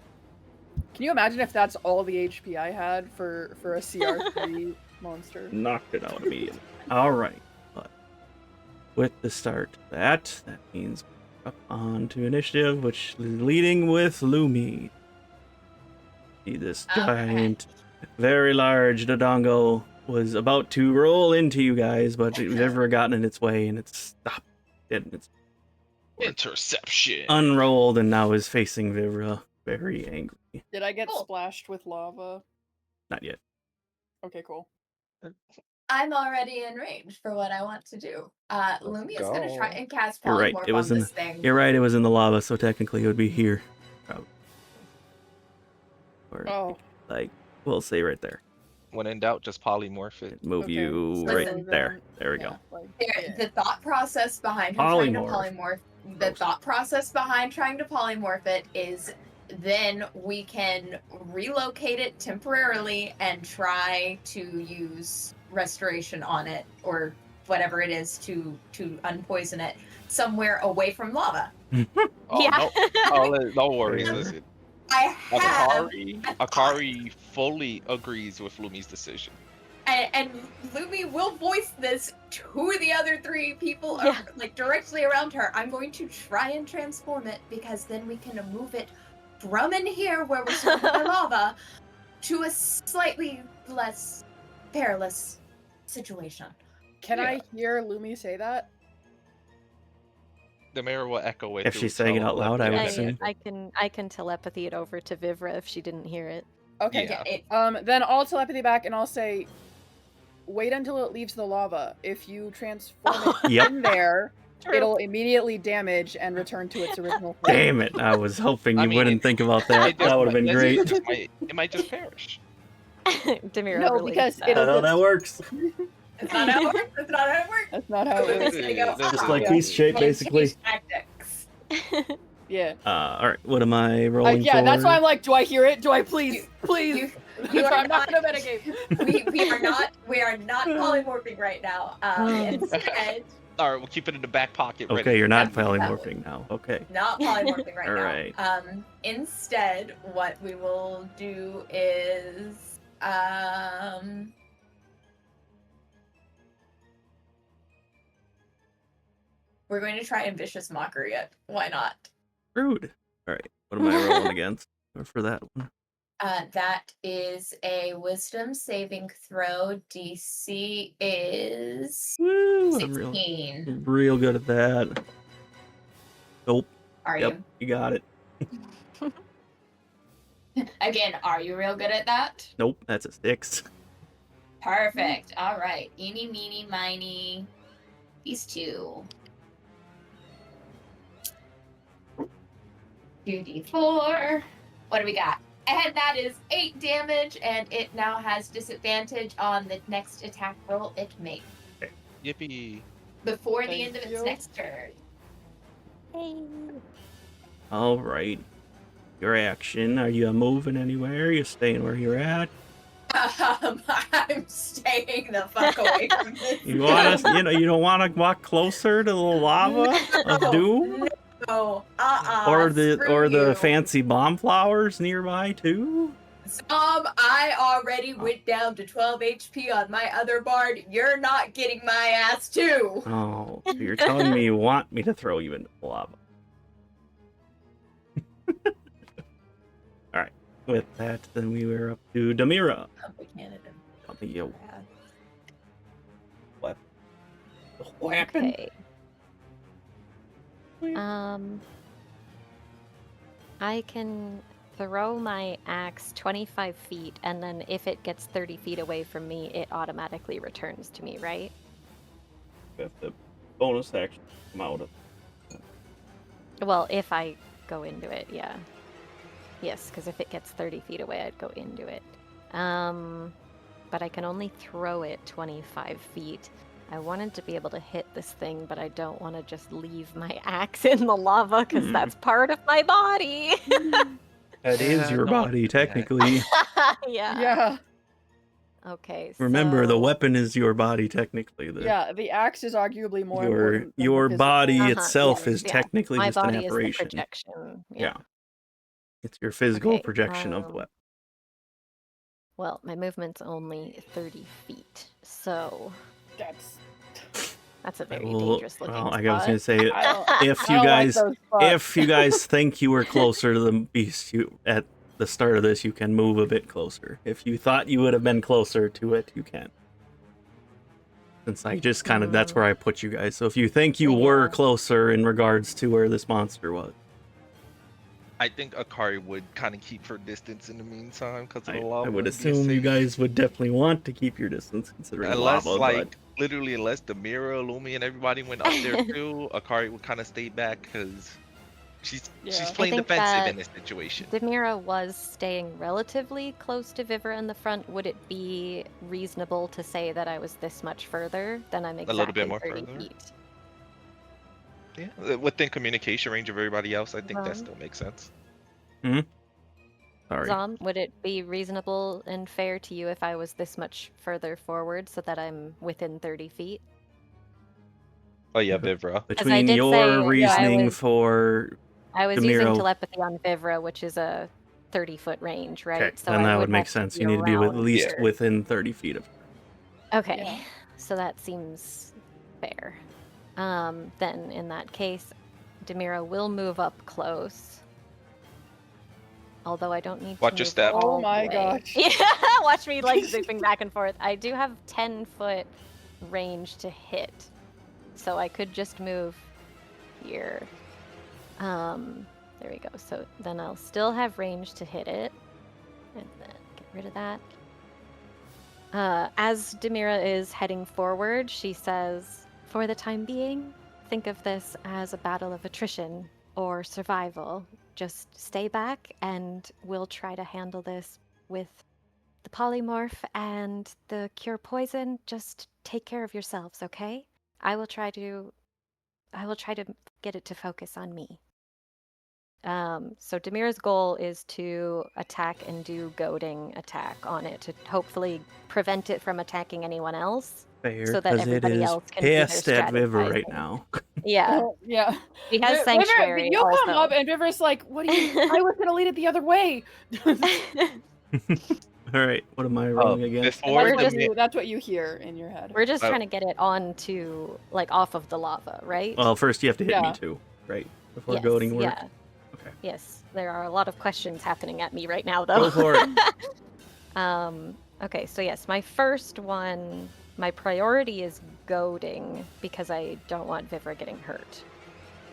Can you imagine if that's all the HP I had for a CR3 monster? Knocked it out immediately. All right, but with the start of that means we're up on to initiative, which is leading with Lumi. See this Okay. giant, very large Dodongo was about to roll into you guys, but it never gotten in its way, and it stopped. It's Interception. unrolled, and now is facing Vivra, very angry. Did I get Cool. splashed with lava? Not yet. Okay, cool. I'm already in range for what I want to do. Lumi is going to try go. and cast You're right. polymorph It was on in. this thing. You're right. It was in the lava, so technically it would be here. Probably. Or Oh, like we'll say right there. When in doubt, just polymorph it. Move okay. you So right Listen, there. There we yeah, go. like, There- yeah. The thought process behind her trying to Polymorph. polymorph. The Gross. thought process behind trying to polymorph it is then we can relocate it temporarily and try to use restoration on it or whatever it is to unpoison it somewhere away from lava. Oh, Yeah. no worries. Yeah. Listen, I have Akari fully agrees with Lumi's decision. and Lumi will voice this to the other three people Yeah. like directly around her. I'm going to try and transform it because then we can move it from in here where we're surrounded by lava to a slightly less perilous situation. Can Yeah. I hear Lumi say that? The mirror will echo it. If through she's saying it out loud, I would assume. I can telepathy it over to Vivra if she didn't hear it. Okay. Yeah. Then I'll telepathy back and I'll say, wait until it leaves the lava. If you transform it Yep. in there, True. it'll immediately damage and return to its original form. Damn it! I was hoping you I mean, wouldn't think about that. That would have been great. It might just perish. Demira No, related because that. it'll That's how that works. That's not how it works. That's not how it works. That's not how it Lumi's works. gonna go, Just Just "Uh-uh, like Yeah. piece shape, I'm gonna basically. change tactics." Yeah. All right. What am I rolling Yeah, for? that's why I'm like, do I hear it? Do I please? Please? You You are I'm not not- gonna metagame. we are not polymorphing right now. Instead, All right, we'll keep it in the back pocket. Okay, ready. you're not Yeah. polymorphing now. Okay. not polymorphing right All now. right. Instead, what we will do is we're going to try and vicious mockery it. Why not? Rude. All right. What am I rolling against? Or for that one? That is a wisdom saving throw. DC is Woo! I'm 16. real good at that. Nope. Are Yep. You got it. you? Again, are you real good at that? Nope. That's a 6. Perfect. All right. Eeny, meeny, miny. These two. 2d4. What do we got? And that is 8 damage, and it now has disadvantage on the next attack roll it makes Yippee. before the Thank end of its you. next turn. All right. Your action. Are you moving anywhere? Are you staying where you're at? I'm staying the fuck away from this. You want us? You don't want to walk closer to the lava of doom, No, or screw the you. fancy bomb flowers nearby too. I already went down to 12 HP on my other bard. You're not getting my ass too. Oh, so you're telling me you want me to throw you into the lava? All right. With that, then we were up to Demira. Tell me your weapon. Okay. I can throw my axe 25 feet, and then if it gets 30 feet away from me, it automatically returns to me, right? If the bonus action come out of. Well, if I go into it, yeah. Yes, because if it gets 30 feet away, I'd go into it. But I can only throw it 25 feet. I wanted to be able to hit this thing, but I don't want to just leave my axe in the lava, because that's part of my body. That is Yeah, your no one body, did that. technically. Yeah. Yeah. Okay. Remember, the so- weapon is your body, technically. Yeah, the axe is arguably more important than Your the body physical. itself yes, is yeah. technically My just an body is the apparition. projection. Yeah. It's your physical Okay, projection of the weapon. Well, my movement's only 30 feet, so that's a very dangerous looking Well, spot. I was gonna say, I don't- if I you don't like guys, those spots. if you guys think you were closer to the beast, you at the start of this, you can move a bit closer. If you thought you would have been closer to it, you can. Since I just kind of, that's where I put you guys. So if you think you Yeah. were closer in regards to where this monster was. I think Akari would kind of keep her distance in the meantime because of the lava. I would and be assume you safe. guys would definitely want to keep your distance considering Unless, lava, like, literally, unless Demira, Lumi, and everybody went up there too, Akari would kind of stay back because she's Yeah. playing think defensive that in this situation. Demira was staying relatively close to Vivra in the front. Would it be reasonable to say that I was this much further? Then I'm exactly little bit more 30 further. feet. Yeah, within communication range of everybody else, I think that Um, still makes sense. sorry. Zom, would it be reasonable and fair to you if I was this much further forward so that I'm within 30 feet? Oh yeah, Vivra. Between did your say, reasoning for I was using Demira, telepathy on Vivra, which is a 30-foot range, right? okay, then that would make sense. You need to be at around least here. within 30 feet of her. Okay, Yeah. so that seems fair. Then in that case, Demira will move up close. Although I don't need Watch to your move step. all Oh the my way. gosh. Yeah, watch me like zipping back and forth. I do have 10-foot range to hit, so I could just move here. There we go. So then I'll still have range to hit it, and then get rid of that. As Demira is heading forward, she says, "For the time being, think of this as a battle of attrition or survival. Just stay back and we'll try to handle this with the polymorph and the cure poison. Just take care of yourselves, okay? I will try to get it to focus on me." So Demira's goal is to attack and do goading attack on it to hopefully prevent it from attacking anyone else. Fair, So that because it everybody is else can do their pissed at Vivra right strategizing. now. Yeah, Yeah. she has Vivra, sanctuary you also. come up and Viver's like, what do you I was gonna lead it the other way. All right, what am I rolling against? Before We're just- That's what you hear in your head. We're just Oh. trying to get it onto, like, off of the lava, right? Well, first you have to hit me Yeah. too, right? Before yes, goading works. yeah. Okay. Yes, there are a lot of questions happening at me right now, though. Go for it. Okay, so yes, my first one, my priority is goading because I don't want Vivra getting hurt.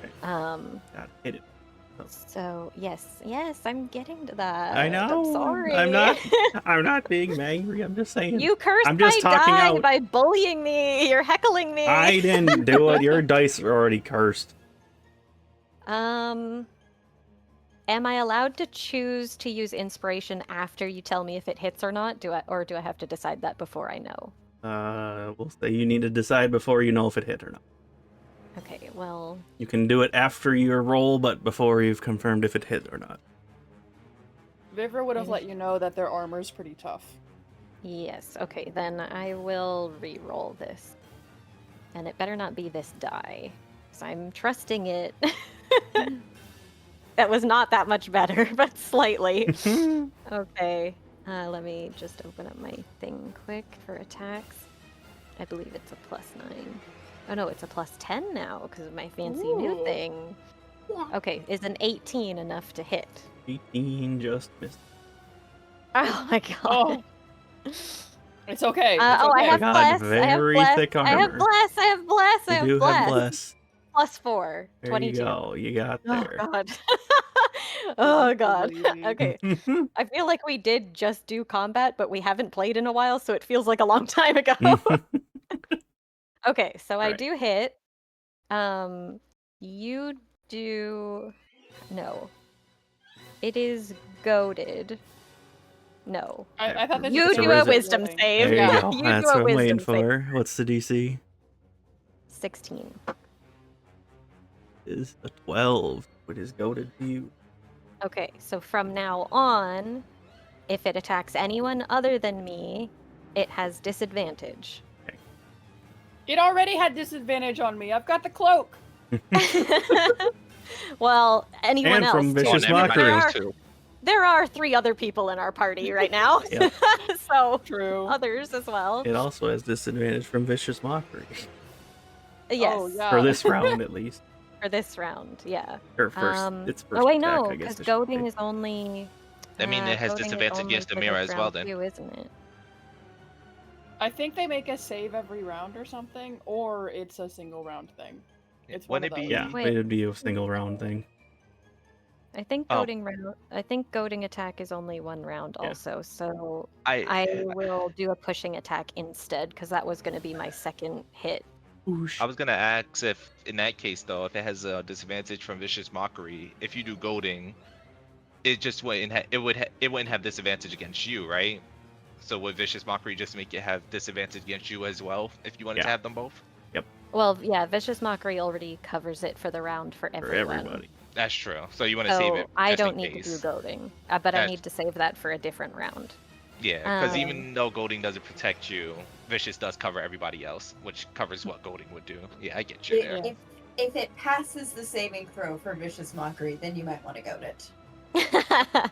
Okay. Um, God, hit it. so yes, I'm getting to that. I know. I'm sorry. I'm not being angry. I'm just saying. You cursed I'm just my talking die out. by bullying me. You're heckling me. I didn't do it. Your dice are already cursed. Am I allowed to choose to use inspiration after you tell me if it hits or not? Do I have to decide that before I know? We'll say you need to decide before you know if it hit or not. Okay, well, You can do it after your roll, but before you've confirmed if it hit or not. Vivra would have let you know that their armor's pretty tough. yes. Okay, then I will re-roll this. And it better not be this die, because I'm trusting it. That was not that much better, but slightly. Okay, let me just open up my thing quick for attacks. I believe it's a +9. Oh no, it's a +10 now because of my fancy new Ooh. thing. Okay, is an 18 enough to hit? 18 just missed. Oh my god. Oh. It's okay. It's I okay. have God, bless. I have very bless. thick I have armor. bless. I have bless. I You have do bless. have bless. +4. There 22. you go. You got Oh there. god. Oh god. Lady. Okay. I feel like we did just do combat, but we haven't played in a while, so it feels like a long time ago. Okay, so I Right. do hit. You do. No. It is goaded. No. I thought this You was do a a wisdom rolling. save. There you Yeah. go. You That's do a what I'm waiting wisdom save. for. What's the DC? 16. Is a 12. What is goaded to you? Okay, so from now on, if it attacks anyone other than me, it has disadvantage. It already had disadvantage on me. I've got the cloak. Well, anyone And else. from too. Vicious On everybody Mockery. else too. There are 3 other people in our party right now. Yep. So True. others as well. It also has disadvantage from Vicious Mockery. Yes, Oh, yeah. For this round, at least. for this round, yeah. Or first. It's first Oh wait, attack, no, I guess. because I should goading say. is only. I mean, it has goading is disadvantage only against for Demira this as well round then. too, isn't it? I think they make us save every round or something, or it's a single round thing. It's one Wouldn't of it those. be? Yeah, Wait. it'd be a single round thing. I think Oh. goading attack is only 1 round Yeah. also, so I I will do a pushing attack instead, because that was going to be my second hit. Oosh. I was gonna ask if, in that case, though, if it has a disadvantage from vicious mockery, if you do goading, it just wouldn't it wouldn't have disadvantage against you, right? So would vicious mockery just make it have disadvantage against you as well if you wanted to Yeah. have them both? Well, yeah, vicious mockery already covers it for the round for For everyone. everybody. That's true. So you want to save So it I just don't in need case. to do goading, but I That's- need to save that for a different round. Yeah, because Um, even though goading doesn't protect you, vicious does cover everybody else, which covers what goading would do. Yeah, I get you there. Yeah. If it passes the saving throw for vicious mockery, then you might want to goad it.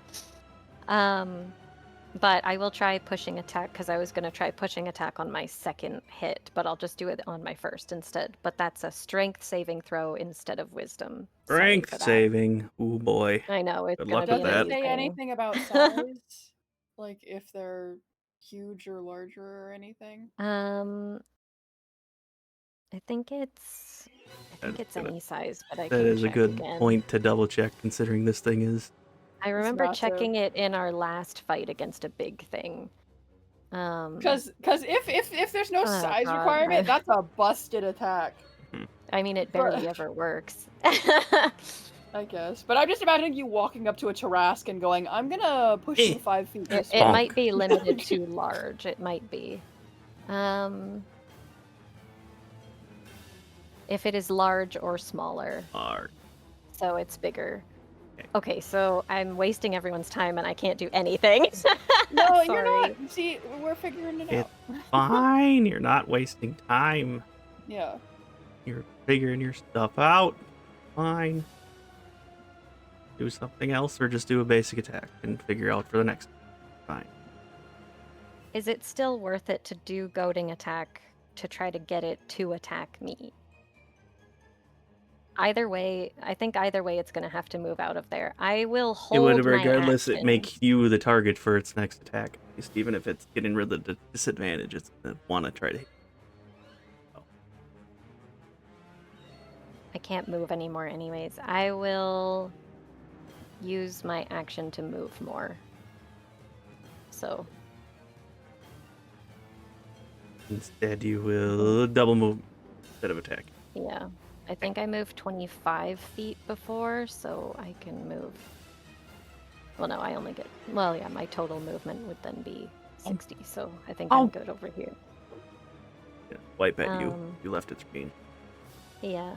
But I will try pushing attack, because I was going to try pushing attack on my second hit, but I'll just do it on my first instead. But that's a strength saving throw instead of wisdom. Sorry Strength for that. saving. Ooh boy. I know, it's Good going luck to be with Does that. it say amazing. anything about size? Like if they're huge or larger or anything? I think it's That's good. any size, but I That can is a check good again. point to double check, considering this thing is. I remember massive. checking it in our last fight against a big thing. Because if there's no Oh, size God. requirement, that's a busted attack. I mean, it barely ever works. I guess. But I'm just imagining you walking up to a Tarrasque and going, I'm gonna push you 5 feet this It way. might be limited to large. It might be. If it is large or smaller, Are. so it's bigger. Okay. Okay, so I'm wasting everyone's time and I can't do anything. No, Sorry. you're not. See, we're figuring it out. Fine. You're not wasting time. Yeah. You're figuring your stuff out. Fine. Do something else or just do a basic attack and figure out for the next. Fine. Is it still worth it to do goading attack to try to get it to attack me? Either way, I think either way it's going to have to move out of there. I will hold It would, my regardless, it action. make you the target for its next attack. At least even if it's getting rid of the disadvantage, it's gonna want to try to hit. I can't move anymore anyways. I will use my action to move more. So, Instead, you will double move instead of attack. yeah. I think I moved 25 feet before, so I can move. Well, no, I only get. Well, yeah, my total movement would then be 60, so I think I'm good over here. Yeah, wipe at you. Um, You left its screen. Yeah.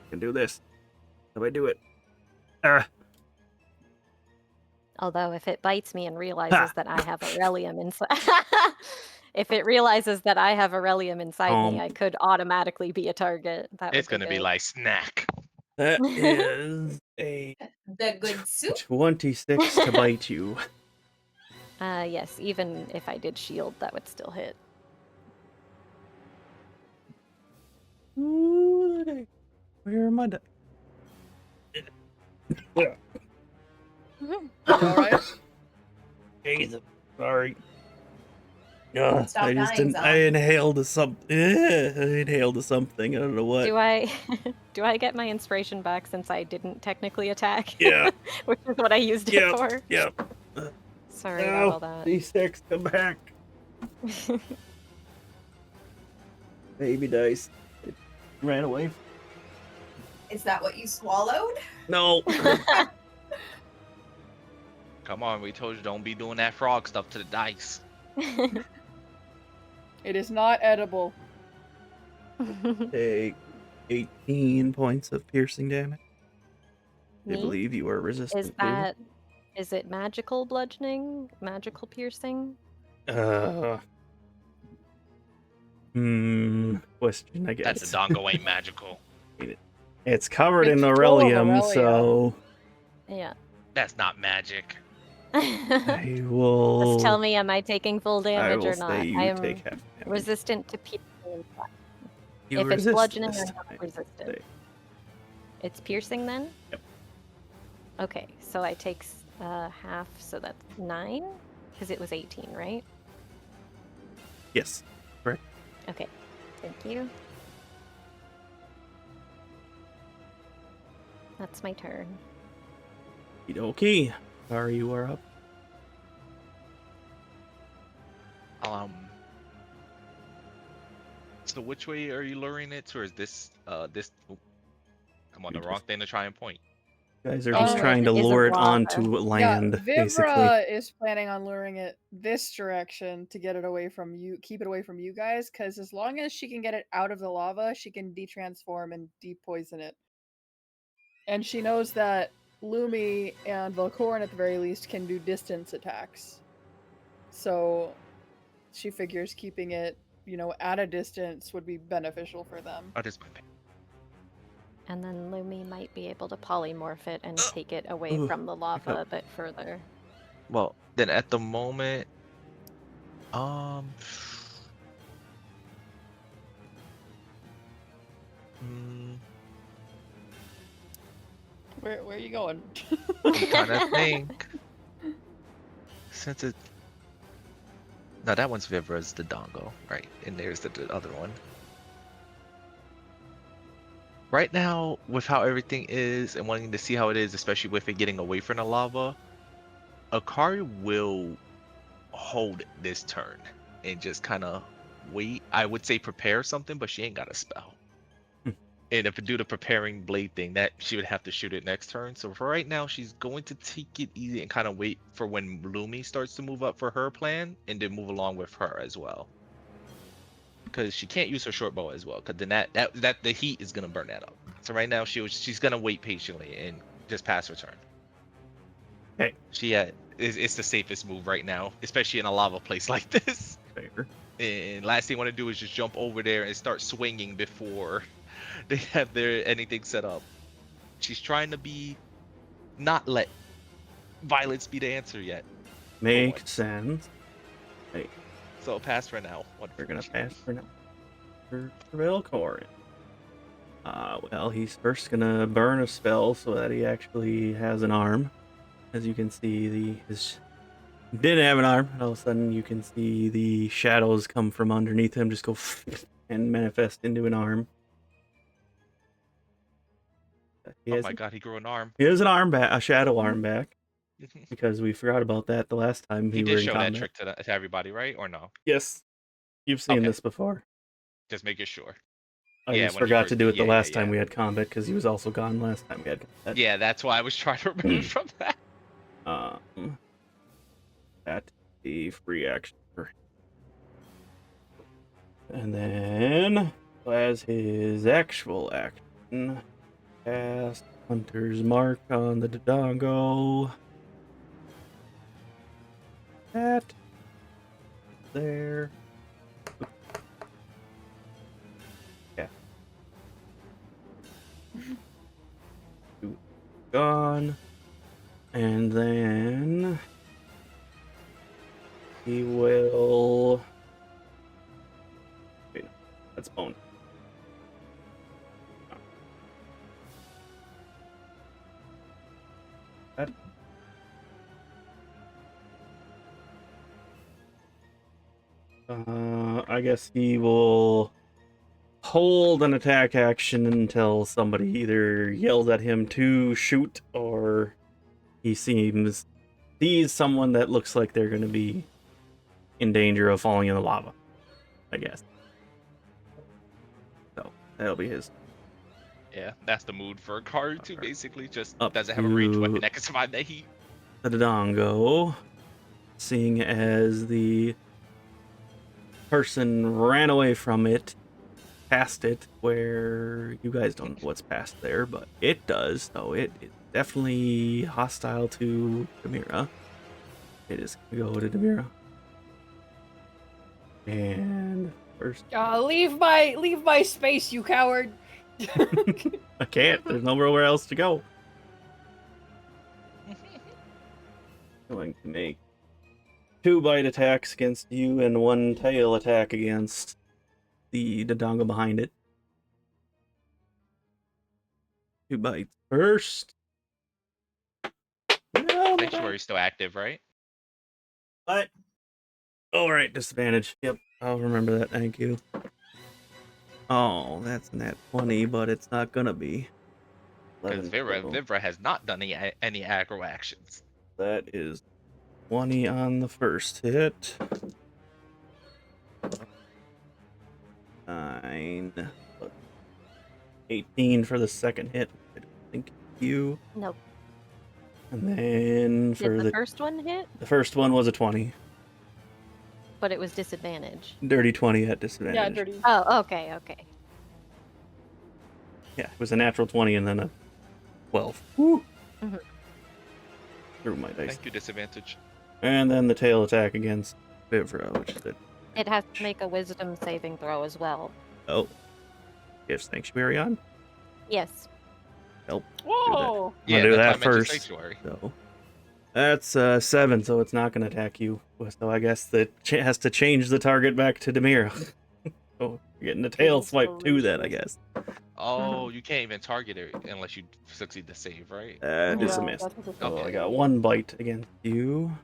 Can do this. How do I do it? Although if it bites me and realizes that I have Aurelium inside, if it realizes that I have Aurelium inside me, I could automatically be a target. That It's would gonna be good. like snack. That is a The good soup. 26 to bite you. Yes, even if I did shield, that would still hit. Ooh, where am I? Alright. Jesus, sorry. Ugh, Stop I just dying, didn't. I inhaled something. I inhaled something. I don't know what. Do I do I get my inspiration back since I didn't technically attack? Yeah. Which is what I used it Yep. for. Yep. Sorry about all that. D6, come back. Baby dice. It ran away. Is that what you swallowed? No. Come on, we told you don't be doing that frog stuff to the dice. It is not edible. Take 18 points of piercing damage. I Me? believe you are resistant Is it magical bludgeoning? Magical piercing? to. Question, I guess. That's a dongo ain't magical. It's covered It's in full of Aurelium, Aurelia. so Yeah. That's not magic. I will. Just tell me, am I taking full I damage will or say not? you I am take half damage. resistant to piercing. You If it's resist bludgeoning, this I'm not time. resistant. It's piercing then? Yep. Okay, so I take half, so that's 9? Because it was 18, right? Yes, correct. Okay, thank you. That's my turn. Okay. Sorry, you are up. So which way are you luring it to, or is this this? Oh, I'm on the You wrong thing to try and point. You guys are I just know trying to it isn't lure it lava. onto land, Yeah, basically. Vivra is planning on luring it this direction to get it away from you, keep it away from you guys, because as long as she can get it out of the lava, she can detransform and depoison it. And she knows that Lumi and Velkorin, at the very least, can do distance attacks. So she figures keeping it, at a distance would be beneficial for them. Oh, this my pen. And then Lumi might be able to polymorph it and take it away Ooh, from the lava a bit further. Well, then at the moment, Where are you going? I'm trying to think. Since it, no, that one's Vivra's the dongo, right? And there's the other one. Right now, with how everything is and wanting to see how it is, especially with it getting away from the lava, Akari will hold this turn and just kind of wait. I would say prepare something, but she ain't got a spell. And if it do the preparing blade thing, that she would have to shoot it next turn. So for right now, she's going to take it easy and kind of wait for when Lumi starts to move up for her plan, and then move along with her as well. Because she can't use her short bow as well, because then that the heat is gonna burn that up. So right now she's gonna wait patiently and just pass her turn. Okay. It's the safest move right now, especially in a lava place like this. Fair. And last thing you want to do is just jump over there and start swinging before they have anything set up. She's trying to not let violence be the answer yet. Makes sense. Hey, So pass for now. we're gonna pass for now. For Velkorin. Well, he's first gonna burn a spell so that he actually has an arm. As you can see, his didn't have an arm, and all of a sudden you can see the shadows come from underneath him, just go and manifest into an arm. Oh my god, he grew an arm. He has an arm back, a shadow arm back, because we forgot about that the last time He we did were in show combat. that trick to everybody, right? Or no? Yes, you've seen Okay. this before. Just making sure. I just forgot to do it the last time we had combat because he was also gone last time we had combat. Yeah, that's why I was trying to remember from that. That's the free action for him. And then, as his actual action, cast Hunter's Mark on the Dodongo. That there. Yeah. Gone. And then he will. Wait, no, that's bone. That. I guess he will hold an attack action until somebody either yells at him to shoot or he sees someone that looks like they're going to be in danger of falling in the lava, I guess. So that'll be his. Yeah, that's the mood for Akari too, basically. Just Up doesn't have a ranged to weapon that can survive that heat. The Dodongo, seeing as the person ran away from it, past it, where you guys don't know what's past there, but it does, so it is definitely hostile to Demira. It is gonna go to Demira. And first, leave my space, you coward! I can't. There's nowhere else to go. Going to make 2 bite attacks against you and 1 tail attack against the Dodongo behind it. 2 bites. First. No! Sanctuary's still active, right? What? All right, disadvantage. Yep, I'll remember that. Thank you. Oh, that's nat 20, but it's not gonna be. Because 11 total. Vivra has not done any aggro actions. That is 20 on the first hit. 9. 18 for the second hit. I don't think you. Nope. And then Did for the the first one hit? first one was a 20. But it was disadvantage. Dirty 20 at disadvantage. Yeah, dirty. Oh, okay, okay. Yeah, it was a natural 20 and then a 12. Woo! Mhm. Threw my dice. Thank you, disadvantage. And then the tail attack against Vivra, which is it. It has to make a wisdom saving throw as well. Oh. You have Sanctuary on? Yes. Nope. Whoa! I'm gonna do that's that why I mentioned first. Sanctuary. So that's 7, so it's not gonna attack you. So I guess that has to change the target back to Demira. So you're getting a tail swipe too then, I guess. Oh, you can't even target it unless you succeed the save, right? Just a Yeah, miss. that's what So Okay. I got 1 bite against you.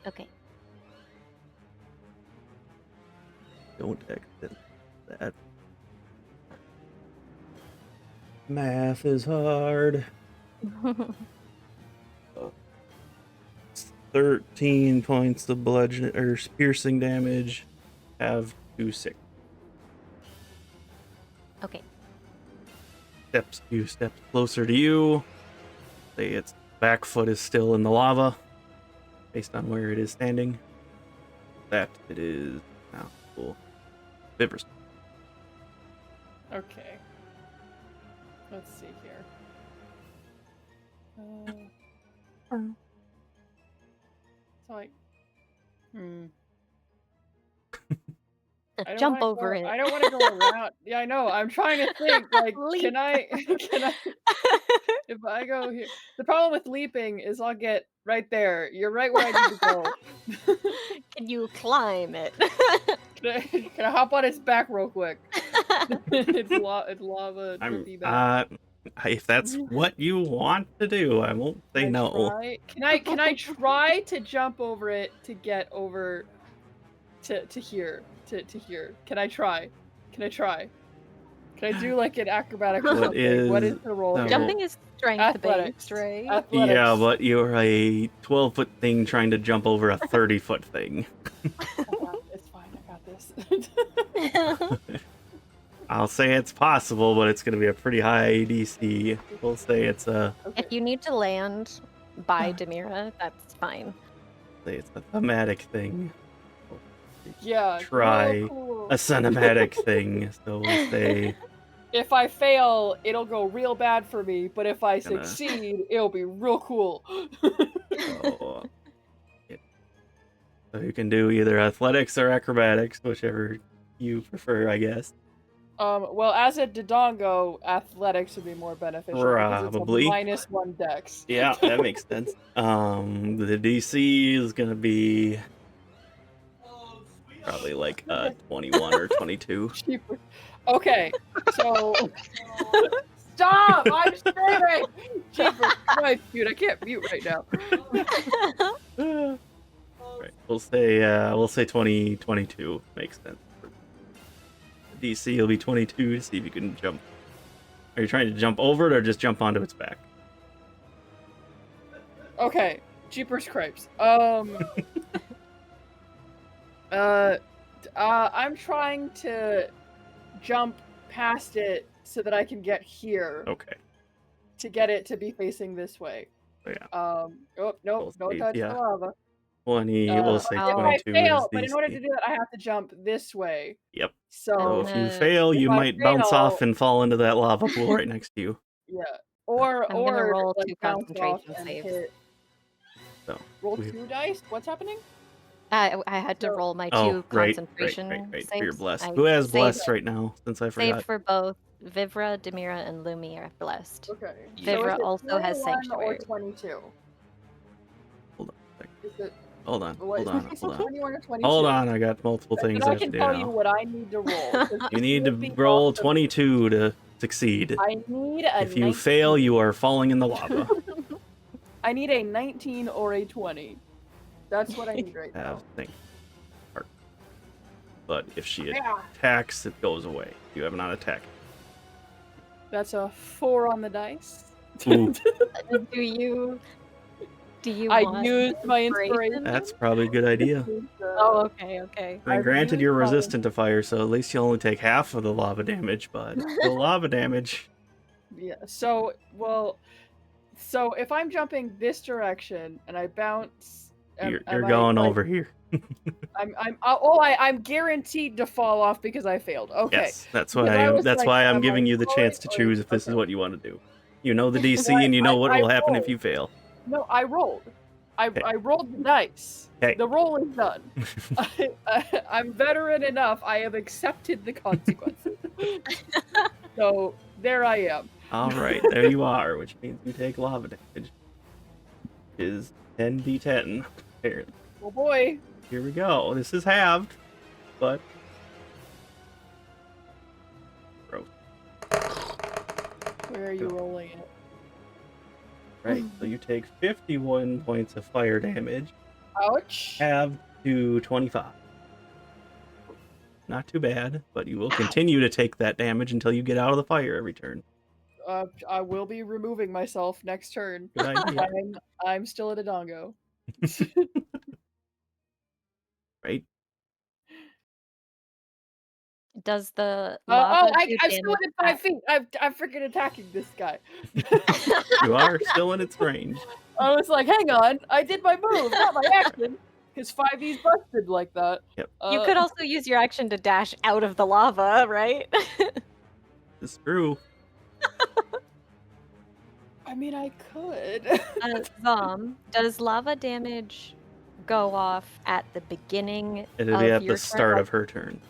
Okay. Don't accident that. Math is hard. 13 points of bludgeon or piercing damage. Have 2 sick. Okay. Steps a few steps closer to you. Say its back foot is still in the lava, based on where it is standing. That it is now. Cool. Vibra's. Okay. Let's see here. So I. I don't Jump wanna over go, it. I don't want to go around. Yeah, I know. I'm trying to think. Like, Leap. can I? If I go here, the problem with leaping is I'll get right there. You're right where I need to go. Can you climb it? Can I hop on its back real quick? It's lava. Drippy back. If that's what you want to do, I won't say Can I no. try? Can I try to jump over it to get over to here? To here. Can I try? Can I try? Can I do like an acrobatic or What something? What is is- the roll no. here? Jumping is strength Athletics. based, right? Athletics. Yeah, but you're a 12-foot thing trying to jump over a 30-foot thing. It's fine. I got this. I'll say it's possible, but it's going to be a pretty high DC. We'll say it's a Okay. If you need to land by Demira, that's fine. thematic thing. Yeah. Try cool. a cinematic thing. So we'll say If I fail, it'll go real bad for me, but if I Gonna- succeed, it'll be real cool. so, so you can do either athletics or acrobatics, whichever you prefer, I guess. Well, as a Dodongo, athletics would be more beneficial Probably. because it's a -1 dex. Yeah, that makes sense. The DC is gonna be probably like 21 or 22. Okay, so stop! I'm screaming. Jeepers Christ, dude, I can't mute right now. Right, we'll say 20, 22 makes sense. DC will be 22 to see if you can jump. Are you trying to jump over it or just jump onto its back? Okay, Jeepers Cripes. I'm trying to jump past it so that I can get here Okay. to get it to be facing this way. So yeah, Oh, nope, We'll don't see, touch yeah. the lava. 20. We'll say If I 22 If I fail, is but in order to DC. do that, I have to jump this way. Yep. So, So if you Uh, fail, you if I might bounce fail- off and fall into that lava pool right next to you. yeah. Or I'm gonna roll like, 2 bounce off concentration and saves. hit- So Roll we- 2 dice? What's happening? I had to So- roll my 2 Oh, right, concentration right. saves. You're blessed. I Who has saved- blessed right now? Since I forgot. Saved for both Vivra, Demira, and Lumi are blessed. Okay. Yeah. So is Vivra it also has 21 Sanctuary. Or 22? Hold on a second. Is it Hold on. what- Hold on. Hold on. 21 or 22? Hold on. I got multiple things Then I I have to can do tell you now. what I need to roll. 'cause You this need to would be roll awesome. 22 to succeed. I need a If you 19. fail, you are falling in the lava. I need a 19 or a 20. That's what I need right now. Have think. But if she Yeah. attacks, it goes away. You have not attacked. That's a 4 on the dice. Ooh. Do you I want used my inspiration. That's probably a good idea. Oh, okay. I mean, I've granted, used you're my- resistant to fire, so at least you'll only take half of the lava damage, but the lava damage. Yeah. So if I'm jumping this direction and I bounce, You're going over here. I'm guaranteed to fall off because I failed. Okay. Yes, that's Because I why was that's like, why I'm am giving I you the chance to going or- choose if this is okay. what you want to do. You know the DC Right, and you know what I will happen if rolled. you fail. No, I rolled. I rolled the dice. Okay. The roll is done. I'm veteran enough. I have accepted the consequences. So there I am. All right, there you are, which means you take lava damage. Is 10d10. Apparently. Oh boy. Here we go. This is halved, but gross. Where are you rolling it? Right, so you take 51 points of fire damage, Ouch. halved to 25. Not too bad, but you will continue to take that damage until you get out of the fire every turn. I will be removing myself next turn. Good idea. I'm still at a dongo. Right? Does the lava do I'm still damage at 5 feet. I'm freaking attacking this guy. You are still in its range. I was like, hang on, I did my move, not my action. Because 5E's busted like that. Yep. You could also use your action to dash out of the lava, right? It's true. I mean, I could. Zom, does lava damage go off at the beginning It'll of be at your the start turn? of her turn.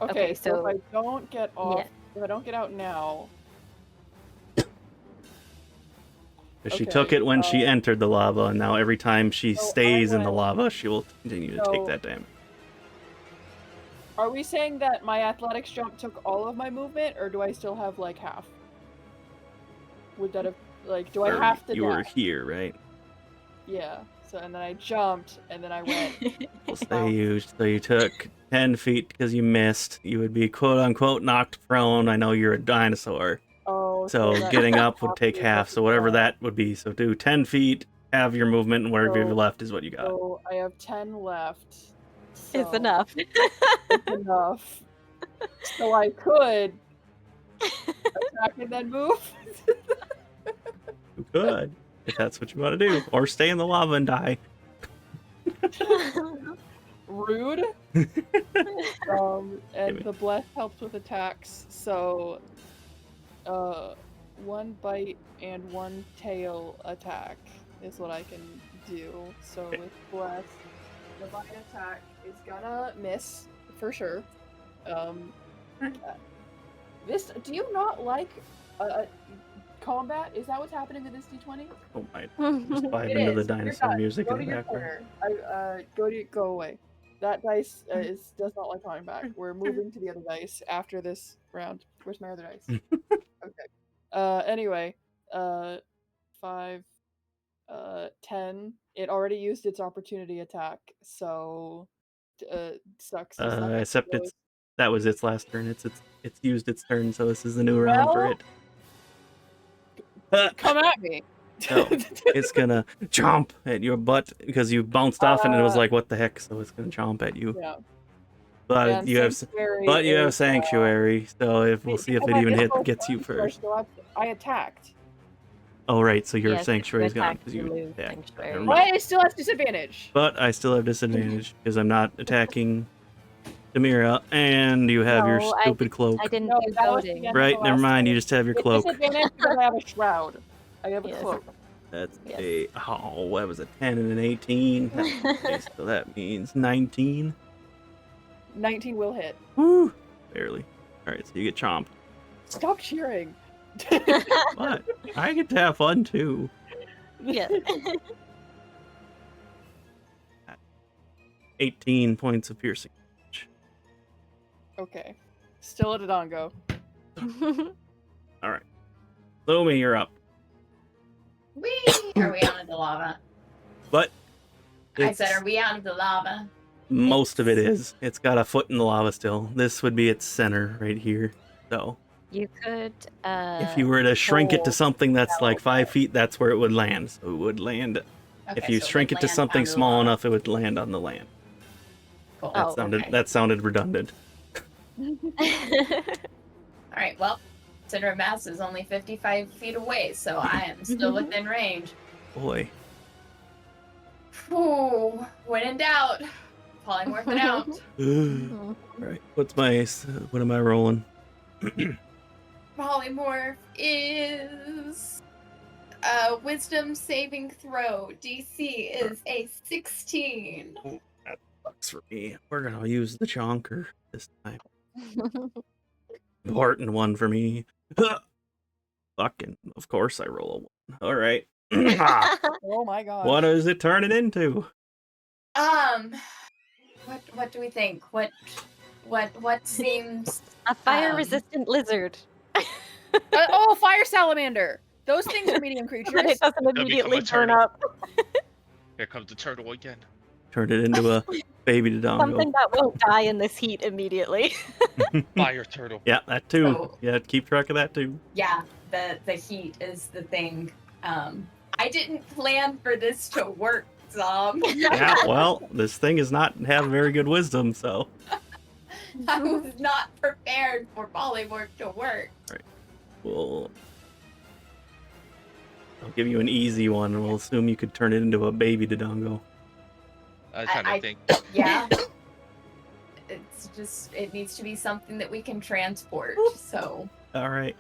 Okay, so so- if I don't get off, Yeah. if I don't get out now, But she Okay, took it when she entered the lava, and now every time she so stays I in the went- lava, she will continue to take So- that damage. are we saying that my athletics jump took all of my movement, or do I still have like half? Would that have do I Or have to? you were dash? here, right? Yeah. So and then I jumped, and then I went. We'll say you took 10 feet because you missed. You would be quote unquote knocked prone. I know you're a dinosaur. Oh. So that- getting up would take is half. So whatever that would be. So do 10 feet, have your movement, and whatever you have So- left is what you got. So I have 10 left. It's so enough. It's enough. So I could attack and then move. You could, if that's what you want to do. Or stay in the lava and die. Rude. And the bless helps with attacks, so 1 bite and 1 tail attack is what I can do. So Okay. with bless, the bite attack is gonna miss for sure. This do you not like combat? Is that what's happening with this D20? Oh my. Just vibe It into the is. You're dinosaur done. music Go in to the your background. corner. Go away. That dice does not like coming back. We're moving to the other dice after this round. Where's my other dice? Okay. Anyway, 5, 10. It already used its opportunity attack, so sucks. It's not gonna Except go that was its last turn. It's used its turn, so this is the new round for Well- it. Come at me. No, it's gonna chomp at your butt because you bounced off and it was like, what the heck? So it's gonna chomp at you. Yeah. But And you have Sanctuary is, sanctuary, so if we'll see if it because I even did both gets you ones, first. I attacked. Oh right, so your Yes, if you sanctuary's gone attack, because you you lose attacked. sanctuary. Never But mind. I still have disadvantage. But I still have disadvantage because I'm not attacking Demira, and you have your No, stupid cloak. I didn't No, do that was goading. the end. Right, the never last mind. You turn. just have your It's cloak. disadvantage because I have a shroud. I have a Yes. cloak. That's Yes. that was a 10 and an 18. Okay, so that means 19. 19 will hit. Woo! Barely. Alright, so you get chomped. Stop cheering. But I get to have fun too. Yeah. 18 points of piercing. Okay. Still at a dongo. Alright. Lumi, you're up. Whee! Are we out of the lava? But I said, it's- are we out of the lava? most of it is. It's got a foot in the lava still. This would be its center right here. So You could. if you were to shrink it to hold something that's like down 5 feet, that's where it would land. So it would land. If Okay, you so shrink it to land something under the small lava. enough, it would land on the land. Cool. Oh, okay. That sounded redundant. All right, well, center of mass is only 55 feet away, so I am still within range. Boy. Ooh, when in doubt, polymorph it out. Alright, what am I rolling? Polymorph is wisdom saving throw. DC is a 16. That sucks for me. We're gonna use the chonker this time. Important one for me. Fucking, of course I roll a 1. Alright. Oh my god. What does it turn it into? What do we think? What seems A fire-resistant lizard. Oh, fire salamander. Those things are medium creatures. But it doesn't become immediately a burn turtle. up. Here comes the turtle again. Turn it into a baby Dodongo. Something that won't die in this heat immediately. Fire turtle. Yeah, that too. So- Yeah, keep track of that too. yeah, the heat is the thing. I didn't plan for this to work, Zom. Yeah, well, this thing is not have very good wisdom, so. I was not prepared for polymorph to work. We'll I'll give you an easy one, and we'll assume you could turn it into a baby Dodongo. I was trying to I- think. Yeah. It's just, it needs to be something that we can transport, so. All right.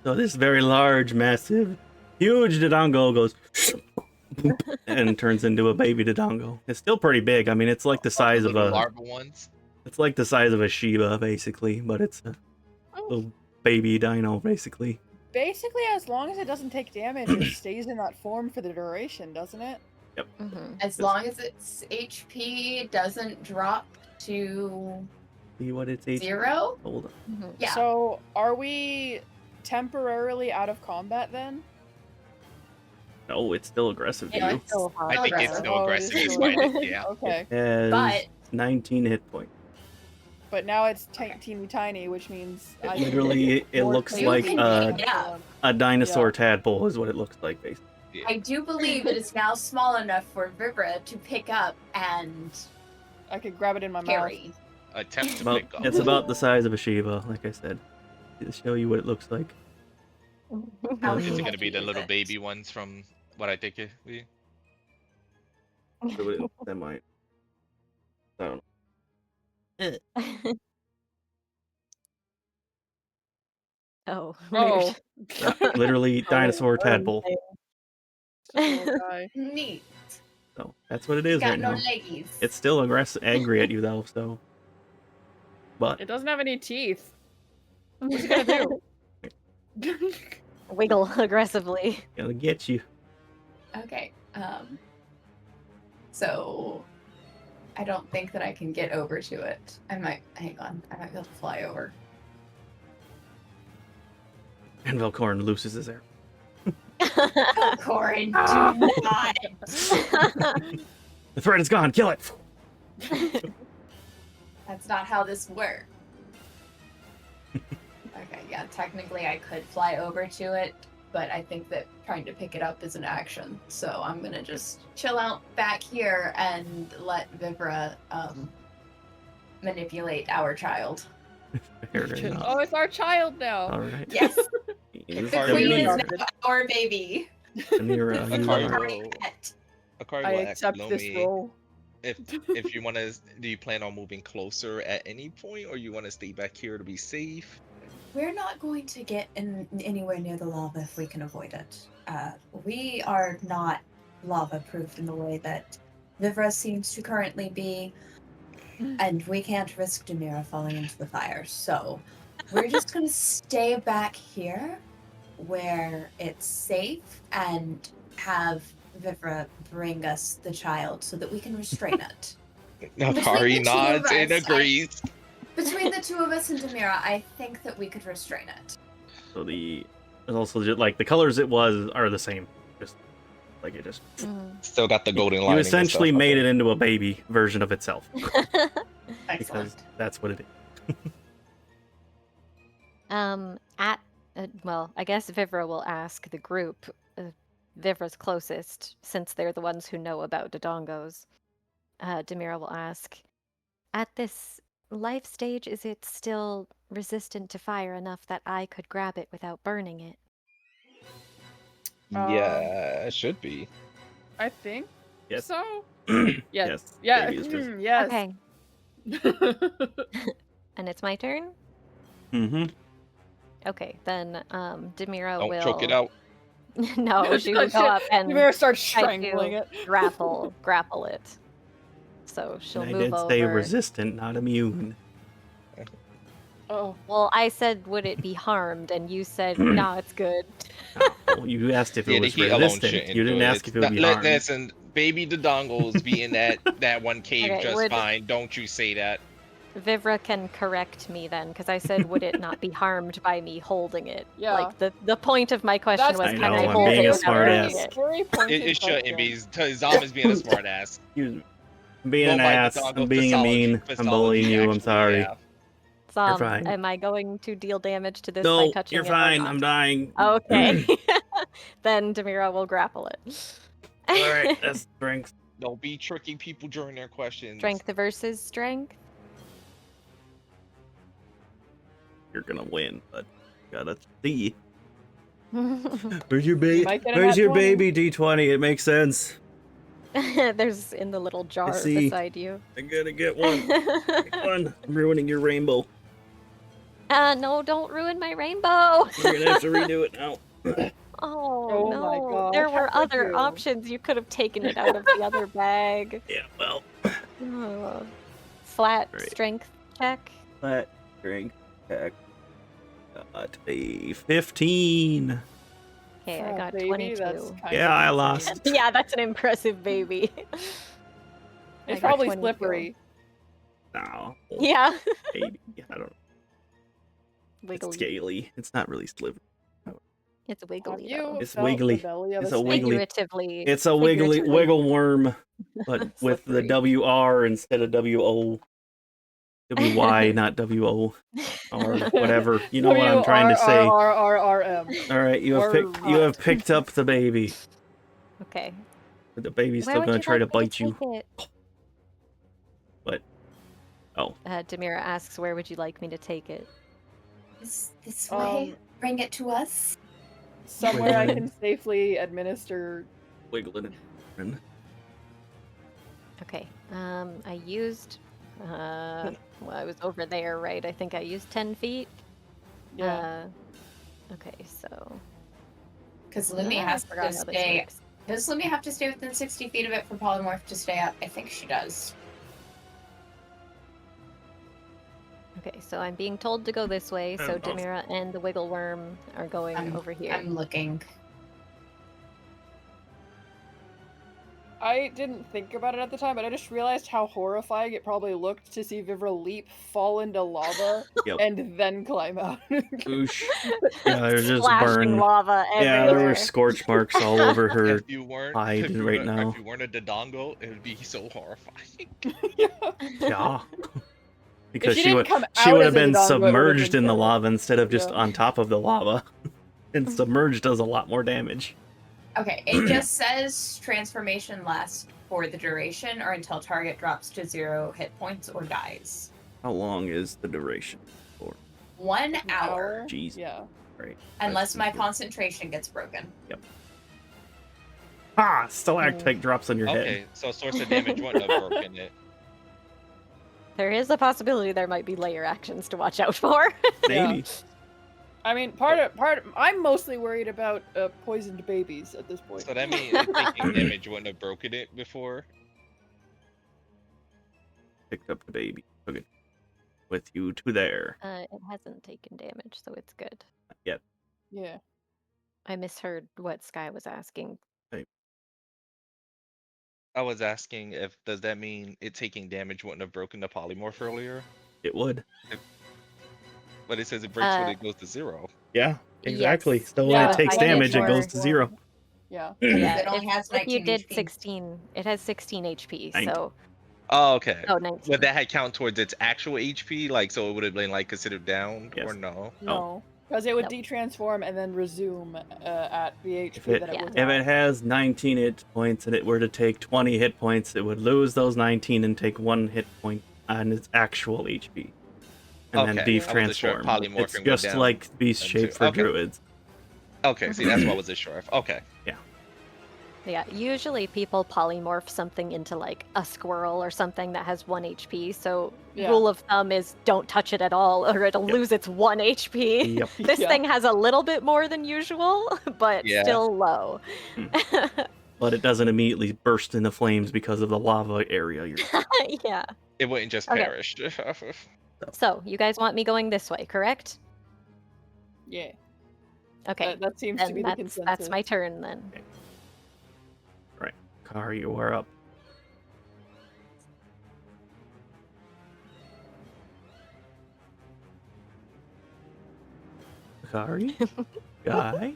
So this very large, massive, huge Dodongo goes and turns into a baby Dodongo. It's still pretty big. I mean, it's like the size of Little a larva ones. it's like the size of a Shiba, basically, but it's a little baby dino, basically. Basically, as long as it doesn't take damage, it stays in that form for the duration, doesn't it? As long as its HP doesn't drop to See what it's HP. 0? Hold on. Yeah. So, are we temporarily out of combat then? No, it's still aggressive to Yeah, you. it's So hard. I think it's aggressive. still Oh, it aggressive is despite still- it. Yeah. Okay, It has But- 19 hit points. but now it's teeny tiny, which means I can Literally, it more looks clearly like can a, pick it up. a dinosaur Yeah. tadpole is what it looks like, basically. I do believe it is now small enough for Vivra to pick up and I could grab it in my mouth. carry. Attempt to About, pick up. it's about the size of a Shiba, like I said. To show you what it looks like. How Is do it you gonna be the use little it? baby ones from what I think it be? That might. I don't know. Oh. Oh, Yeah, literally dinosaur tadpole. just a little guy. Neat. So that's what it is Got right no now. leggies. It's still angry at you though, so. But It doesn't have any teeth. What's it gonna do? Wiggle aggressively. gonna get you. Okay. So I don't think that I can get over to it. I might be able to fly over. And Velkorin looses his air. Oh, Corin, do not. The threat is gone. Kill it. That's not how this works. Okay, yeah, technically I could fly over to it, but I think that trying to pick it up is an action. So I'm gonna just chill out back here and let Vivra manipulate our child. Fair enough. Oh, it's our child now. All right. Yes, Is the Akari queen will- is now our baby. Demira, you Akari are- will- Pet. Akari I will ask accept this Lumi role. if you want to. Do you plan on moving closer at any point, or you want to stay back here to be safe? We're not going to get anywhere near the lava if we can avoid it. We are not lava-proof in the way that Vivra seems to currently be, and we can't risk Demira falling into the fire. So we're just going to stay back here where it's safe and have Vivra bring us the child so that we can restrain it. Akari the two nods of and us, agrees. Between the two of us and Demira, I think that we could restrain it. So there's also just, like the colors it was are the same. Just Like it just Still got the golden lining. you and essentially stuff, made okay. it into a baby version of itself because Excellent. that's what it is. Well, I guess Vivra will ask the group. Vivra's closest, since they're the ones who know about Dodongos. Demira will ask, at this life stage, is it still resistant to fire enough that I could grab it without burning it? Yeah, it should be. I think Yes. so. Yes. Yeah. Baby is resistant. Yes. Okay, and it's my turn? Mm-hmm. Okay, then Demira Don't will... choke it out. No, she will Shit, go up and Demira starts try strangling to it. grapple it. So she'll And I move did over. say resistant, not immune. Oh. Well, I said, would it be harmed? And you said, no, it's good. Well, you asked if it Yeah, the was heat alone resistant. shouldn't You do didn't it. ask if it would be harmed. Listen, baby Dodongos be in that one cave Okay, just would- fine. Don't you say that. Vivra can correct me then, because I said, would it not be harmed by me holding it? Yeah. Like, the point of my question That's- was, I can know, I I'm hold being it a without smart burning ass. it? Very pointed It shouldn't be. question. Zom is being a smart ass. Excuse me. I'm being Go an by ass. Dodongo I'm being a mean. I'm bullying you. I'm actually, sorry. yeah. You're fine. Am I going to deal damage to this by No, touching you're it? fine. Or I'm not? dying. Okay. Then Demira will grapple it. All right, that's strength. Don't be tricking people during their questions. Strength versus strength. You're gonna win, but gotta see. There's Where's your baby? might get a Where's nat your 20. baby D20? It makes sense. in the little jar see. beside you. I gotta get one. Get one. I'm ruining your rainbow. No, don't ruin my rainbow. We're gonna have to redo it now. Oh, Oh no. my God, There how were could other you? options. You could have taken it out of the other bag. Yeah, well, Flat Great. strength check. that strength check got a 15. Okay, For I a got baby, 22. that's kind Yeah, of I insane. lost. Yeah, that's an impressive baby. I It's got probably 22. slippery. No, Yeah. maybe. I don't know. It's Wiggly. scaly. It's not really slippery. It's Have wiggly. you though. It's felt wiggly. the belly of It's a a snake? wiggly. Figuratively. It's a wiggly figuratively wiggle worm, but with the slippery. WR instead of WO. WY, not WO or whatever. You know what I'm trying to say. R-R-R-R-M. All right, you have picked up the baby, Okay. but the baby's Where still would gonna you try to like me bite you. take it? What? Oh, Demira asks, where would you like me to take it? This way. Bring it to us. Somewhere I Wiggling. can safely administer. wiggling and Okay. I used... well, I was over there, right? I think I used 10 feet. Yeah. Okay, so... Because Lumi I has forgot to how this stay. works. Does Lumi have to stay within 60 feet of it for polymorph to stay up? I think she does. Okay, so I'm being told to go this way, so Oh. Demira and the Wiggle Worm are going over here. I'm looking. I didn't think about it at the time, but I just realized how horrifying it probably looked to see Vivra leap, fall into lava, Yep. and then climb out. Oosh. Yeah, there's just Splashing burn. lava Yeah, there everywhere. were scorch marks all over her If you weren't, hide right now. if you weren't a Dodongo, it would be so horrifying. Yeah. Because she she didn't would come she out would as have a been Dodongo, it would've submerged been in the terrible. lava instead of just Yeah. on top of the lava. And submerged does a lot more damage. Okay, it just says transformation lasts for the duration or until target drops to 0 hit points or dies. How long is the duration for? 1 An hour, Jeez. Yeah. Right. unless That's my good. concentration gets broken. Ah, stalactite drops on your head. Okay, so source of damage wouldn't have broken it. There is a possibility there might be layer actions to watch out for. Maybe. I mean, I'm mostly worried about poisoned babies at this point. So that means taking damage wouldn't have broken it before. Picked up the baby. Took it with you to there. It hasn't taken damage, so it's good. Not yet. Yeah. I misheard what Sky was asking. I was asking if does that mean it taking damage wouldn't have broken the polymorph earlier? It would. But it says it breaks when it goes to 0. Yeah, exactly. Yes. So when Yeah, it takes I did damage, it more- goes to 0. Yeah. Yeah, It only has if you 19 did HP. 16, it has 16 HP. 19. So Oh, okay. oh, 19. Would that had count towards its actual HP? Like, so it would have been like considered down Yes. or no? No, because it would Nope. detransform and then resume at the HP If it, that it Yeah. was if at. it has 19 hit points and it were to take 20 hit points, it would lose those 19 and take 1 hit point on its actual HP. And then Okay, I wasn't sure if detransform. polymorphing It's would just down like beast them shape too. for Okay. druids. Okay, see, that's what I wasn't sure of. Okay. Yeah, usually people polymorph something into like a squirrel or something that has 1 HP. So Yeah. rule of thumb is don't touch it at all or it'll Yep. lose its 1 HP. Yep. This Yeah. thing has a little bit more than usual, but Yeah. still low. But it doesn't immediately burst into flames because of the lava area. Yeah. It wouldn't just Okay. perish. So, you guys want me going this way, correct? Yeah. Okay. That seems to Then be the consensus. that's my turn then. Right. Akari, you are up. Akari? Guy?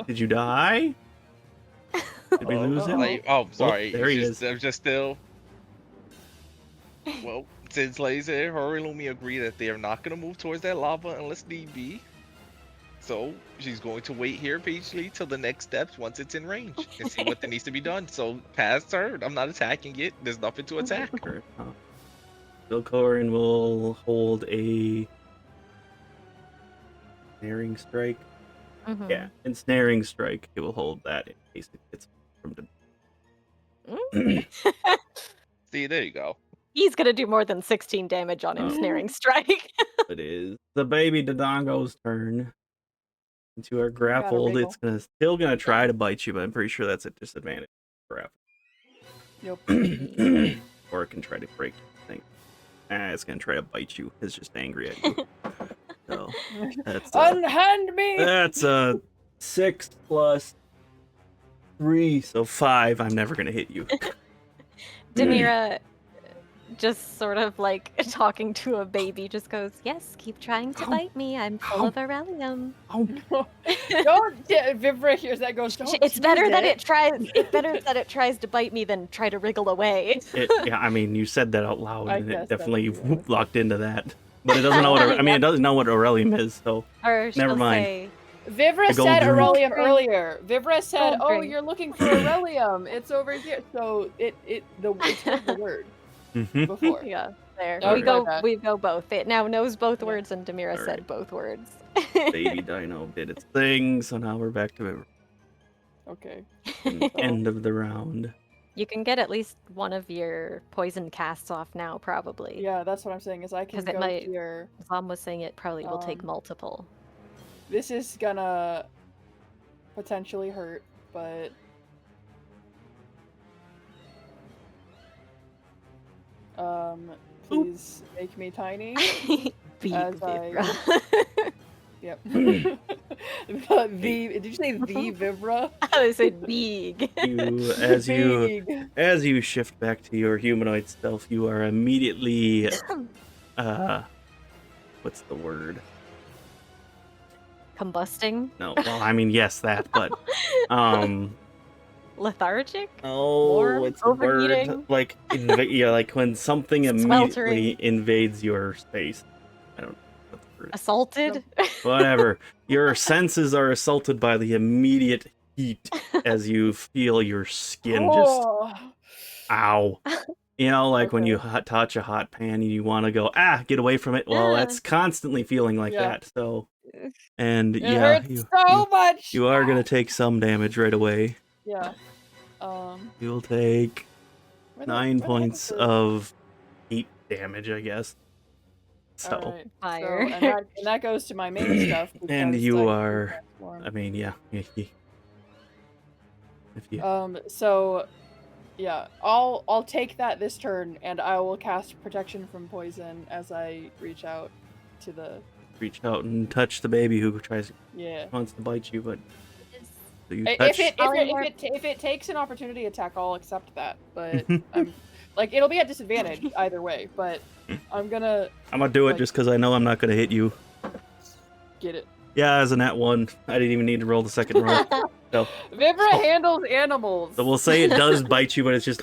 Did you die? Did we lose him? Sorry. there he is. I'm just still. Well, since Laser, her and Lumi agree that they are not going to move towards that lava unless need be. So she's going to wait here patiently till the next steps once it's in range and see what needs to be done. So past her, I'm not attacking it. There's nothing to attack. Sure. Velkorin will hold a snaring strike. Mhm. Yeah, ensnaring strike. It will hold that in case it gets from the. Mm. See, there you go. He's gonna do more than 16 damage on Oh. ensnaring strike. It is the baby Dodongo's turn. Since you are grappled, wriggle. it's still gonna try to bite you, but I'm pretty sure that's a disadvantage. Grapple. Yep. Or it can try to break your thing. It's gonna try to bite you. It's just angry at you. So that's Unhand me! that's a 6 plus 3, so 5. I'm never gonna hit you. Demira, just sort of like talking to a baby, just goes, "Yes, keep trying to Ow. bite me. I'm full Ow. of Aurelium. Don't Vivra hears that goes. Don't It's better use that it tries. It's better that it tries to bite me than try to wriggle away." Yeah, I mean, you said that out loud, I and guess it that's definitely what you wanted. locked into that. But it doesn't know what. I mean, it doesn't know what Aurelium is, so Or she'll Never mind. say, Vivra The gold said drink. Aurelium earlier. Vivra said, Gold "Oh, drink. you're looking for Aurelium. It's over here." So it's heard the word Mhm. before. "Yeah, there. Oh, we go. my bad. We go both. It now knows both Yeah. words, and Demira All said right. both words." Baby Dino did its thing, so now we're back to the Okay. end of the round. You can get at least one of your poison casts off now, probably. Yeah, that's what I'm saying. Is I can 'Cause it go might- here. Zom was saying it probably will take Um, multiple. This is gonna potentially hurt, but please make me tiny. Be as I- Vivra. Yep. Did you say the Vivra? I said big. As you shift back to your humanoid self, you are immediately what's the word? Combusting? No, well, I mean, yes, that, but Lethargic? oh, it's a word overeating? like yeah, like when something immediately invades your space. I don't know what the word is. Assaulted? Whatever. Your senses are assaulted by the immediate heat as you feel your skin just ow. You know, like when you touch a hot pan and you want to go, get away from it. Well, that's constantly feeling like that. So, and It yeah, hurts so much. you are gonna take some damage right away. Yeah. You'll take where the- 9 where the heck points is it? of heat damage, I guess. So, Alright, Fire. and that goes to my main stuff. and because you I can are, transform. I mean, yeah. If you So, yeah, I'll take that this turn, and I will cast protection from poison as I reach out to the. reach out and touch the baby who Yeah. wants to bite you, but so you If touch. if it takes an opportunity attack, I'll accept that. But I'm like it'll be at disadvantage either way. But I'm gonna do it like- just because I know I'm not gonna hit you. get it. Yeah, as a nat 1, I didn't even need to roll the second roll. So, Vivra handles animals. so we'll say it does bite you, but it's just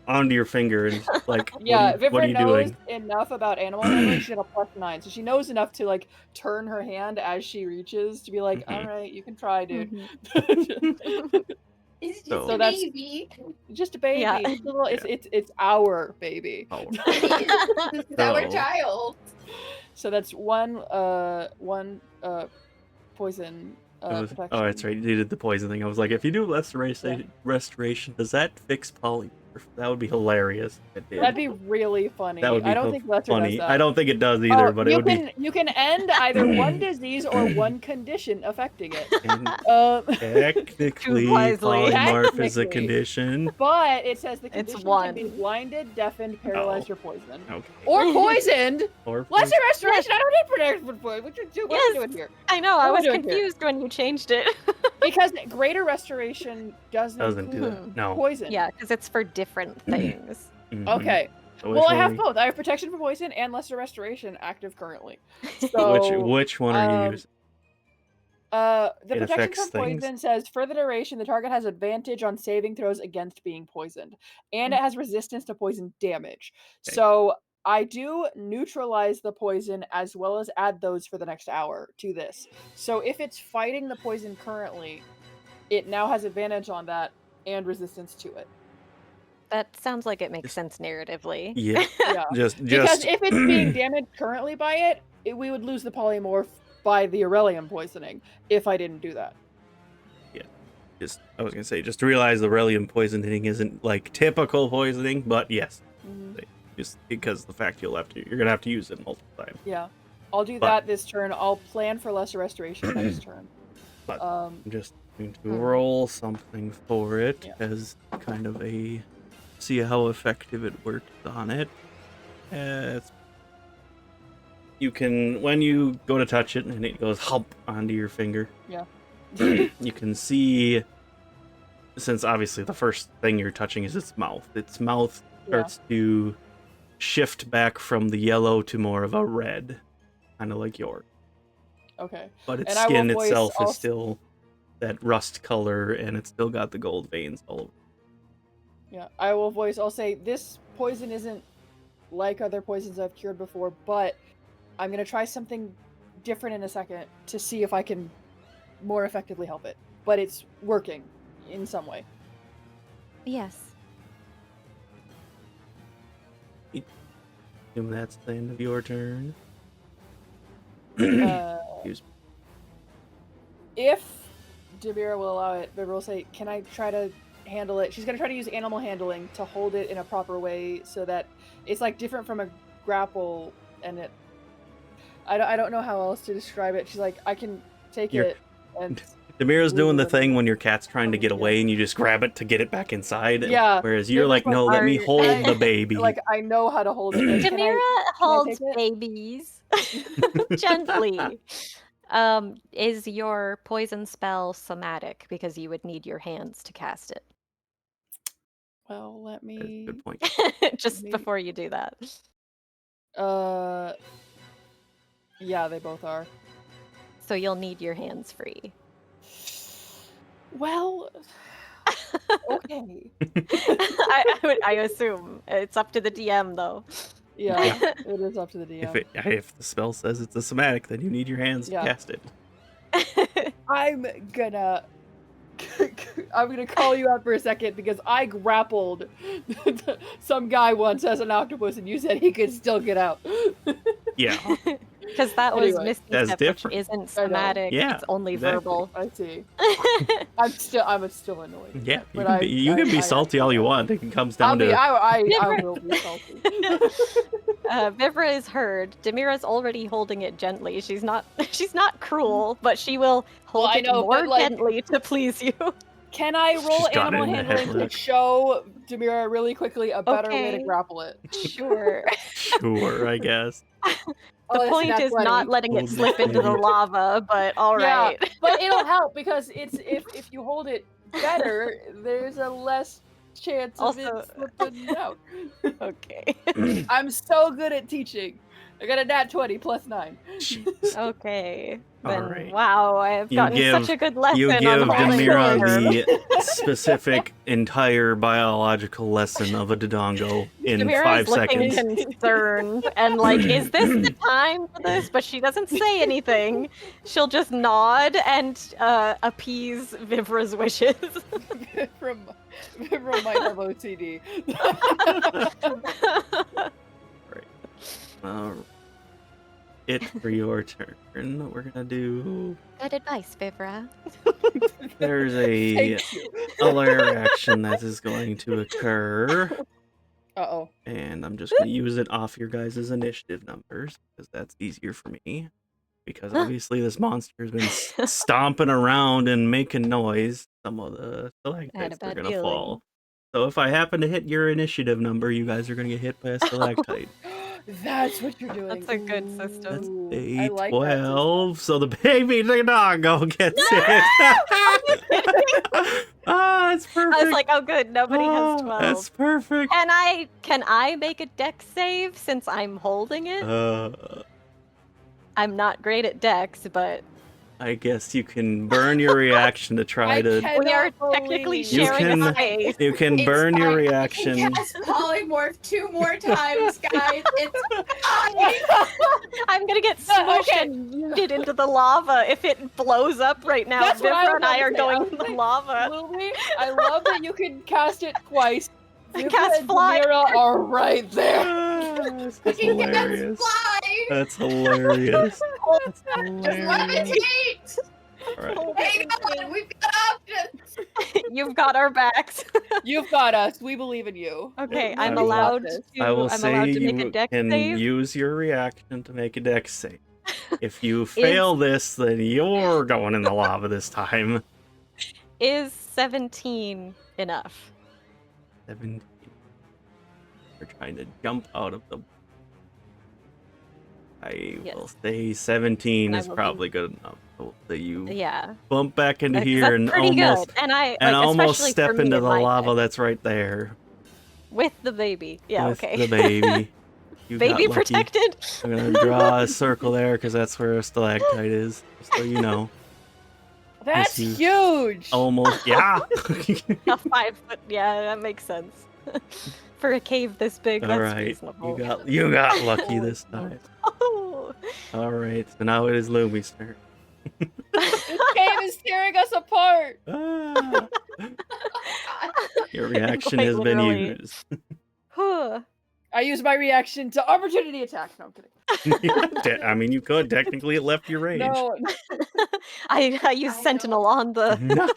onto your finger and like, Yeah, what Vivra are you knows doing? enough about animal handling. She got a +9, so she knows enough to like turn her hand as she reaches to be like, Mhm. "All right, you can try, dude." It's just So a that's- baby. Just a baby. Yeah. Just a little, Yeah. it's our baby. Oh, This is our So- child. So that's one poison protection. oh, that's right. You did the poison thing. I was like, if you do restoration, does that fix polymorph? That would be hilarious. If it did. That'd be really funny. That would be I don't think Lesser funny. does that. I don't think it does either, but it would be. You can end either one disease or one condition affecting it. And technically, wisely. polymorph is a Technically. condition. But it says the It's condition one. can be blinded, deafened, paralyzed, or poisoned. Okay. Or poisoned! Or Lesser restoration! I don't need protection for poison. What are Yes. you doing here? I know, I What was am I doing here? confused when you changed it. Because greater restoration doesn't do include that. No. poison. Yeah, because it's for different things. Mhm. Okay. So which Well, I one have are you- both. I have protection from poison and lesser restoration active currently. So Which one are you using? The It protection affects from poison says for the duration, the target has advantage on saving throws against being poisoned, and it has resistance to poison damage. Okay. So I do neutralize the poison as well as add those for the next hour to this. So if it's fighting the poison currently, it now has advantage on that and resistance to it. That sounds like it makes sense narratively. Yeah. Yeah. Just Because if it's being damaged currently by it, we would lose the polymorph by the Aurelium poisoning if I didn't do that. I was gonna say, just to realize the Relium poisoning isn't like typical poisoning, but yes, just because the fact you're gonna have to use it multiple times. Yeah. I'll do But- that this turn. I'll plan for lesser restoration next turn. But- Um, I'm just going to roll something for it Yeah. as kind of a see how effective it works on it. You can, when you go to touch it and it goes hump onto your finger. Yeah. You can see, since obviously the first thing you're touching is its mouth. Its mouth starts to shift back from the yellow to more of a red, kind of like yours. okay. But its And I will skin voice itself also- is still that rust color, and it's still got the gold veins all over. Yeah. I'll say this poison isn't like other poisons I've cured before, but I'm going to try something different in a second to see if I can more effectively help it. But it's working in some way. Yes. Assume that's the end of your turn. Uh, Excuse me. if Demira will allow it, Vibra will say, can I try to handle it? She's going to try to use animal handling to hold it in a proper way so that it's like different from a grapple, and it I don't know how else to describe it. She's like, I can take You're- it and Demira's doing the Ooh. thing when your cat's trying to get away and you just grab it to get it back inside. Yeah. Whereas you're Demira's like, no, let me "Are- hold I- the baby. like I know how to hold it. Like, can Demira holds take it? babies gently. Is your poison spell somatic? Because you would need your hands to cast it. Well, let That's a me good point. Just Me- before you do that. yeah, they both are. So you'll need your hands free. Well, okay. I assume. It's up to the DM, though. Yeah, it is up to the DM. If the spell says it's a somatic, then you need your hands Yeah. to cast it. I'm gonna call you out for a second because I grappled some guy once as an octopus, and you said he could still get out. Yeah. Because that was Anyway. Misty That's Step, different. which isn't I know. somatic. Yeah, It's only exactly. verbal. I see. I'm still annoyed. Yeah. You But can be, you can be salty all you want. It comes down to I Never- will be salty. Vivra is heard. Demira's already holding it gently. She's not cruel, but she will hold Well, I it know, more but, like- gently to please you. Can I roll She's got it animal in the handling to headlock. show Demira really quickly a better way to Okay. grapple it? Sure. sure, I guess. The it's point nat is 20. not letting it Hold slip it into the in. lava, but all Yeah. right. But it'll help because it's if you hold it better, there's a less chance of Also- it slipping out. Okay. I'm so good at teaching. I got a nat 20 plus 9. Jeez. Okay. All Then right. wow, I've You gotten give- such a good lesson You on give holding Demira order. the specific entire biological lesson of a Dodongo in Demira 5 is looking seconds. concerned and like, is this the time for this? But she doesn't say anything. She'll just nod and appease Vivra's wishes. Vivra might have OCD. It for your turn. We're gonna do. Good advice, Vivra. There's a Thank you. other action that is going to occur, Uh-oh. and I'm just gonna use it off your guys' initiative numbers because that's easier for me. Because obviously this monster has been stomping around and making noise. Some of the stalactites are bad gonna feeling. fall. So if I happen to hit your initiative number, you guys are gonna get hit by a stalactite. That's what you're doing. That's a good system. That's Ooh, a I like that 12. So the baby Dodongo gets it. Ah, it's perfect. I was like, oh good, nobody has 12. That's perfect. Can I make a dex save since I'm holding it? I'm not great at dex, but I guess you can burn your reaction to try to. we are cannot technically believe- You sharing a can- space. You can It's burn your fine. reaction. You can cast polymorph 2 more times, guys. It's fine. I'm gonna get No, smushed okay. and yeeted into the lava if it blows up right now. That's what I Vivra was and I about are to say. I going was in the like, lava. Lumi, I love that you can cast it twice. Vivra Cast and fly. Demira are right there. That's You can hilarious. fly. That's hilarious. That's Just hilarious. levitate. All right. Hang on, we've got options. You've got our backs. You've got us. We believe in you. Okay, I I'm will- allowed this. to. I will I'm say allowed to make a you dex can save. use your reaction to make a dex save. If you fail this, then you're going in the lava this time. Is 17 enough? 17. You're trying to jump out of the. I will Yes. say 17 And I is will probably good enough. So that you Yeah. bump back into 'Cause here that's and pretty almost good. And I and like, almost especially step for me into in the my lava deck. that's right there With the baby. Yeah, with okay. the baby. You Baby got lucky. protected. I'm gonna draw a circle there because that's where a stalactite is, just so you know. That's This is- huge. Almost, yeah. A 5 foot. Yeah, that makes sense. For a cave this big, All that's right, reasonable. you got lucky this time. Oh. All right, so now it is Lumi's turn. This game is tearing us apart. Ah, your reaction Quite has been literally. used. Whew. I use my reaction to opportunity attack. No, I'm kidding. I mean, you could technically it left your range. No, I used I Sentinel on the, No.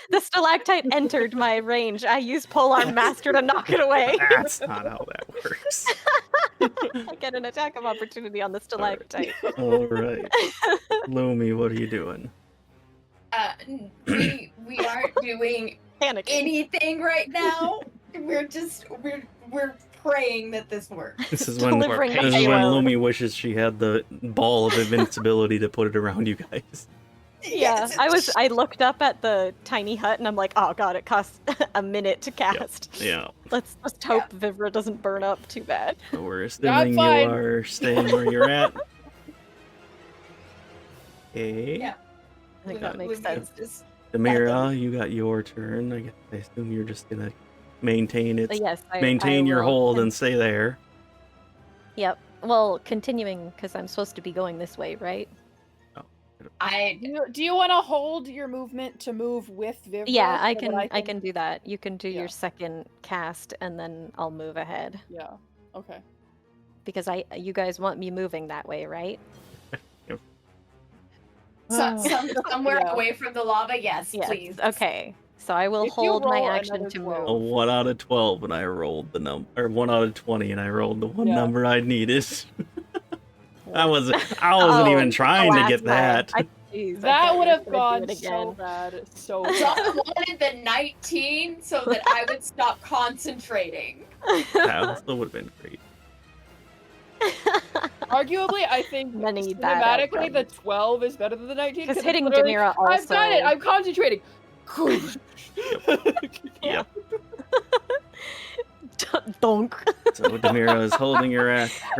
the stalactite entered my range. I used Polearm Master to knock it away. That's not how that works. I get an attack of opportunity on the stalactite. All right, Lumi, what are you doing? We aren't doing Panicking. anything right now. We're praying that this works. This is when Delivering this is when payload. Lumi wishes she had the ball of invincibility to put it around you guys. Yeah, I looked up at the tiny hut and I'm like, oh god, it costs a minute to cast. Yeah. Let's just hope Vivra doesn't burn up too bad. So we're assuming you fine. are staying where you're at. Okay. Yeah. I think that makes sense. Just Demira, you got your turn. I assume you're just gonna maintain it. Yes, Maintain I your will hold and stay there. Yep. Well, continuing because I'm supposed to be going this way, right? do you want to hold your movement to move with Vivra? Yeah, so I that can. I can do that. You can do Yeah. your second cast, and then I'll move ahead Yeah. Okay. because you guys want me moving that way, right? somewhere Yeah. away from the lava. Yes, Yes. please. Okay. So I will If you hold my roll action another to 12. A move. 1 out of 12 and I rolled the number, or 1 out of 20 and I rolled the one Yeah. number I needed. I wasn't even trying to get that. Jeez, I That thought would you were have gonna gone do it so again. bad. So John bad. wanted the 19 so that I would stop concentrating. That also would have been great. Arguably, I think Many bad cinematically the outcomes. 12 is better than the 19. Because it's hitting literally, Demira also. I've got it. I'm concentrating. Yep. Donk. So Demira is holding her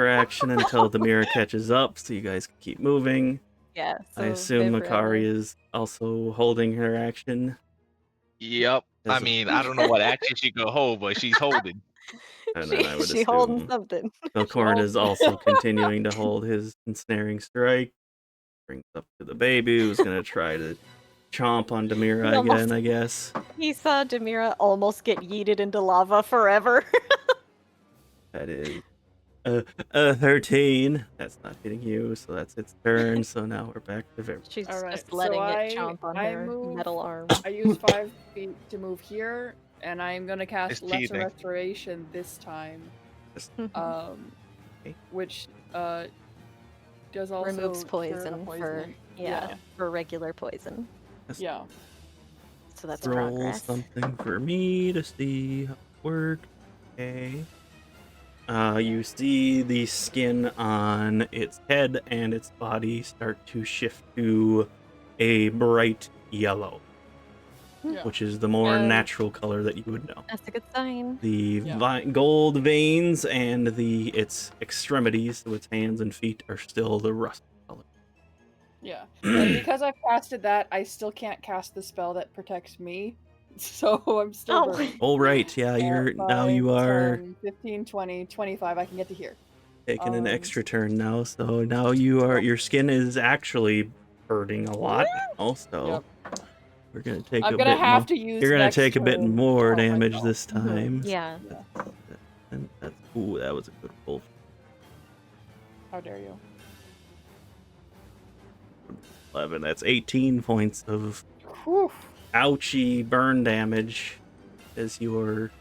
action until Demira catches up, so you guys can keep moving. Yeah. So I assume Vivra- Akari is also holding her action. Yep. I mean, I don't know what action she could hold, but she's holding. And then I would she holding assume something. Velkorin is also continuing to hold his ensnaring strike. Brings up to the baby, who's gonna try to chomp on Demira He almost- again, I guess. He saw Demira almost get yeeted into lava forever. That is 13. That's not hitting you, so that's its turn. So now we're back to Vivra. She's All right, just so letting I- it chomp on I her move- metal arm. I use 5 feet to move here, and I'm gonna cast It's Lesser cheating. Restoration this time, Okay. which does also Removes cure the poison for poisoning. for regular poison. Yeah. So that's Roll progress. something for me to see how it works. Okay. You see the skin on its head and its body start to shift to a bright yellow, Yeah. which is the more And- natural color that you would know. That's a good sign. The Yeah. gold veins and its extremities, so its hands and feet, are still the rust color. Yeah. And because I've casted that, I still can't cast the spell that protects me. So I'm still Oh. burning. Oh right, yeah, now you 5, are 10, 15, 20, 25, I can get to here. taking an Um, extra turn now, so now your skin is actually hurting a lot now, so we're gonna take I'm a gonna bit have more. to use You're gonna next take a bit turn to more help damage myself. this time. Yeah. And that's, ooh, that was a good roll. How dare you? 11. That's 18 points of Whew. ouchy burn damage as your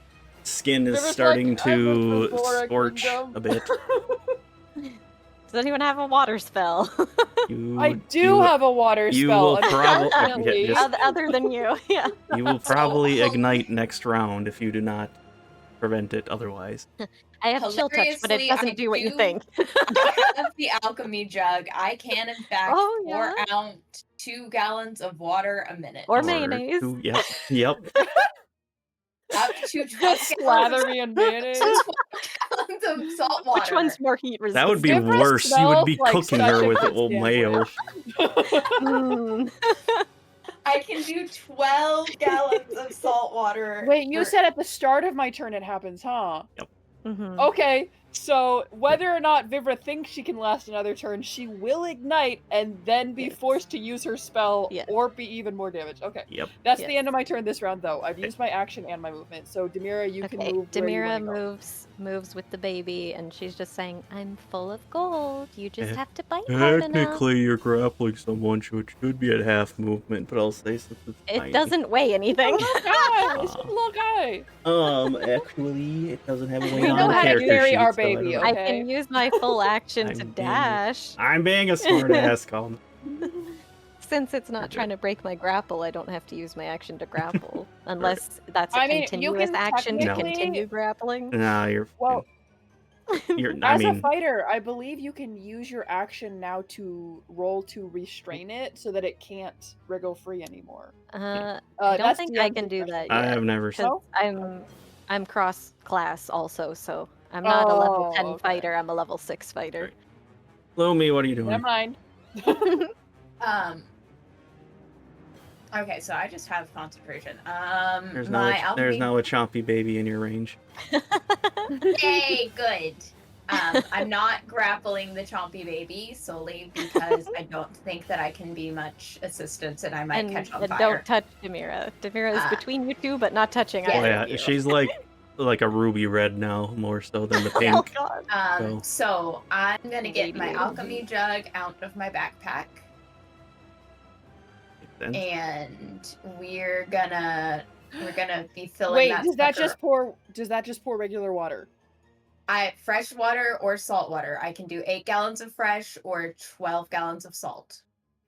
skin is River's starting like, "I to went to Flora scorch Kingdom." a bit. Does anyone have a water spell? I do have a water you spell. will probably unfortunately. Other than you, yeah. you will probably So- ignite next round if you do not prevent it otherwise. I have chill touch, but it Hilariously, doesn't I do what you do- think. I have the alchemy jug. I can, in fact, Oh, pour yeah? out 2 gallons of water a minute. Or Or mayonnaise. Yep. Up to 12 Slather me in mayonnaise. gallons of salt water. Which one's more heat resistant? That would be Vivra worse. You would be smells like cooking such her a with good old mayo. Mm. I can do 12 gallons of salt water. Wait, you for- said at the start of my turn it happens, huh? Mhm. Okay, so whether or not Vivra thinks she can last another turn, she will ignite and then be Yes. forced to use her spell Yes. or be even more damaged. Okay, Yep. that's the Yes. end of my turn this round, though. I've used my action and my movement. So Demira, you can move. where you Demira wanna go. moves with the baby, and she's just saying, "I'm full of gold. You just Eh, have to bite hard enough." Technically, you're grappling someone, so it should be at half movement, but I'll say since it's It tiny. doesn't weigh anything. Little guy, it's a little guy. Actually, it doesn't have a We weight know on the how to character carry sheet, our so I don't baby, know. I okay? can use my full action to I'm being- dash. I'm being a smart ass, Colin. Since it's not Okay. trying to break my grapple, I don't have to use my action to grapple. Unless that's a I mean, you continuous can action to technically- continue grappling. Nah, you're. Well, you're. I As a mean, fighter, I believe you can use your action now to roll to restrain it so that it can't wriggle free anymore. I don't That's think the I end can do discretion. that I yet. have never. 'cause No? I'm cross class also, so I'm not a level 10 Oh, okay. fighter. I'm a level 6 fighter. Lumi, what are you doing? Never mind. Okay, so I just have concentration. There's my no. alchemy. There's no a chompy baby in your range. Yay, good. I'm not grappling the chompy baby solely because I don't think that I can be much assistance and I might catch on and fire. don't touch Demira. Demira is Ah. between you two, but not touching Yeah. Oh either yeah, of you. she's like a ruby red now, more so than the Oh pink. god. So I'm gonna get my Maybe. alchemy jug out of my backpack Then and we're gonna be filling Wait, that does that sucker- just pour regular water? fresh water or salt water. I can do 8 gallons of fresh or 12 gallons of salt.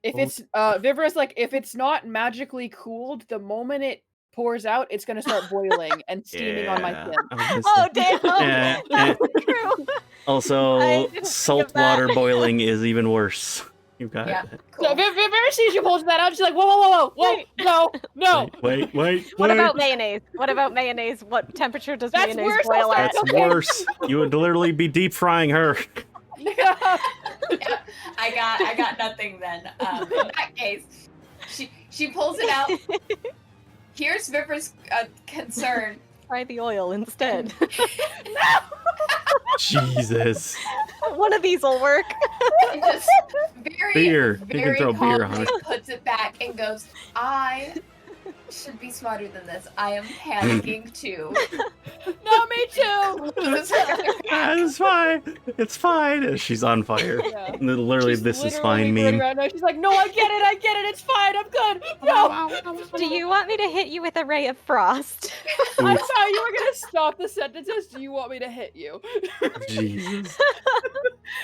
If Well- it's Vivra's like, if it's not magically cooled, the moment it pours out, it's gonna start boiling and steaming on my yeah, skin. I was gonna Oh say. damn! Eh, That's true. I Also, didn't think of salt that. water boiling is even worse. You got Yeah, it. So cool. Vivra sees you pulls that out. She's like, whoa, no. Wait. What about mayonnaise? What about mayonnaise? What temperature does That's mayonnaise worse, boil I'll at? start That's worse. You would literally be deep frying her. Yeah. Yeah, I got nothing then. In that case, she pulls it out. Here's Vipra's concern. Try the oil instead. Jesus. One of these will work. And just very, Beer. You very can throw beer on calmly it. puts it back and goes, I should be smarter than this. I am panicking too. No, me too. Closes her other pack. It's fine. It's fine. She's on fire. Yeah. Literally, She's this is literally fine running meme. around now. She's like, no, I get it. It's fine. I'm good. No. Do you want me to hit you with a ray of frost? I Oof. thought you were gonna stop the sentences. Do you want me to hit you? Jesus.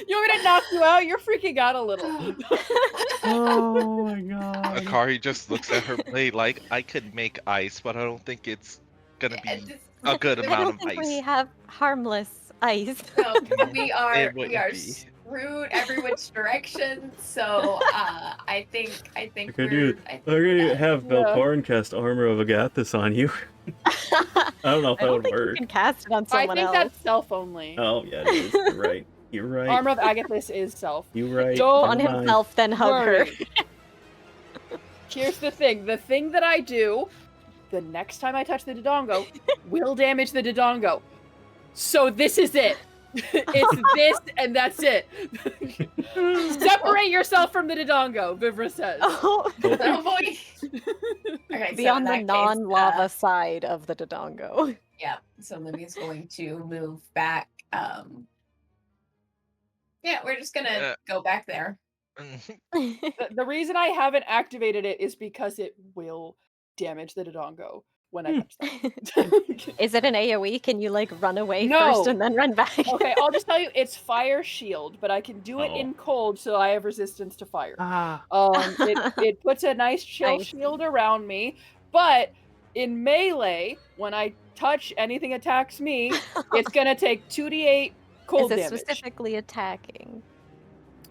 You want me to knock you out? You're freaking out a little. Oh my god. Akari just looks at her blade like, I could make ice, but I don't think it's gonna And be just- a good I amount don't of think we ice. have harmless ice. No, we are It wouldn't be. screwed every which direction. So I think Could you have Yeah. Velkorin cast Armor of Agathis on you? I don't know if I that don't would think you work. can cast it on I someone think else. that's self only. Oh yeah, it is. You're right. You're right. Armor of Agathis is self. You're right. Don't On Never mind. himself, then hug her. Worry. Here's the thing. The thing that I do, the next time I touch the Dodongo, will damage the Dodongo. So this is it. It's this and that's it. Separate yourself from the Dodongo, Vivra says. Oh, Oh boy. Okay, so be in on the that case, non-lava side of the Dodongo. yeah, so Lumi's going to move back. Yeah, we're just gonna go back there. The reason I haven't activated it is because it will damage the Dodongo when I touch them. Is it an AoE? Can you like run away No. first and then run back? Okay, I'll just tell you, it's fire shield, but I can do it in cold, so I have resistance to fire. Ah. It puts a nice chill I shield around me, but in melee, when I touch anything attacks me, it's gonna take 2d8 cold Is it damage. specifically attacking?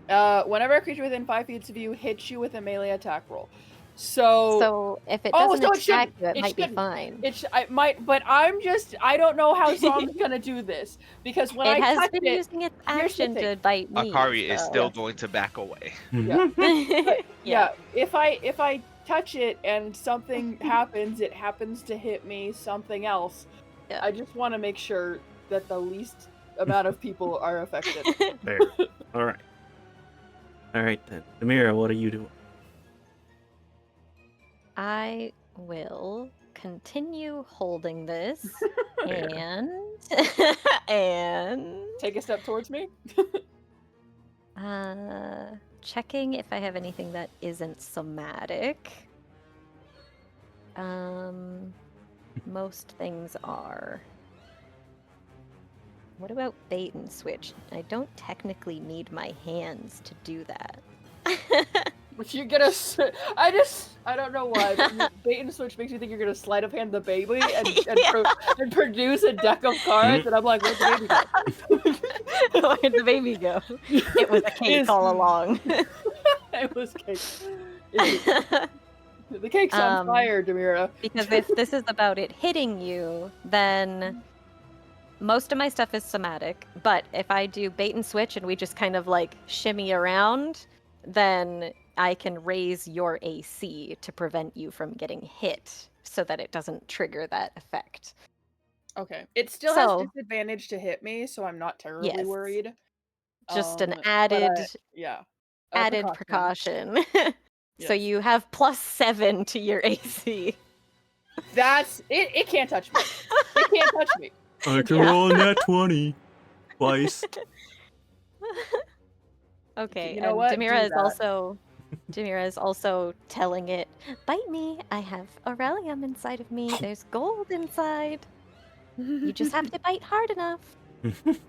Whenever a creature within 5 feet of you hits you with a melee attack roll. So if it Oh, doesn't so it attack shouldn't- you, it it might be shouldn't. fine. I might, but I don't know how Zom's gonna do this because when It I has touch been it, using its here's the action thing. to bite me. Akari is so- still going to back away. yeah, if I touch it and something happens, it happens to hit me something else. Yeah. I just want to make sure that the least amount of people are affected. There. All right. All right then. Demira, what are you doing? I will continue holding this Fair. and Take a step towards me. checking if I have anything that isn't somatic. Most things are. What about bait and switch? I don't technically need my hands to do that. But you're gonna. I don't know why. But bait and switch makes me think you're gonna sleight of hand the baby and produce a deck of cards, and I'm like, where'd the baby go? Where'd the baby go? It was a cake all along. It was cake. The cake's on fire, Demira. Because if this is about it hitting you, then most of my stuff is somatic. But if I do bait and switch and we just kind of like shimmy around, then I can raise your AC to prevent you from getting hit so that it doesn't trigger that effect. Okay. It still So- has disadvantage to hit me, so I'm not terribly Yes. worried. Just an But added a added precaution. So Yes. you have +7 to your AC. That's it. It can't touch me. It can't touch me. I can Yeah. roll a nat 20 twice. Okay, You know and what? Demira Do is that. Demira is also telling it, bite me, I have Aurelium inside of me, there's gold inside. You just have to bite hard enough.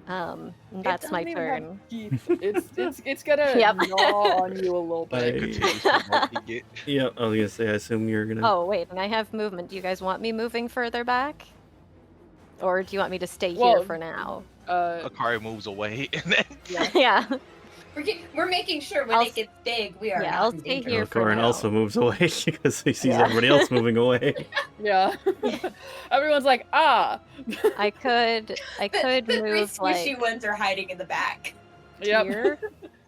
And that's my doesn't even have turn. teeth. It's gonna Yep. gnaw on you a little bit. Continues to marking it. Yeah, I was gonna say. I assume you're gonna. Oh, wait, and I have movement. Do you guys want me moving further back? Or do you want me to stay here Well, for now? Akari moves away, and then Yeah. Yeah. We're making sure when it gets big, we are yeah, not I'll in stay danger. here for Velkorin now. also moves away because he sees Yeah. everybody else moving away. Yeah. Everyone's like, ah. I could The three move squishy like ones are hiding in the back. Yep. here.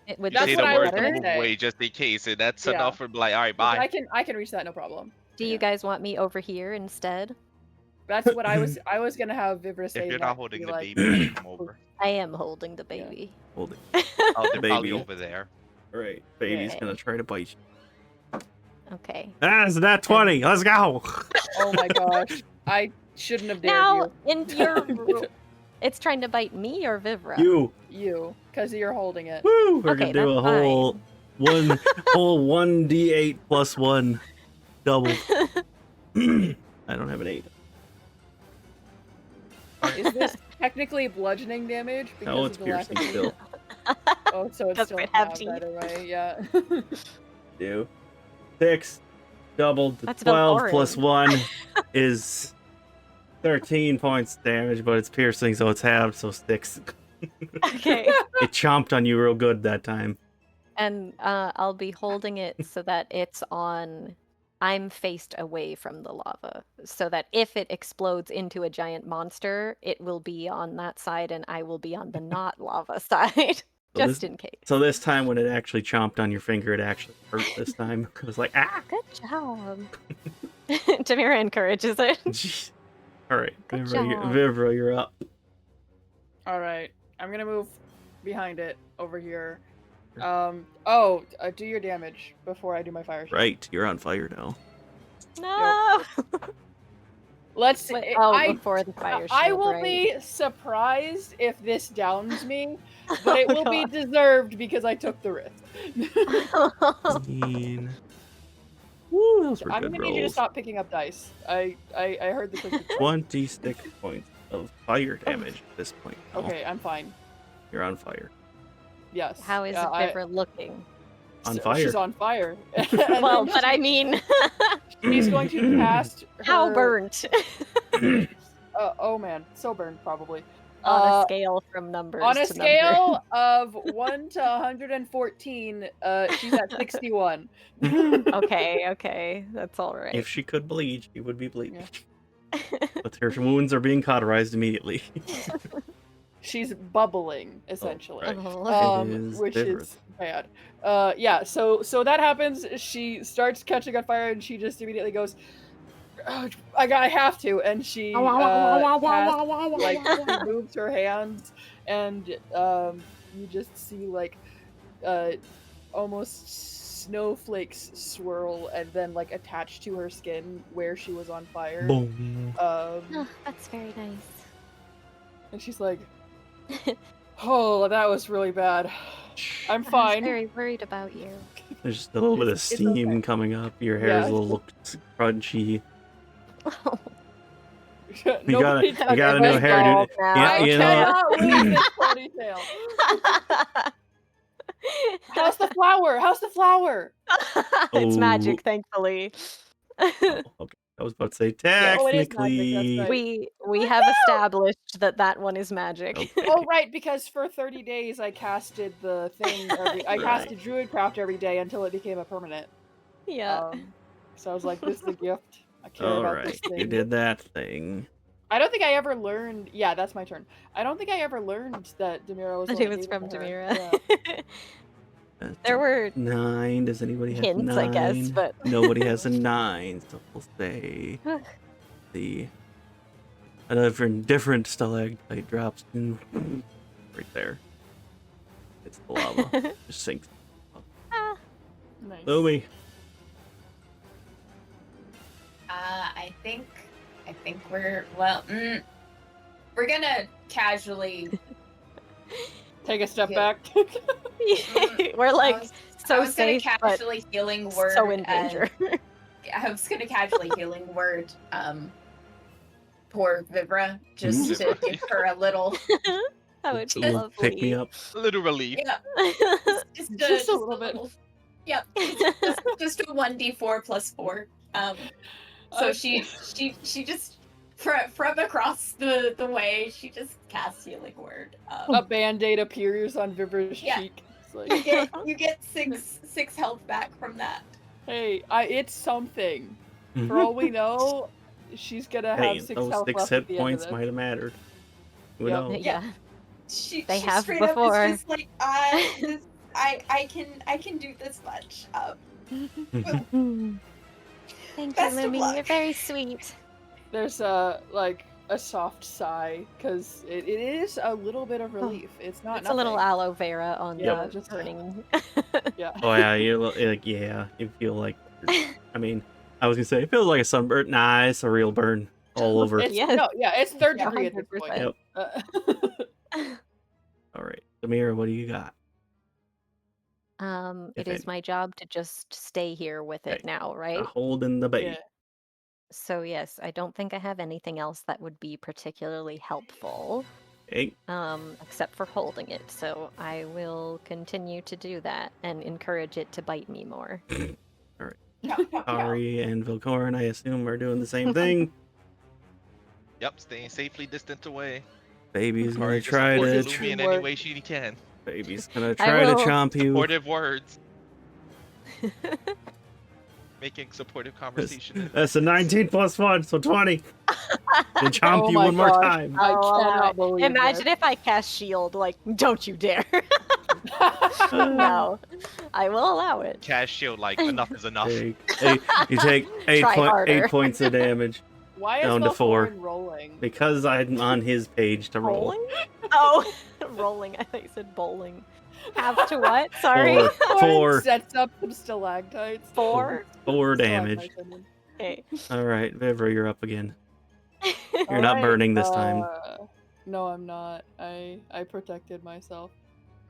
It would You That's say just what the be I was word to gonna better. move say. away just in case, and that's Yeah. enough for like, all right, bye. I can reach that, no problem. Do you Yeah. guys want me over here instead? That's what I was gonna have Vivra say. If you're not not holding be the like, baby, come over. I am holding the baby. Hold it. I'll The I'll be baby. over there. All right, baby's Okay. gonna try to bite you. Okay. Ah, it's not 20. Let's go. oh my gosh, I shouldn't have dared Now, in your it's trying to bite me or Vivra? you, because you're holding it. Woo! We're Okay, gonna do a that's whole whole 1d8 plus 1 double. I don't have an 8. Is this technically bludgeoning damage because No, of it's the lack piercing of still. Oh, so it's Does still it have halved teeth? either way. Yeah. Do 6 doubled to That's 12 Velkorin. plus 1 is 13 points damage, but it's piercing, so it's halved, so 6. Okay. It chomped on you real good that time. And I'll be holding it so that it's on. I'm faced away from the lava, so that if it explodes into a giant monster, it will be on that side, and I will be on the not lava side, just in case. So this time when it actually chomped on your finger, it actually hurt this time. It was like, ah! Good job. Demira encourages it. Jeez. All right, Good Vivra, you're up. All right, I'm gonna move behind it over here. Do your damage before I do my fire. Right, you're on fire now. No. Let's. Wait, I before the fire. I shield, will right? be surprised if this downs me, but it Oh, will be God. deserved because I took the risk. 15. Woo, those were I'm good gonna need you to rolls. stop picking up dice. I heard the click. 26 points of fire damage at this point. Now. Okay, I'm fine. You're on fire. Yes. How is I- Vivra looking? On so fire. She's on fire. Well, but I mean, She's going to cast her... how burnt? oh man, so burned probably. On a scale from numbers On a to scale of 1 to 114, she's at 61. Okay, that's all right. If she could bleed, she would be bleeding. But her wounds are being cauterized immediately. She's bubbling essentially, Oh. It is which Vivra. is bad. Yeah. So that happens. She starts catching on fire, and she just immediately goes, oh, I have to, and she she moves her hands, and you just see like almost snowflakes swirl and then like attach to her skin where she was on fire. Boom. Oh, that's very nice. And she's like, oh, that was really bad. I'm I was fine. very worried about you. There's just a little bit of It's steam okay. coming up. Your hair is a little crunchy. You got a new hairdo. I You know what? cannot lose this ponytail. How's the flower? How's the flower? It's Oh. magic, thankfully. Okay. I was about to say Oh, it is magic, that's technically. right. We have established that one is magic. Okay. Oh, right, because for 30 days I casted the thing. I Right. casted Druidcraft every day until it became a permanent. Yeah. So I was like, this is a gift. I care All about right, this thing. you did that thing. I don't think I ever learned. Yeah, that's my turn. I don't think I ever learned that Demira was. That the it one was that from gave it to her. Demira. Yeah. That's There were 9. Does anybody have hints, 9? I guess, but Nobody has a 9, so we'll say a different stalactite drops in right there. It's the lava. Just sinks. Nice. Lumi. I think we're we're gonna casually Take a step Yeah. back. we're like I was so gonna safe, but casually healing word. so in danger. I was gonna casually healing word. Poor Vivra, just to Vivra. give her a little, That would be Ooh, lovely. Pick me up. A little relief. yeah, Just a little bit. Yep, just a 1d4 plus 4. So she just from across the way she just casts healing word. A band-aid appears on Vivra's Yeah. cheek. Like, You get six health back from that. hey, it's something. For all we know, she's gonna Hey, have 6 those health 6 left at hit the end of points this. might have mattered. Who Yep. knows? Yeah. She They have straight before. up is just like, I can do this much. Thank you, Best of Lumi. luck. You're very sweet. There's a soft sigh because it is a little bit of relief. It's not. It's a little nothing. aloe vera on Yeah, the just- burning. Yeah. Oh yeah, you're like, yeah, you feel like. I mean, I was gonna say it feels like a sunburn. Nah, it's a real burn all over. It's, Yes. No, yeah, it's third Yeah, degree at this point. 100%. All right, Demira, what do you got? It If is any. my job to just stay here with it Okay. now, right? Holding the bait. Yeah. So yes, I don't think I have anything else that would be particularly helpful, Okay. except for holding it. So I will continue to do that and encourage it to bite me more. Akari and Velkorin, I assume, are doing the same thing. Yep, staying safely distant away. Baby's gonna Akari just try supporting to. Lumi in any way she can. Baby's gonna try to will- chomp you. Supportive words. Making supportive conversation. That's a 19 plus 1, so 20. And chomp Oh you my one more gosh. time. I Oh, cannot believe Imagine if I cast shield, like, don't you dare. No, I will allow it. Cash shield, like, enough is enough. You take 8 Try harder. points of damage Why is down to 4. Velkorin rolling? Because I'm on his page to roll. Rolling? Oh, rolling. I thought you said bowling. Have to what? Sorry. 4. Velkorin 4. sets up some stalactites. 4? 4 damage. Stalagmites, I mean. Okay. Alright, Vivra, you're up again. You're not Alright, burning this time. No, I'm not. I protected myself.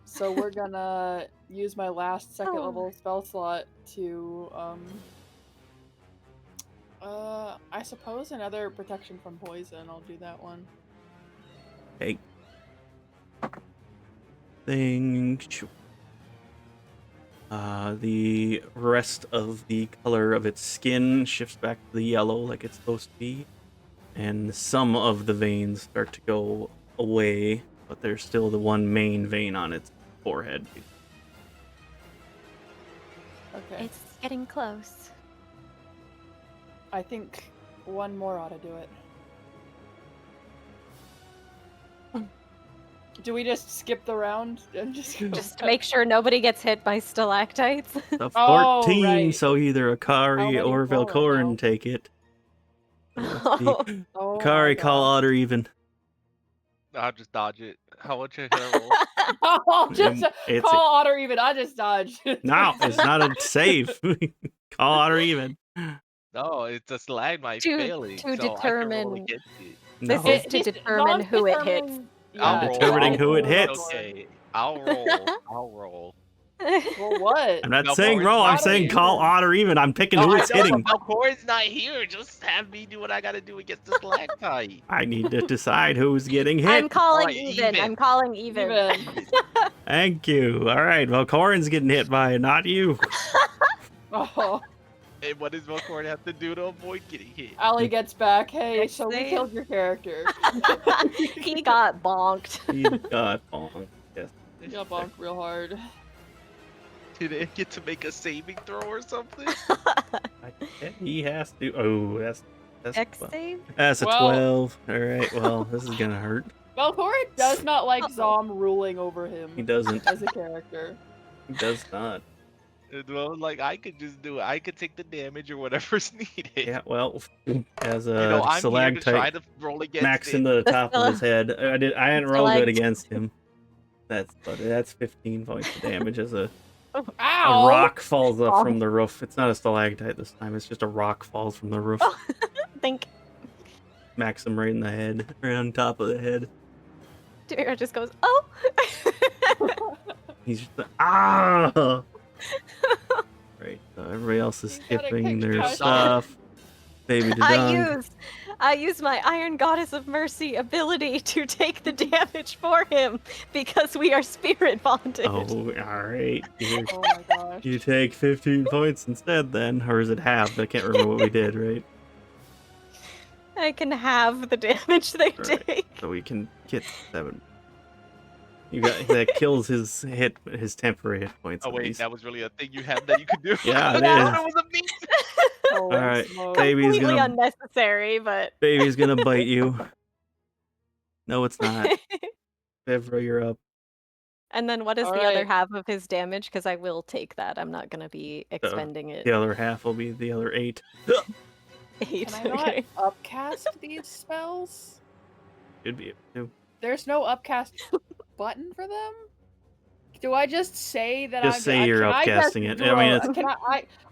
So we're gonna use my last second Oh. level spell slot to I suppose another protection from poison. I'll do that one. Hey. Thing. The rest of the color of its skin shifts back to the yellow like it's supposed to be. And some of the veins start to go away, but there's still the one main vein on its forehead. Okay. It's getting close. I think one more ought to do it. Do we just skip the round and just go Just to make sure nobody gets hit by stalactites. The 14, Oh, right. so either How Akari many or fall right Velkorin now? take it. Oh, Oh my Akari, call God. odd or even. I'll just dodge it. How much I gotta roll? I'll just It's call odd or even. I just dodged. No, it's not a save. Call odd or even. No, it's a stalagmite To- failing, to so I can roll determine- against it. No. This is to determine who it hits. I'm determining I'll who it roll, hits. Okay, I'll roll. I'll roll. Well, what? I'm not No, saying Velkorin's roll, I'm not saying even. call odd or even. I'm picking who I it's know, hitting. Velkorin's not here. Just have me do what I gotta do against the stalactite. I need to decide who's getting hit. I'm calling Alright, even. even. I'm calling even. Even. Thank you. All right, Velkorin's getting hit by it, not you. Oh, And what does Velkorin have to do to avoid getting hit? Ali gets back. Hey, Next so we save. killed your character. He got bonked. He got bonked. Yes. He got bonked real hard. Did it get to make a saving throw or something? He has to. Oh, that's X save? that's a Well- 12. All right. Well, this is gonna hurt. Velkorin does not like Uh-oh. Zom ruling over He him doesn't. as a character. He does not. Well, like I could just do it. I could take the damage or whatever's needed. Yeah. Well, as a You know, I'm here to try stalactite to roll against max it. into the top of his head. I hadn't rolled good Stalactite. against him. That's 15 points of damage as a Ow! rock falls up from the roof. It's not a stalactite this time. It's just a rock falls from the roof. Think. Smacks him right in the head, right on top of the head. Demira just goes, oh! He's just ah. Right. So everybody else is You gotta skipping kick their Josh stuff. Baby Dodong. I use my Iron Goddess of Mercy ability to take the damage for him because we are spirit bonded. Oh, all right. Oh my gosh. You take 15 points instead, then, or is it halved? I can't remember what we did. Right. I can have the damage they Right. take. So we can get 7. You got that kills his temporary hit points. Oh at wait, least. that was really a thing you had that you could do. Yeah, it I is. thought it was a meat. Holy Alright, smoke. baby's Completely gonna unnecessary, but baby's gonna bite you. No, it's not. Vivra, you're up. And then what is All the other right. half of his damage? Because I will take that. I'm not gonna be expending it. The other half will be the other 8. 8. Can I not Okay. upcast these spells? Should be able to. There's no upcast button for them? Do I just say that Just say you're can I just upcasting it. do I mean, a- it's can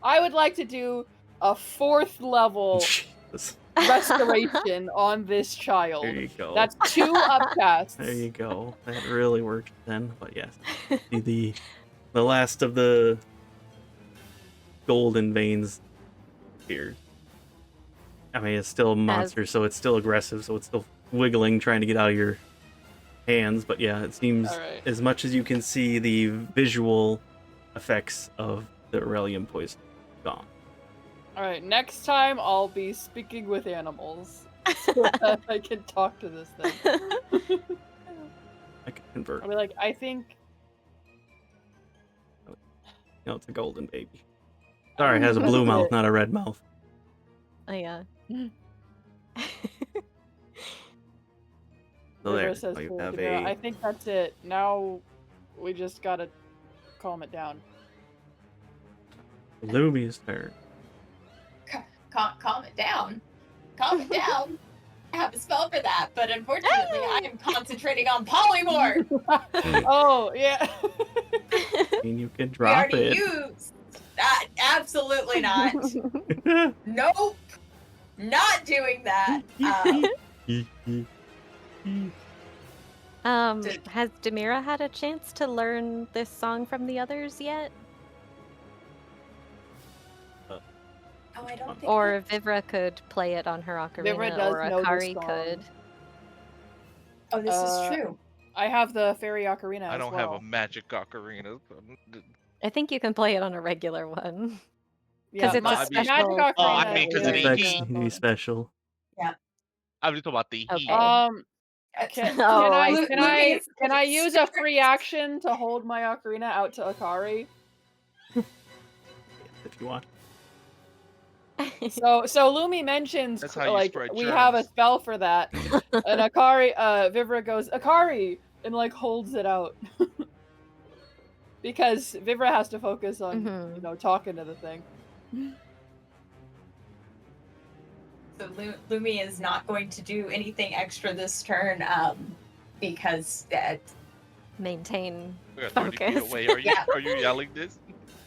I would like to do a 4th level Jesus. restoration on this There child. you go. That's 2 upcasts. There you go. That really worked then. But yes, the last of the golden veins appeared. I mean, it's still a monster, so it's still aggressive, so it's still wiggling, trying to get out of your hands. But yeah, it seems Alright. as much as you can see the visual effects of the Aurelian poison gone. Alright, next time I'll be speaking with animals. So that I can talk to this thing. I can convert. I'll be like, I think No, it's a golden baby. Sorry, it has a blue mouth, not a red mouth. Oh yeah. So Vivra there, says now you to have Demira, a I think that's it. Now we just gotta calm it down. Lumi's turn. Calm it down. Calm it down. I have a spell for that, but unfortunately, I am concentrating on polymorph. Oh yeah. I mean, you can We drop already it. used that. Absolutely not. Nope. Not doing that. Has Demira had a chance to learn this song from the others yet? Oh, I don't think. Or Vivra could play it on her ocarina, Vivra does or know this Akari song. could. Oh, this is true. I have the fairy ocarina I as don't well. have a magic ocarina. I think you can play it on a regular one. Yeah, it's a my special- magic ocarina. Oh, I mean, 'cause of the Effects heat. be special. I'm just talking about the heat. Okay. Can Oh, I use a free action to hold my ocarina out to Akari? If you want. So Lumi mentions That's how you like spread we have a germs. spell for that, and Akari, Vivra goes Akari and like holds it out because Vivra has to focus on talking to the thing. So Lumi is not going to do anything extra this turn, because Maintain We got 30 feet focus. away. Are you Yeah. are you yelling this?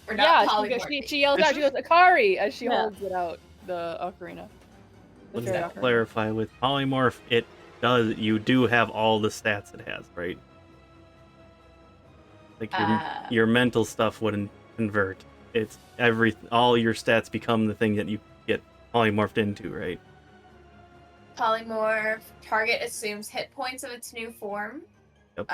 we're not Yeah, polymorphing. she yells out. She goes Akari as she holds it out the ocarina. The Let fairy me ocarina. clarify with polymorph. You do have all the stats it has, right? Like your mental stuff wouldn't convert. It's all your stats become the thing that you get polymorphed into, right? Polymorph. Target assumes hit points of its new form. Yep.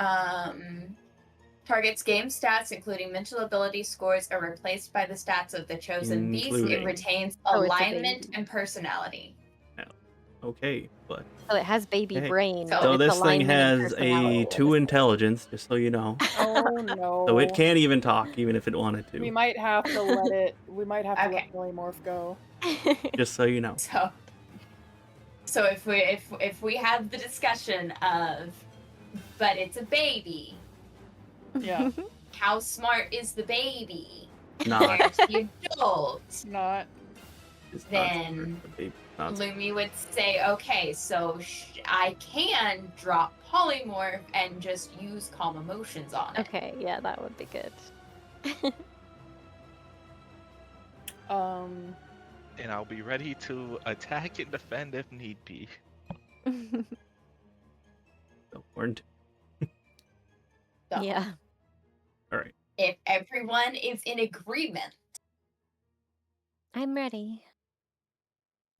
Target's game stats, including mental ability scores, are replaced by the stats of the chosen beast. It Including- retains Oh, it's a alignment baby. and personality. Okay, but So it has baby Okay. brain. So but so its this thing alignment and has a personality are 2 the intelligence, just so you know. Oh no. So it can't even talk, even if it wanted We to. might have to let it. We might have to Okay. let polymorph go. same. Just so you know. So if we have the discussion of, but it's a baby. Yeah. How smart is the baby? Not. Where's the adult? Not. It's not Then smart, the baby, not smart. Lumi would say, okay, so I can drop polymorph and just use calm emotions on it. Okay, yeah, that would be good. And I'll be ready to attack and defend if need be. So, warned. So Yeah. All right. if everyone is in agreement, I'm ready.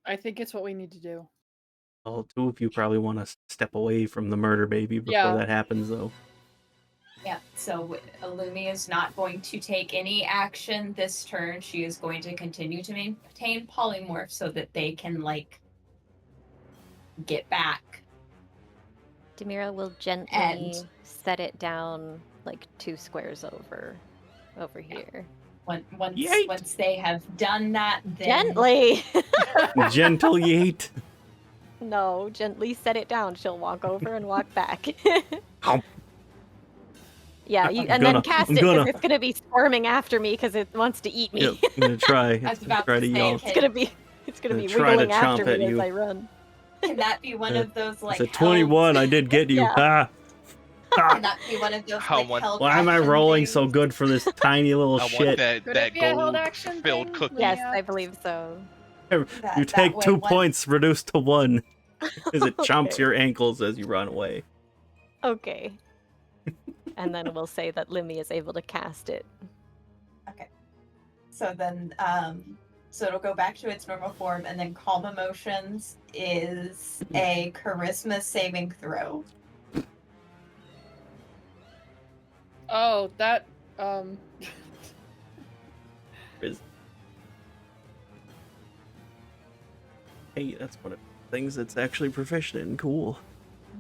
I think it's what we need to do. Well, 2 of you probably want to step away from the murder baby before Yeah. that happens, though. yeah, so Lumi is not going to take any action this turn. She is going to continue to maintain polymorph so that they can, like, get back. Demira will gently set it down like 2 squares over here. Yeet. Once they have done that, then Gently! Gentle yeet. No, gently set it down. She'll walk over and walk back. Hump. Yeah, I'm then cast it because gonna- it's gonna be swarming after me because it wants to eat me. Yep, I'm gonna try. I was It's gonna about try to to say, yawn. It's gonna be Gonna try to wiggling after chomp me at as you. I run. can that be one of those like It's a 21. I did get you. Yeah. Ah. Can that be one of those How like one- held Why am I action rolling so things? good for this tiny little I shit? want that Could it be a held gold action filled thing? cookie. Yes, Yeah. I believe so. You That take way 2 one- points, reduced to 1, as it chomps Okay. your ankles as you run away. Okay. And then we'll say that Lumi is able to cast it. So then, so it'll go back to its normal form, and then calm emotions is a charisma saving throw. Oh, that Hey, that's one of the things that's actually proficient and cool.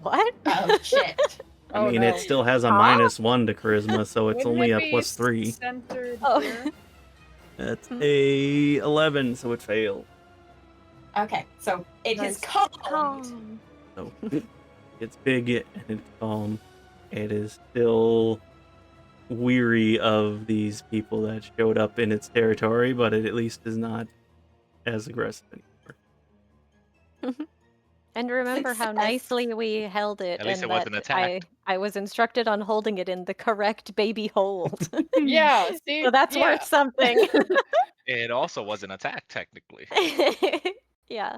What? Oh shit! Oh, I mean, no. it still has a Huh? -1 to charisma, so it's Wouldn't only it a be +3. Centered Oh. here? That's a 11, so it failed. Okay, so it Nice. is calmed. So it's big and it's calm. It is still weary of these people that showed up in its territory, but it at least is not as aggressive anymore. And remember how Success. nicely we held it, At least and it wasn't that attacked. I was instructed on holding it in the correct baby hold. Yeah, see? So that's yeah. worth something. It also wasn't attacked technically. Yeah.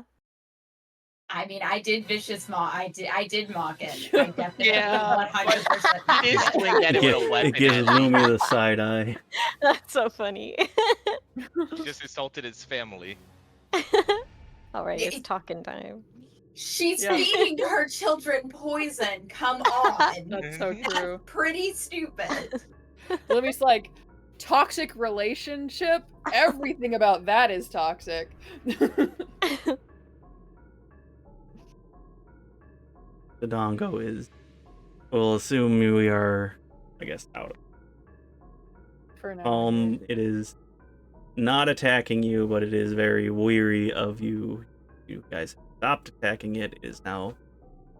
I mean, I did vicious mock. I did mock it. I definitely Yeah, 100%. He did swing at it with a weapon. It gives and Lumi the side eye. That's so funny. just insulted his family. Alright, it's It- talking time. She's Yeah. feeding her children poison. Come on. That's so true. Pretty stupid. Lumi's like, toxic relationship? Everything about that is toxic. The Dongo is. We'll assume we are, I guess, out of For now. calm. It is not attacking you, but it is very weary of you. You guys stopped attacking it. It is now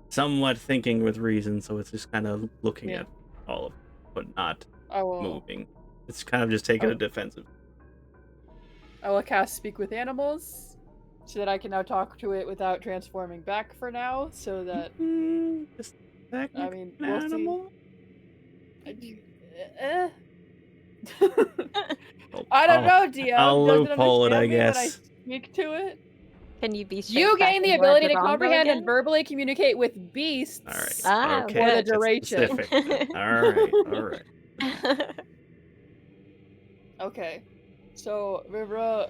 somewhat thinking with reason, so it's just kind of looking Yeah. at all of it, but not I will moving. It's kind of just taking Oh. a defensive. cast Speak with Animals so that I can now talk to it without transforming back for now, so that Just attack I like mean, an we'll see. animal. Eh. Oh, I don't know, DM. I'll Does it loophole it, I understand me when I guess. speak to it? Can you be straight You back gain the and more ability to Dodongo comprehend and again? verbally communicate with beasts. All right. Ah, okay. For the good. That's duration. specific then. All right. All right. Okay. So Vivra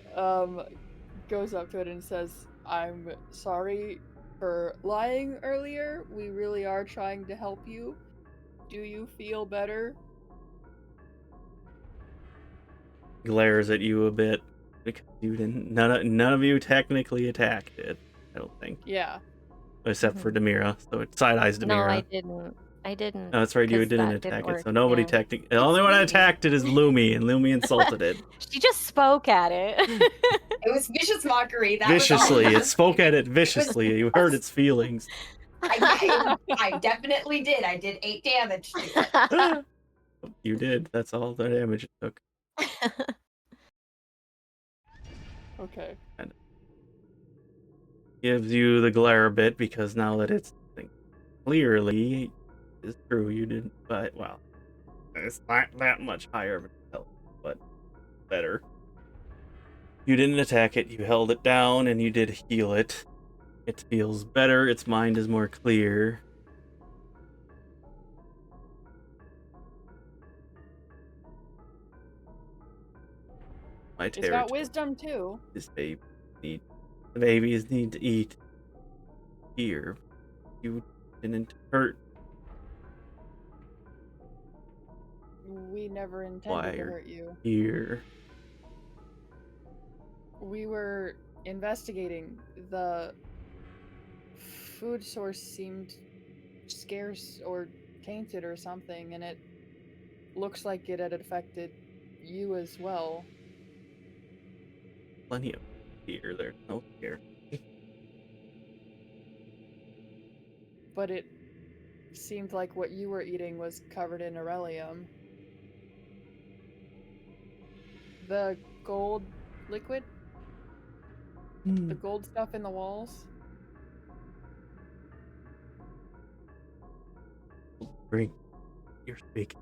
goes up to it and says, I'm sorry for lying earlier. We really are trying to help you. Do you feel better? Glares at you a bit because you didn't. None of you technically attacked it. I don't think, Yeah. except for Demira. So it side eyes Demira. No, I didn't. I didn't. No, that's right. You 'cause didn't that attack didn't it, so work, nobody yeah. technically. The only one that Lumi. attacked it is Lumi, and Lumi insulted it She just spoke at it. It was vicious mockery. That viciously. Was all. It spoke at it viciously. You heard its feelings. I definitely did. I did 8 damage to it. You did. That's all the damage it took. Okay. Gives you the glare a bit because now that it's clearly is true, you didn't. But well, it's not that much higher of a health, but better. You didn't attack it. You held it down, and you did heal it. It feels better. Its mind is more clear. My It's territory. got wisdom too. This baby the babies need to eat. Here, you didn't hurt. We never intended Why to are hurt you. Here, We were investigating. The food source seemed scarce or tainted or something, and it looks like it had affected you as well. Plenty of fear. There's no fear. But it seemed like what you were eating was covered in Aurelium. The gold liquid? The gold stuff in the walls? Drink. You're speaking.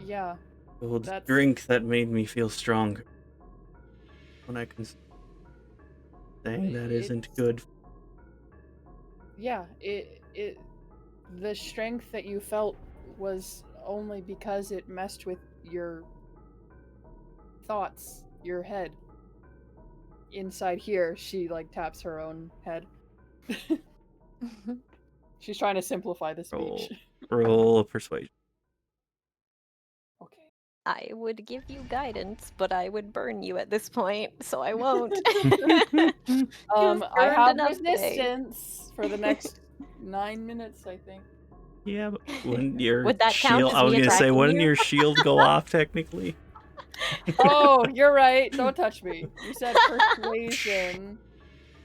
Yeah. Gold That's- drink that made me feel stronger. When I can saying that isn't It's- good. Yeah, the strength that you felt was only because it messed with your thoughts, your head. Inside here, she like taps her own head. She's trying to simplify the speech. Roll a persuasion. Okay. I would give you guidance, but I would burn you at this point, so I won't. I burned have enough today. resistance for the next 9 minutes, I think. Yeah, but wouldn't your Would that count shield? as I was me gonna say, attacking wouldn't you? your shield go off technically? Oh, you're right. Don't touch me. You said persuasion.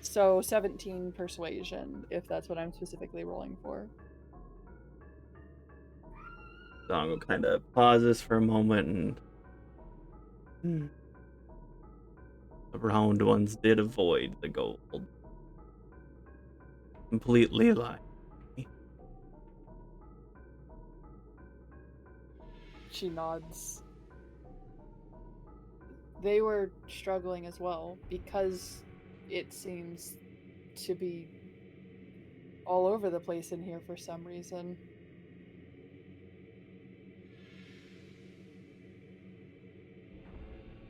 So 17 persuasion, if that's what I'm specifically rolling for. Dongo kind of pauses for a moment, and the round ones did avoid the gold. Completely lying. She nods. They were struggling as well because it seems to be all over the place in here for some reason.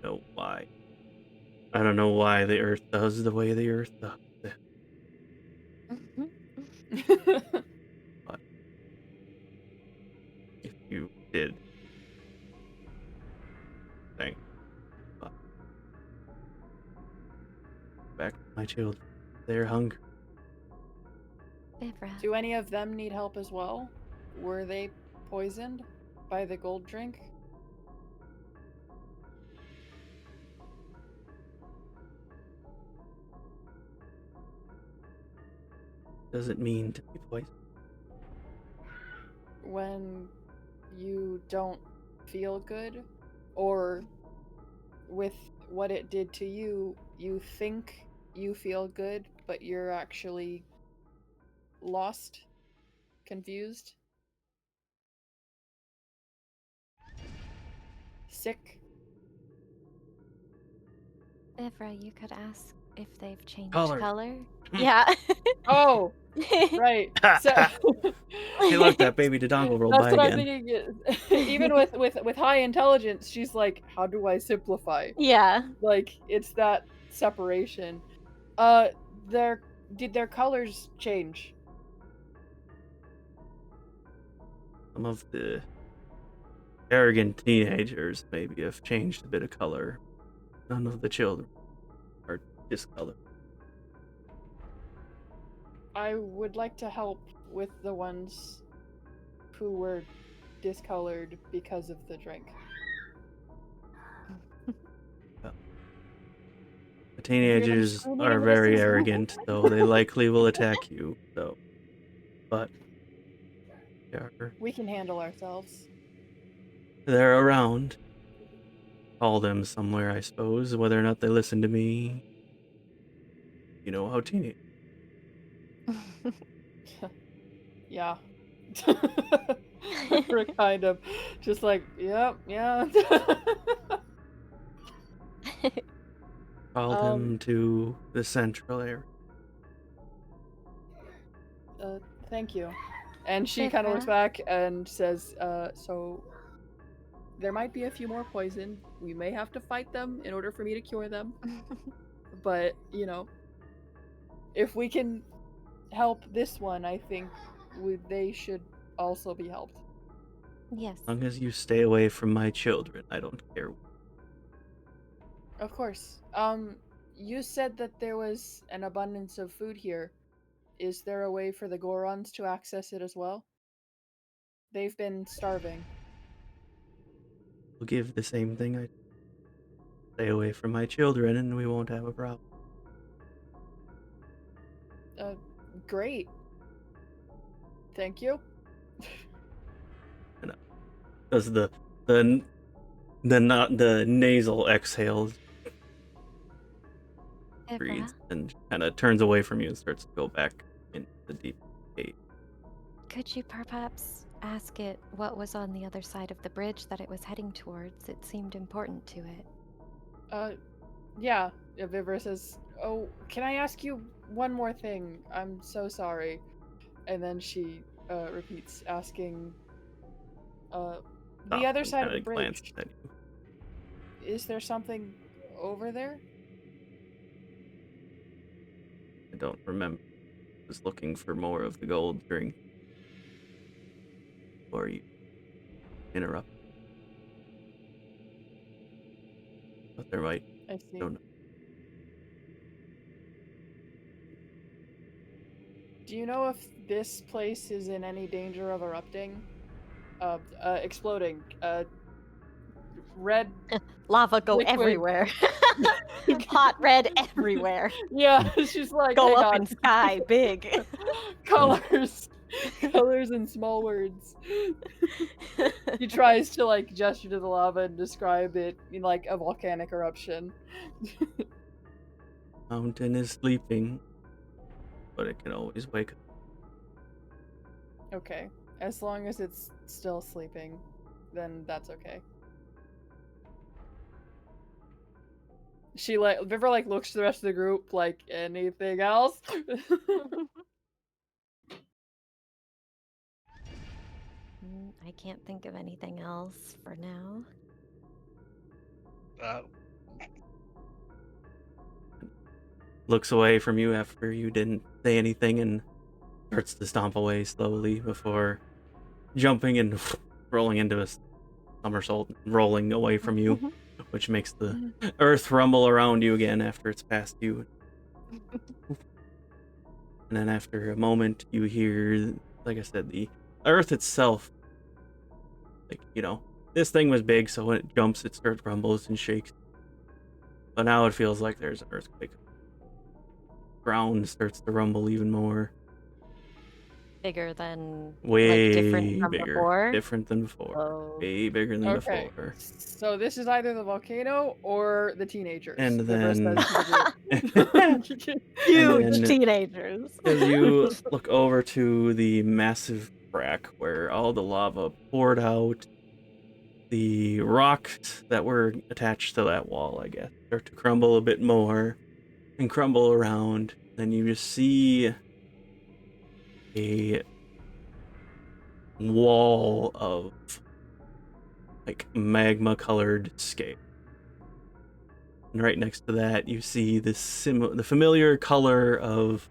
Know why? I don't know why the Earth does the way the Earth does. But if you did, thank you. But back to my children. They're hungry. Vivra. Do any of them need help as well? Were they poisoned by the gold drink? Does it mean to be poisoned? When you don't feel good, or with what it did to you, you think you feel good, but you're actually lost, confused, sick. Vivra, you could ask if they've changed Color. color. Yeah. Oh, right. So Hey, look, that baby Dodongo rolled that's by what I'm again. thinking. Even with high intelligence, she's like, how do I simplify? Yeah. Like, it's that separation. Did their colors change? Some of the arrogant teenagers maybe have changed a bit of color. None of the children are discolored. I would like to help with the ones who were discolored because of the drink. The teenagers screaming are in the very distance. arrogant, though they likely will attack you, though. But We can handle ourselves. they're around. Call them somewhere, I suppose. Whether or not they listen to me, you know how teenagers. Yeah. We're kind of just like, yep, yeah. Call them to the central area. Thank you. And she kind of looks back and says, so there might be a few more poison. We may have to fight them in order for me to cure them. But, you know, if we can help this one, I think they should also be helped. Yes. As long as you stay away from my children, I don't care. Of course. You said that there was an abundance of food here. is there a way for the Gorons to access it as well? They've been starving. We'll give the same thing. I stay away from my children, and we won't have a problem. Great. Thank you. Does the nasal exhale, breathes, Vivra, and kind of turns away from you and starts to go back into the deep cave. could you perhaps ask it what was on the other side of the bridge that it was heading towards? It seemed important to it. Yeah. Vivra says, "Oh, can I ask you one more thing? I'm so sorry." And then she repeats asking, the other side of the Kinda glanced bridge. at you. Is there something over there? I don't remember. I was looking for more of the gold during before you interrupt. But there might. I see. Don't know. Do you know if this place is in any danger of erupting? Exploding. Red. Lava go Liquid. everywhere. Hot red everywhere. Yeah, she's like, Go "Hang up on." in sky, big. Colors. Colors in small words. He tries to like gesture to the lava and describe it in like a volcanic eruption. Mountain is sleeping, but it can always wake up. Okay. As long as it's still sleeping, then that's okay. She like Vivra like looks to the rest of the group like, anything else? I can't think of anything else for now. Looks away from you after you didn't say anything and starts to stomp away slowly before jumping and rolling into a somersault, rolling away from you, which makes the earth rumble around you again after it's past you. And then after a moment, you hear, like I said, the earth itself. Like, you know, this thing was big, so when it jumps, it starts rumbles and shakes. But now it feels like there's an earthquake. Ground starts to rumble even more. Bigger than Way like different from bigger. before. Different than before. Oh. Way bigger than Okay. before. So this is either the volcano or the teenagers. And Vivra then- says to the group. Huge then- teenagers. As you look over to the massive crack where all the lava poured out, the rocks that were attached to that wall, I guess, start to crumble a bit more and crumble around. Then you just see a wall of like magma colored scale. And right next to that, you see the familiar color of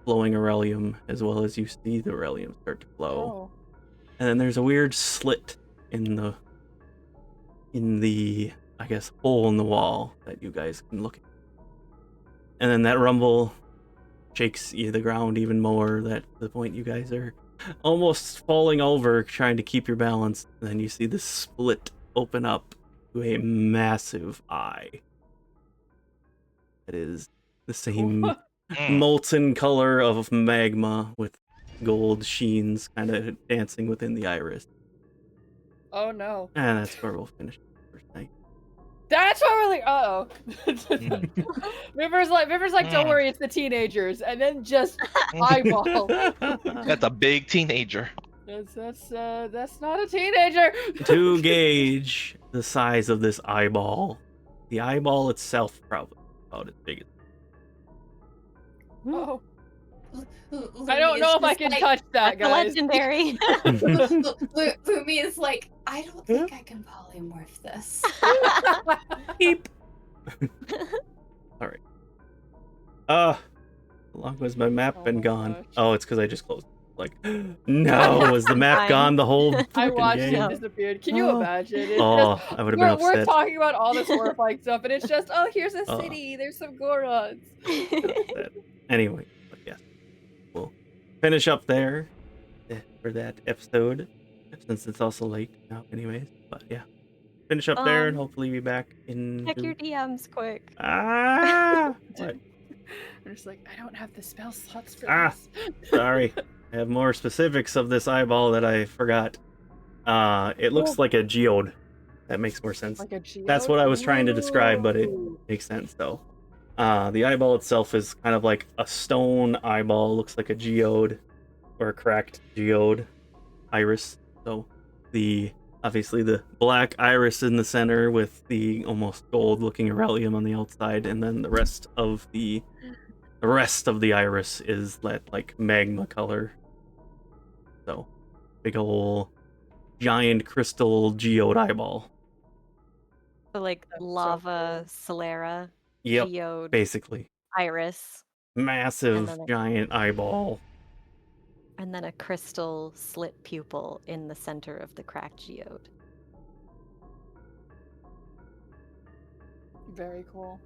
flowing Aurelium, as well as you see the Aurelium start to flow. Oh. And then there's a weird slit in the I guess hole in the wall that you guys can look at. And then that rumble shakes the ground even more, that to the point you guys are almost falling over trying to keep your balance. And then you see the split open up to a massive eye. It is the same molten color of magma with gold sheens kind of dancing within the iris. Oh no. And that's where we'll finish for tonight. That's what really. Uh-oh. River's like, don't worry, it's the teenagers, and then just eyeball. That's a big teenager. That's not a teenager. To gauge the size of this eyeball, the eyeball itself probably about as big as. Oh. I don't know if I can touch that, That's a guys. legendary. Lumi is like, I don't think I can polymorph this. Beep. All right. How long has my map been my gone? gosh. Oh, it's because I just closed. Like, no, was the map Fine. gone the whole I fucking watched game? it disappeared. Can you Oh. imagine? It's Oh, just, I would have been we're upset. talking about all this horrifying stuff, and it's just, oh, here's a Oh. city. There's some Gorons. Anyway, but yes, finish up there for that episode, since it's also late now, anyways. But yeah, finish up there and hopefully be back in. Check your DMs quick. What? I'm just like, I don't have the spell slots for Ah, this. Sorry, I have more specifics of this eyeball that I forgot. It looks like a geode. That makes more sense. Like a geode? That's what I was trying to describe, but it Ooh. makes sense though. The eyeball itself is kind of like a stone eyeball. Looks like a geode or a cracked geode iris. So obviously the black iris in the center with the almost gold looking irelium on the outside, and then the rest of the iris is that like magma color. So big ol' giant crystal geode eyeball. So like That's so lava, cool. sclera, Yep, geode, basically. iris, Massive then giant eyeball. and then a crystal slit pupil in the center of the cracked geode. Very cool.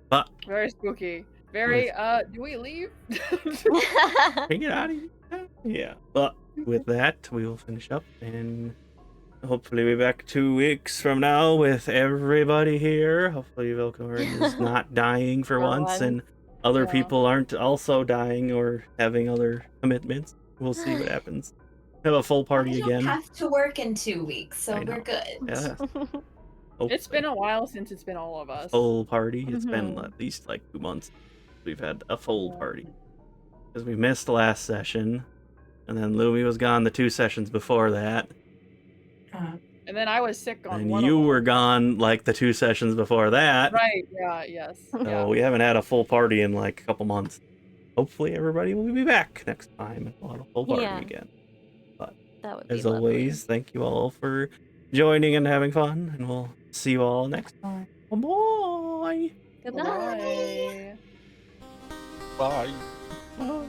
But Very spooky. Very, do we leave? take it out of here. Yeah. But with that, we will finish up and hopefully be back 2 weeks from now with everybody here. Hopefully Velkorin is not dying for once, and other Yeah. people aren't also dying or having other commitments. We'll see what happens. Have a full party I don't again. have to work in 2 weeks, so I know. we're good. Yeah. It's been a while since it's been all of us. Full party. It's been Mhm. at least like 2 months. We've had a full Yeah. party because we missed the last session, and then Lumi was gone the 2 sessions before that. And then I was sick on And one you of them. were gone like the 2 sessions before that. Right, yeah, yes. So Yeah. we haven't had a full party in like a couple months. Hopefully everybody will be back next time and we'll have a full party Yeah. again. But That would be as lovely. always, thank you all for joining and having fun, and we'll see you all next time. Bye. Goodbye. Bye. Bye. Bye.